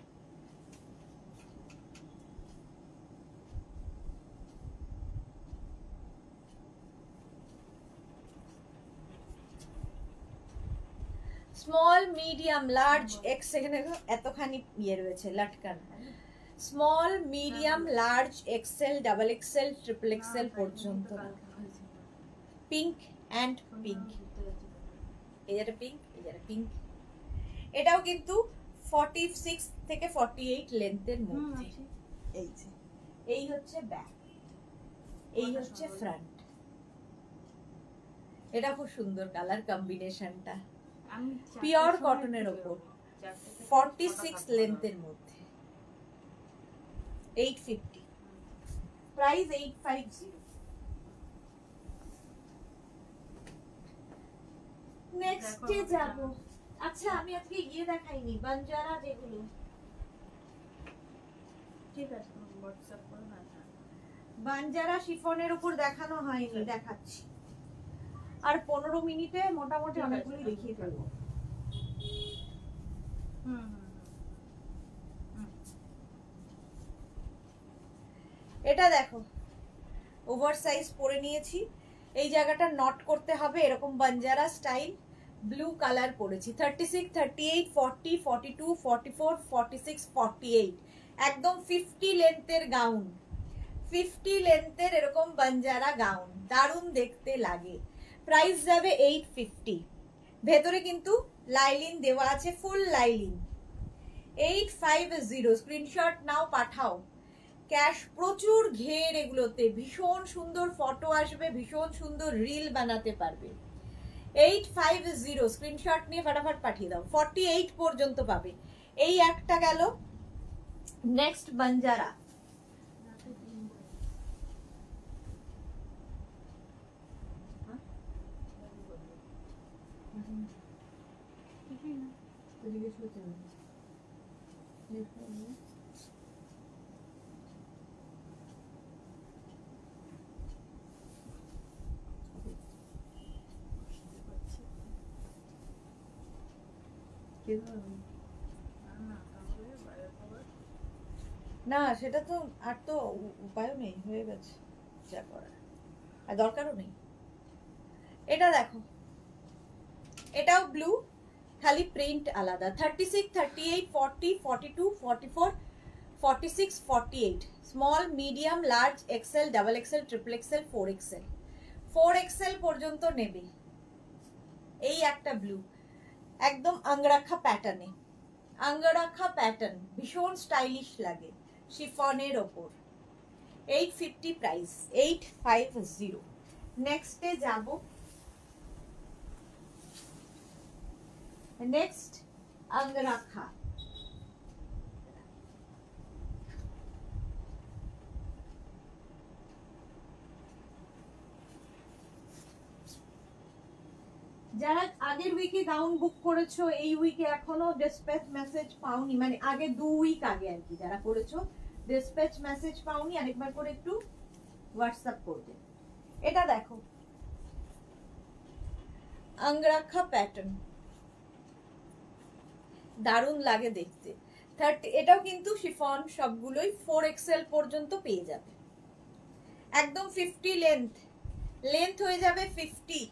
স্মল মিডিয়াম লার্জ এক্স, এখানে এতখানি ইয়ে রয়েছে লাটকান, small medium large XL double XL triple XL পর্যন্ত, পিঙ্ক অ্যান্ড পিঙ্ক, এই যেটা পিঙ্ক, এই যেটা পিঙ্ক। এটাও কিন্তু 46 থেকে 48 লেন্থের মধ্যে। এই যে এই হচ্ছে ব্যাক, এই হচ্ছে ফ্রন্ট। এটা খুব সুন্দর কালার কম্বিনেশনটা, পিওর কটনের উপর, 46 লেন্থের মধ্যে, 850, প্রাইস 850। নেক্সটে যাব। আচ্ছা আমি আজকে ইয়ে দেখাইনি, বানজারা যেগুলো, ঠিক আছে হোয়াটসঅ্যাপ করে না, বানজারা শিফনের উপর দেখানো হয়নি, দেখাচ্ছি। আর 15 মিনিটে মোটামুটি অনেকগুলো দেখিয়ে ফেলবো। এটা দেখো ওভার সাইজ পরে নিয়েছি, এই জায়গাটা নট করতে হবে, এরকম বানজারা স্টাইল, ব্লু কালার পরেছি। 36, 38, 40, 42, 44, 46, 48, একদম 50 লেন্থের গাউন, 50 লেন্থের এরকম বানজারা গাউন, দারুণ দেখতে লাগে। প্রাইস যাবে 850। ভেতরে কিন্তু লাইলিন দেওয়া আছে, ফুল লাইলিন। 850, স্ক্রিনশট নাও, পাঠাও। ক্যাশ প্রচুর ঘের এগুলোতে, ভীষণ সুন্দর ফটো আসবে, ভীষণ সুন্দর রিল বানাতে পারবে। 850, স্ক্রিনশট নিয়ে ফটাফট পাঠিয়ে দাও। 48 পর্যন্ত পাবে। এই একটা গেল। নেক্সট বানজারা, না সেটা তো আর তো উপায়ও নেই, হয়ে গেছে যা করার, আর দরকারও নেই। এটা দেখো, এটাও ব্লু, খালি প্রিন্ট আলাদা। 36, 38, 40, 42, 44, 46, 48, small medium large XL double XL triple XL 4XL, 4XL পর্যন্ত নেবে। এই একটা ব্লু, একদম আঙ্গরাখা প্যাটার্নে, আঙ্গরাখা প্যাটার্ন, ভীষণ স্টাইলিশ লাগে, শিফনের ওপর। 850 প্রাইস, 850। নেক্সটে যাব। নেক্সট আঙ্গরাখা, যারা আগের উইকে গাউন বুক করেছো, এই উইকে এখনো ডিসপ্যাচ মেসেজ পাওনি, মানে আগে 2 উইক আগে আর কি যারা করেছো, ডিসপ্যাচ মেসেজ পাওনি, আরেকবার করে একটু হোয়াটসঅ্যাপ করবে। এটা দেখো আঙ্গরাখা প্যাটার্ন, দারুণ লাগে দেখতে। 30, এটাও কিন্তু শিফন, সবগুলোই 4XL পর্যন্ত পেয়ে যাবে। একদম 50 লেন্থ হয়ে যাবে 50।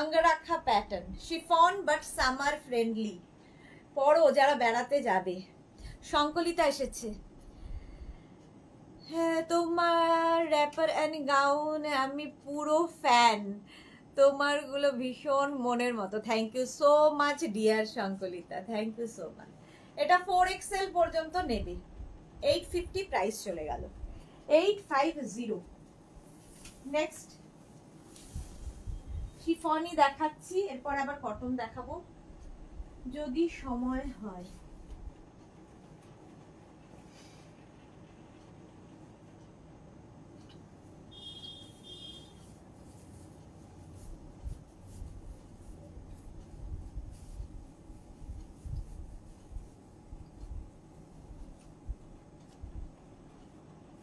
Angrakha pattern, chiffon but summer friendly, পরো যারা বেড়াতে যাবে। সংকলিতা এসেছে। হ্যাঁ তোমার র্যাপার এন্ড গাউন আমি পুরো ফ্যান, তোমার গুলো ভীষণ মনের মতো। Thank you so much dear Sankalita, thank you so much. এটা 4XL পর্যন্ত নেবে। 850 প্রাইস চলে গেল। 850। নেক্সট শিফনই দেখাচ্ছি, এরপর আবার কটন দেখাবো যদি সময় হয়।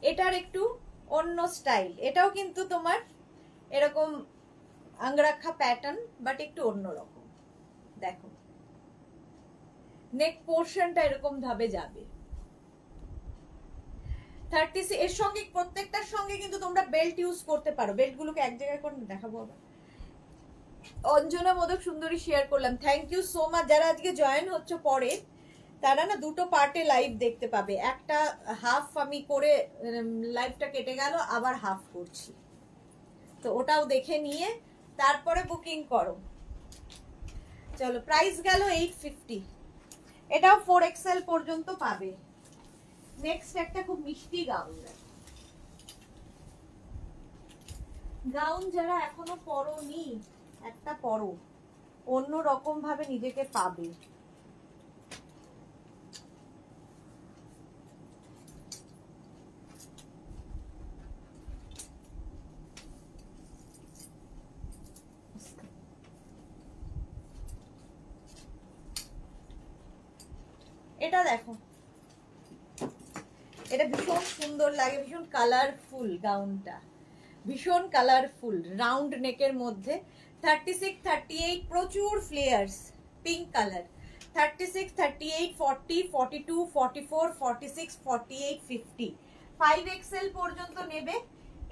এটার একটু অন্য স্টাইল, এটাও কিন্তু তোমার এরকম আঙ্গরাখা প্যাটার্ন বাট একটু অন্যরকম। দেখো নেক পোর্শনটা এরকম ভাবে যাবে। 30 এর সঙ্গে প্রত্যেকটার সঙ্গে কিন্তু তোমরা বেল্ট ইউজ করতে পারো। বেল্ট গুলোকে এক জায়গায় করে দেখাবো আবার। অঞ্জনা মোদক সুন্দরী শেয়ার করলাম, থ্যাংক ইউ সো মাচ। যারা আজকে জয়েন হচ্ছে পরে তারা না দুটো পার্টে লাইভ দেখতে পাবে, একটা হাফ আমি করে লাইভটা কেটে গেল, আবার হাফ করছি, তো ওটাও দেখে নিয়ে তারপরে বুকিং করো। চলো, প্রাইস গেল 850, এটাও 4XL পর্যন্ত পাবে। নেক্সট একটা খুব মিষ্টি গাউন, গাউন যারা এখনো পরোনি একটা পরো, অন্য রকম ভাবে নিজেকে পাবে। এটা দেখো, এটা ভীষণ সুন্দর লাগে, ভীষণ কালারফুল গাউনটা, ভীষণ কালারফুল, রাউন্ড নেকের মধ্যে 36, 38, প্রচুর ফ্লেয়ার্স, পিঙ্ক কালার। 36, 38, 40, 42, 44, 46, 48, 50, 5XL পর্যন্ত নেবে।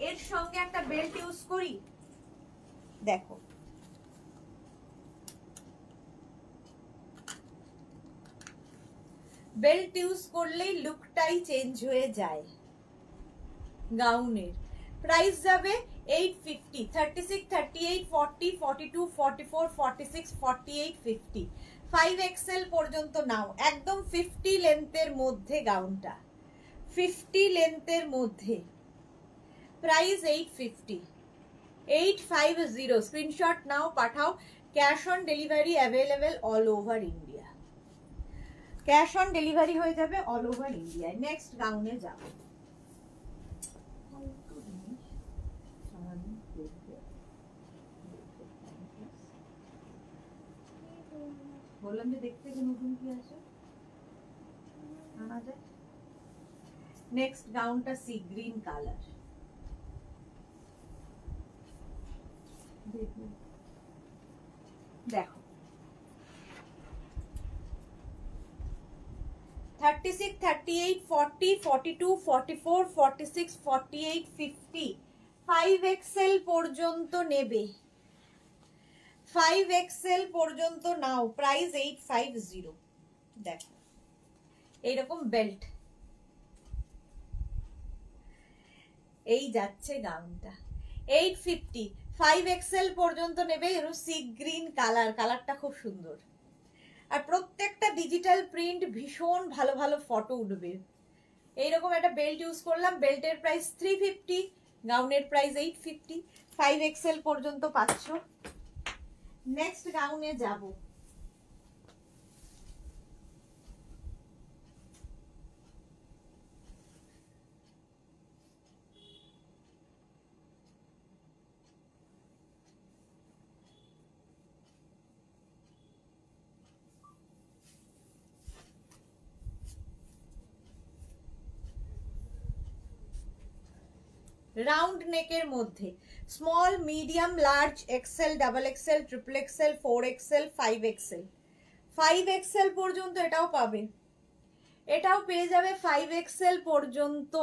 এর সঙ্গে একটা বেল্ট ইউজ করি, দেখো বেল্ট ইউজ করলেই লুকটাই চেঞ্জ হয়ে যায়। গাউনের প্রাইস যাবে 850, 36, 38, 40, 42, 44, 46, 48, 50, 5XL পর্যন্ত নাও। একদম 50 লেন্থের মধ্যে গাউনটা, 50 লেন্থের মধ্যে, প্রাইস 850, 850। স্ক্রিনশট নাও, পাঠাও। Cash on delivery available all over India, cash on delivery হয়ে যাবে অল ওভার ইন্ডিয়ায়। নেক্সট গাউনে যাব। বললাম যে দেখতে যে নতুন কি আছে আনা যায়। নেক্সট গাউনটা সি গ্রিন কালার, দেখো 36, 38, 40, 42, 44, 46, 48, 50, 5XL পর্যন্ত নেবে, 5XL পর্যন্ত নাও। প্রাইস 850। দেখো এইরকম বেল্ট, এই যাচ্ছে গাউনটা 850, 5XL পর্যন্ত নেবে। এরকম সি গ্রিন কালার, কালারটা খুব সুন্দর, আর প্রত্যেকটা ডিজিটাল প্রিন্ট, ভীষণ ভালো ভালো ফটো উঠবে। এইরকম একটা বেল্ট ইউজ করলাম, বেল্টের প্রাইস 350, গাউনের প্রাইস 850, 5XL পর্যন্ত পাচ্ছ। নেক্সট গাউনে যাব। রাউন্ড নেকের মধ্যে small, medium, large, XL, double XL, triple XL, 4XL, 5XL, 5XL পর্যন্ত এটাও পাবে। এটাও পেয়ে যাবে 5XL পর্যন্ত,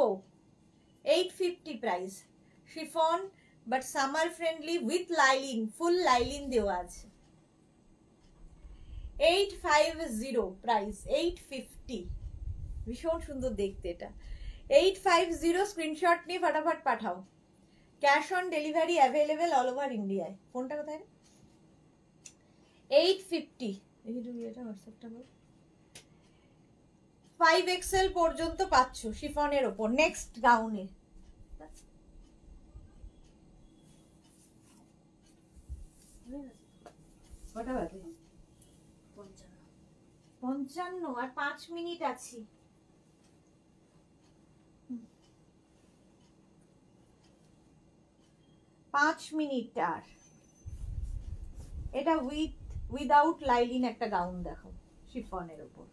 850 price. Chiffon but summer friendly with lining, full lining দেওয়া আছে। 850 প্রাইস, 850, ভীষণ সুন্দর দেখতে এটা। 850 স্ক্রিনশট নিয়ে ফটাফট পাঠাও। Cash on delivery available all over ইন্ডিয়ায়। ফোনটা কোথায়? 850, দেখি তুমি এটা হোয়াটসঅ্যাপটা বল। 5XL পর্যন্ত পাচ্ছ শিফনের ওপর। নেক্সট গাউনে কটা বাজে? 55, আর 5 মিনিট আছি। আর এটা উইদাউট লাইলিন একটা গাউন দেখো, শিফনের ওপর।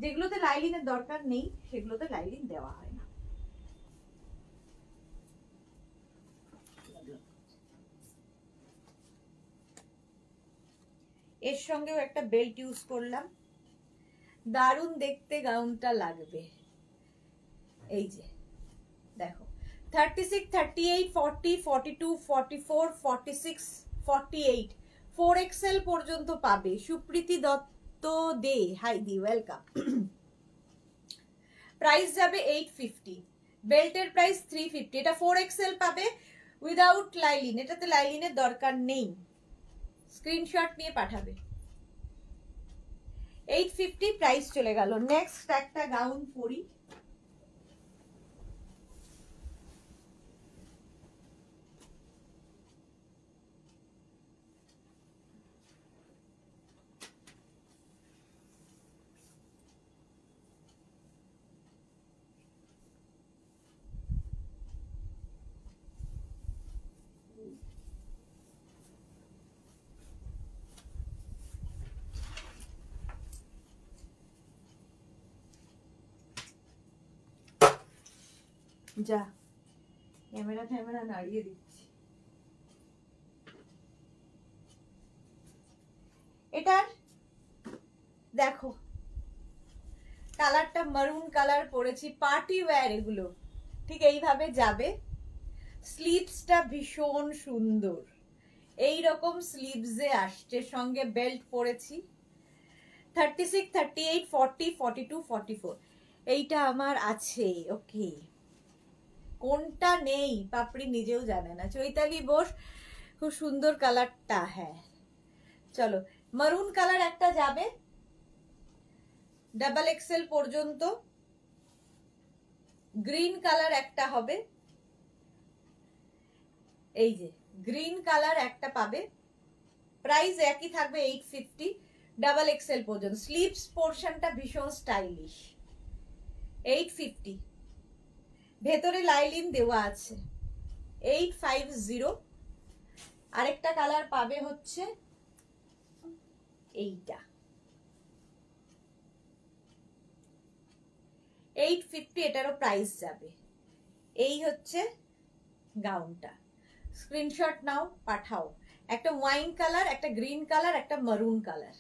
যেগুলোতে লাইলিনের দরকার নেই সেগুলোতে লাইলিন দেওয়া হয় না। এর সঙ্গেও একটা বেল্ট ইউজ করলাম, দারুণ দেখতে গাউনটা লাগবে। এই যে দেখো 36, 38, 40, 42, 44, 46, 48 4XL পর্যন্ত পাবে। সুপ্রীতি দত্ত দে, হাই দি, ওয়েলকাম। প্রাইস যাবে 850, বেল্টের প্রাইস 350। এটা 4XL পাবে উইদাউট লাইলিন, এটাতে লাইলিনের দরকার নেই, স্ক্রিনশট নিয়ে পাঠাবে। 850 প্রাইস চলে গেল। নেক্সট একটা গাউন পরি। যা ক্যামেরা নাড়িয়ে দিচ্ছি। এটার দেখো কালারটা মারুন কালার পরেছি, পার্টি ওয়্যার এগুলো ঠিক এইভাবে যাবে। স্লিভসটা ভীষণ সুন্দর, এই রকম স্লিভসে আসছে, সঙ্গে বেল্ট পরেছি। 36, 38, 40, 42, 44 এইটা আমার আছে। ওকে, কোনটা নেই পাপড়ি নিজেও জানে না। চৈতালি বোস, খুব সুন্দর কালারটা। হ্যাঁ চলো, মারুন কালার একটা যাবে XXL পর্যন্ত, গ্রিন কালার একটা হবে, এই যে গ্রিন কালার একটা পাবে। প্রাইস একই থাকবে 850, XXL পর্যন্ত। স্লিভস পোর্শনটা ভীষণ স্টাইলিশ, 850। ভেতরে লাইলিন দেওয়া আছে, 850। আরেকটা কালার পাবে হচ্ছে এইটা, 850, এটারও প্রাইস যাবে। এই হচ্ছে গাউনটা, স্ক্রিনশট নাও, পাঠাও। একটা ওয়াইন কালার, একটা গ্রিন কালার, একটা মারুন কালার,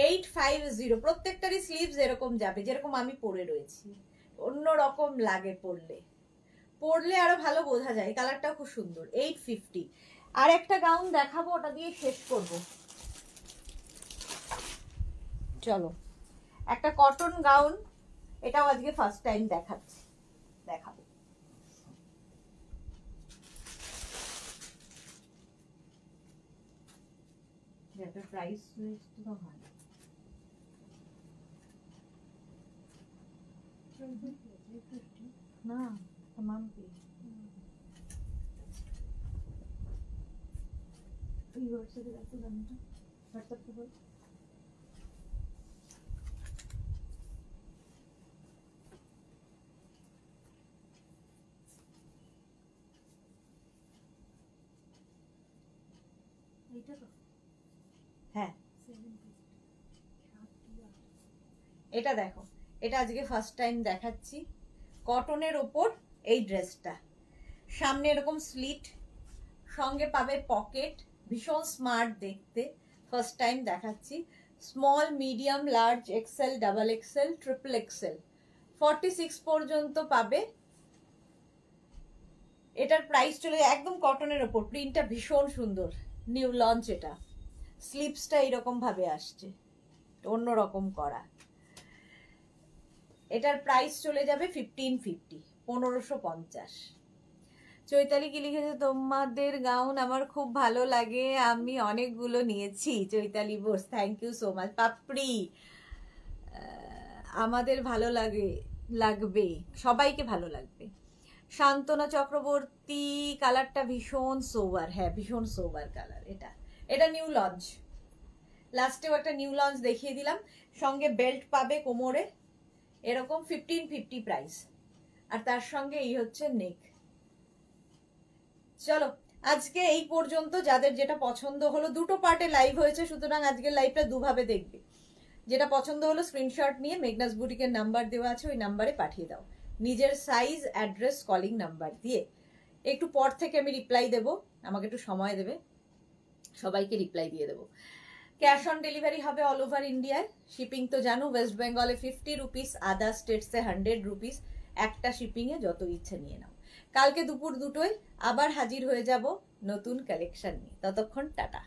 850। প্রত্যেকটারই স্লিভস এরকম যাবে, যেরকম আমি পরে রয়েছি। অন্য রকম লাগে পরলে, পরলে আরো ভালো বোঝা যায়। কালারটাও খুব সুন্দর, 850। আর একটা গাউন দেখাবো, ওটা দিয়ে শেষ করব। চলো, একটা কটন গাউন, এটাও আজকে ফার্স্ট টাইম দেখাচ্ছি, দেখাবো। যেটা প্রাইস তো হয় না, तमाम पे এই হোয়াটসঅ্যাপে রাখতে দামটা, হোয়াটসঅ্যাপ पे বল। এইটা তো হ্যাঁ, এটা দেখো, এটা আজকে ফার্স্ট টাইম দেখাচ্ছি। কটনের ওপর এই ড্রেসটা, সামনে এরকম স্লিট, সঙ্গে পাবে পকেট, ভীষণ স্মার্ট দেখতে। ফার্স্ট টাইম দেখাচ্ছি। Small, medium, large, XL, XXL, XXL 46 পর্যন্ত পাবে। এটার প্রাইস চলে একদম কটনের ওপর, প্রিন্টটা ভীষণ সুন্দর, নিউ লঞ্চ। এটা স্লিভসটা এইরকম ভাবে আসছে, অন্যরকম করা। এটার প্রাইস চলে যাবে 1550, 1550। চৈতালি কি লিখেছে, তোমাদের গাউন আমার খুব ভালো লাগে, আমি অনেকগুলো নিয়েছি। Chaitali Bose, thank you so much. Papri, আমাদের ভালো লাগবে, সবাইকে ভালো লাগবে। শান্তনা চক্রবর্তী, কালারটা ভীষণ সোবার। হ্যাঁ, ভীষণ সোবার কালার। এটা নিউ লঞ্চ, লাস্টেও একটা নিউ লঞ্চ দেখিয়ে দিলাম। সঙ্গে বেল্ট পাবে কোমরে, এরকম 1550 প্রাইস। আর তার সঙ্গে এই হচ্ছে নেক। চলো, আজকে এই পর্যন্ত। যাদের যেটা পছন্দ হলো, দুটো পার্টে লাইভ হয়েছে, সুতরাং আজকের লাইভটা দুভাবে দেখবে। যেটা পছন্দ হলো স্ক্রিনশট নিয়ে মেঘনাস বুটিকের নাম্বার দেওয়া আছে, ওই নাম্বারে পাঠিয়ে দাও, নিজের সাইজ, অ্যাড্রেস, কলিং নাম্বার দিয়ে। একটু পর থেকে আমি রিপ্লাই দেব, আমাকে একটু সময় দেবে, সবাইকে রিপ্লাই দিয়ে দেবো। ক্যাশ অন ডেলিভারি হবে অল ওভার ইন্ডিয়ায়। শিপিং তো জানো, ওয়েস্ট বেঙ্গলে 50 রুপিস, আদার স্টেটসে 100 রুপিস। একটা শিপিংয়ে যত ইচ্ছে নিয়ে নাও। কালকে দুপুর 2টোয় আবার হাজির হয়ে যাব নতুন কালেকশন নিয়ে। ততক্ষণ টাটা।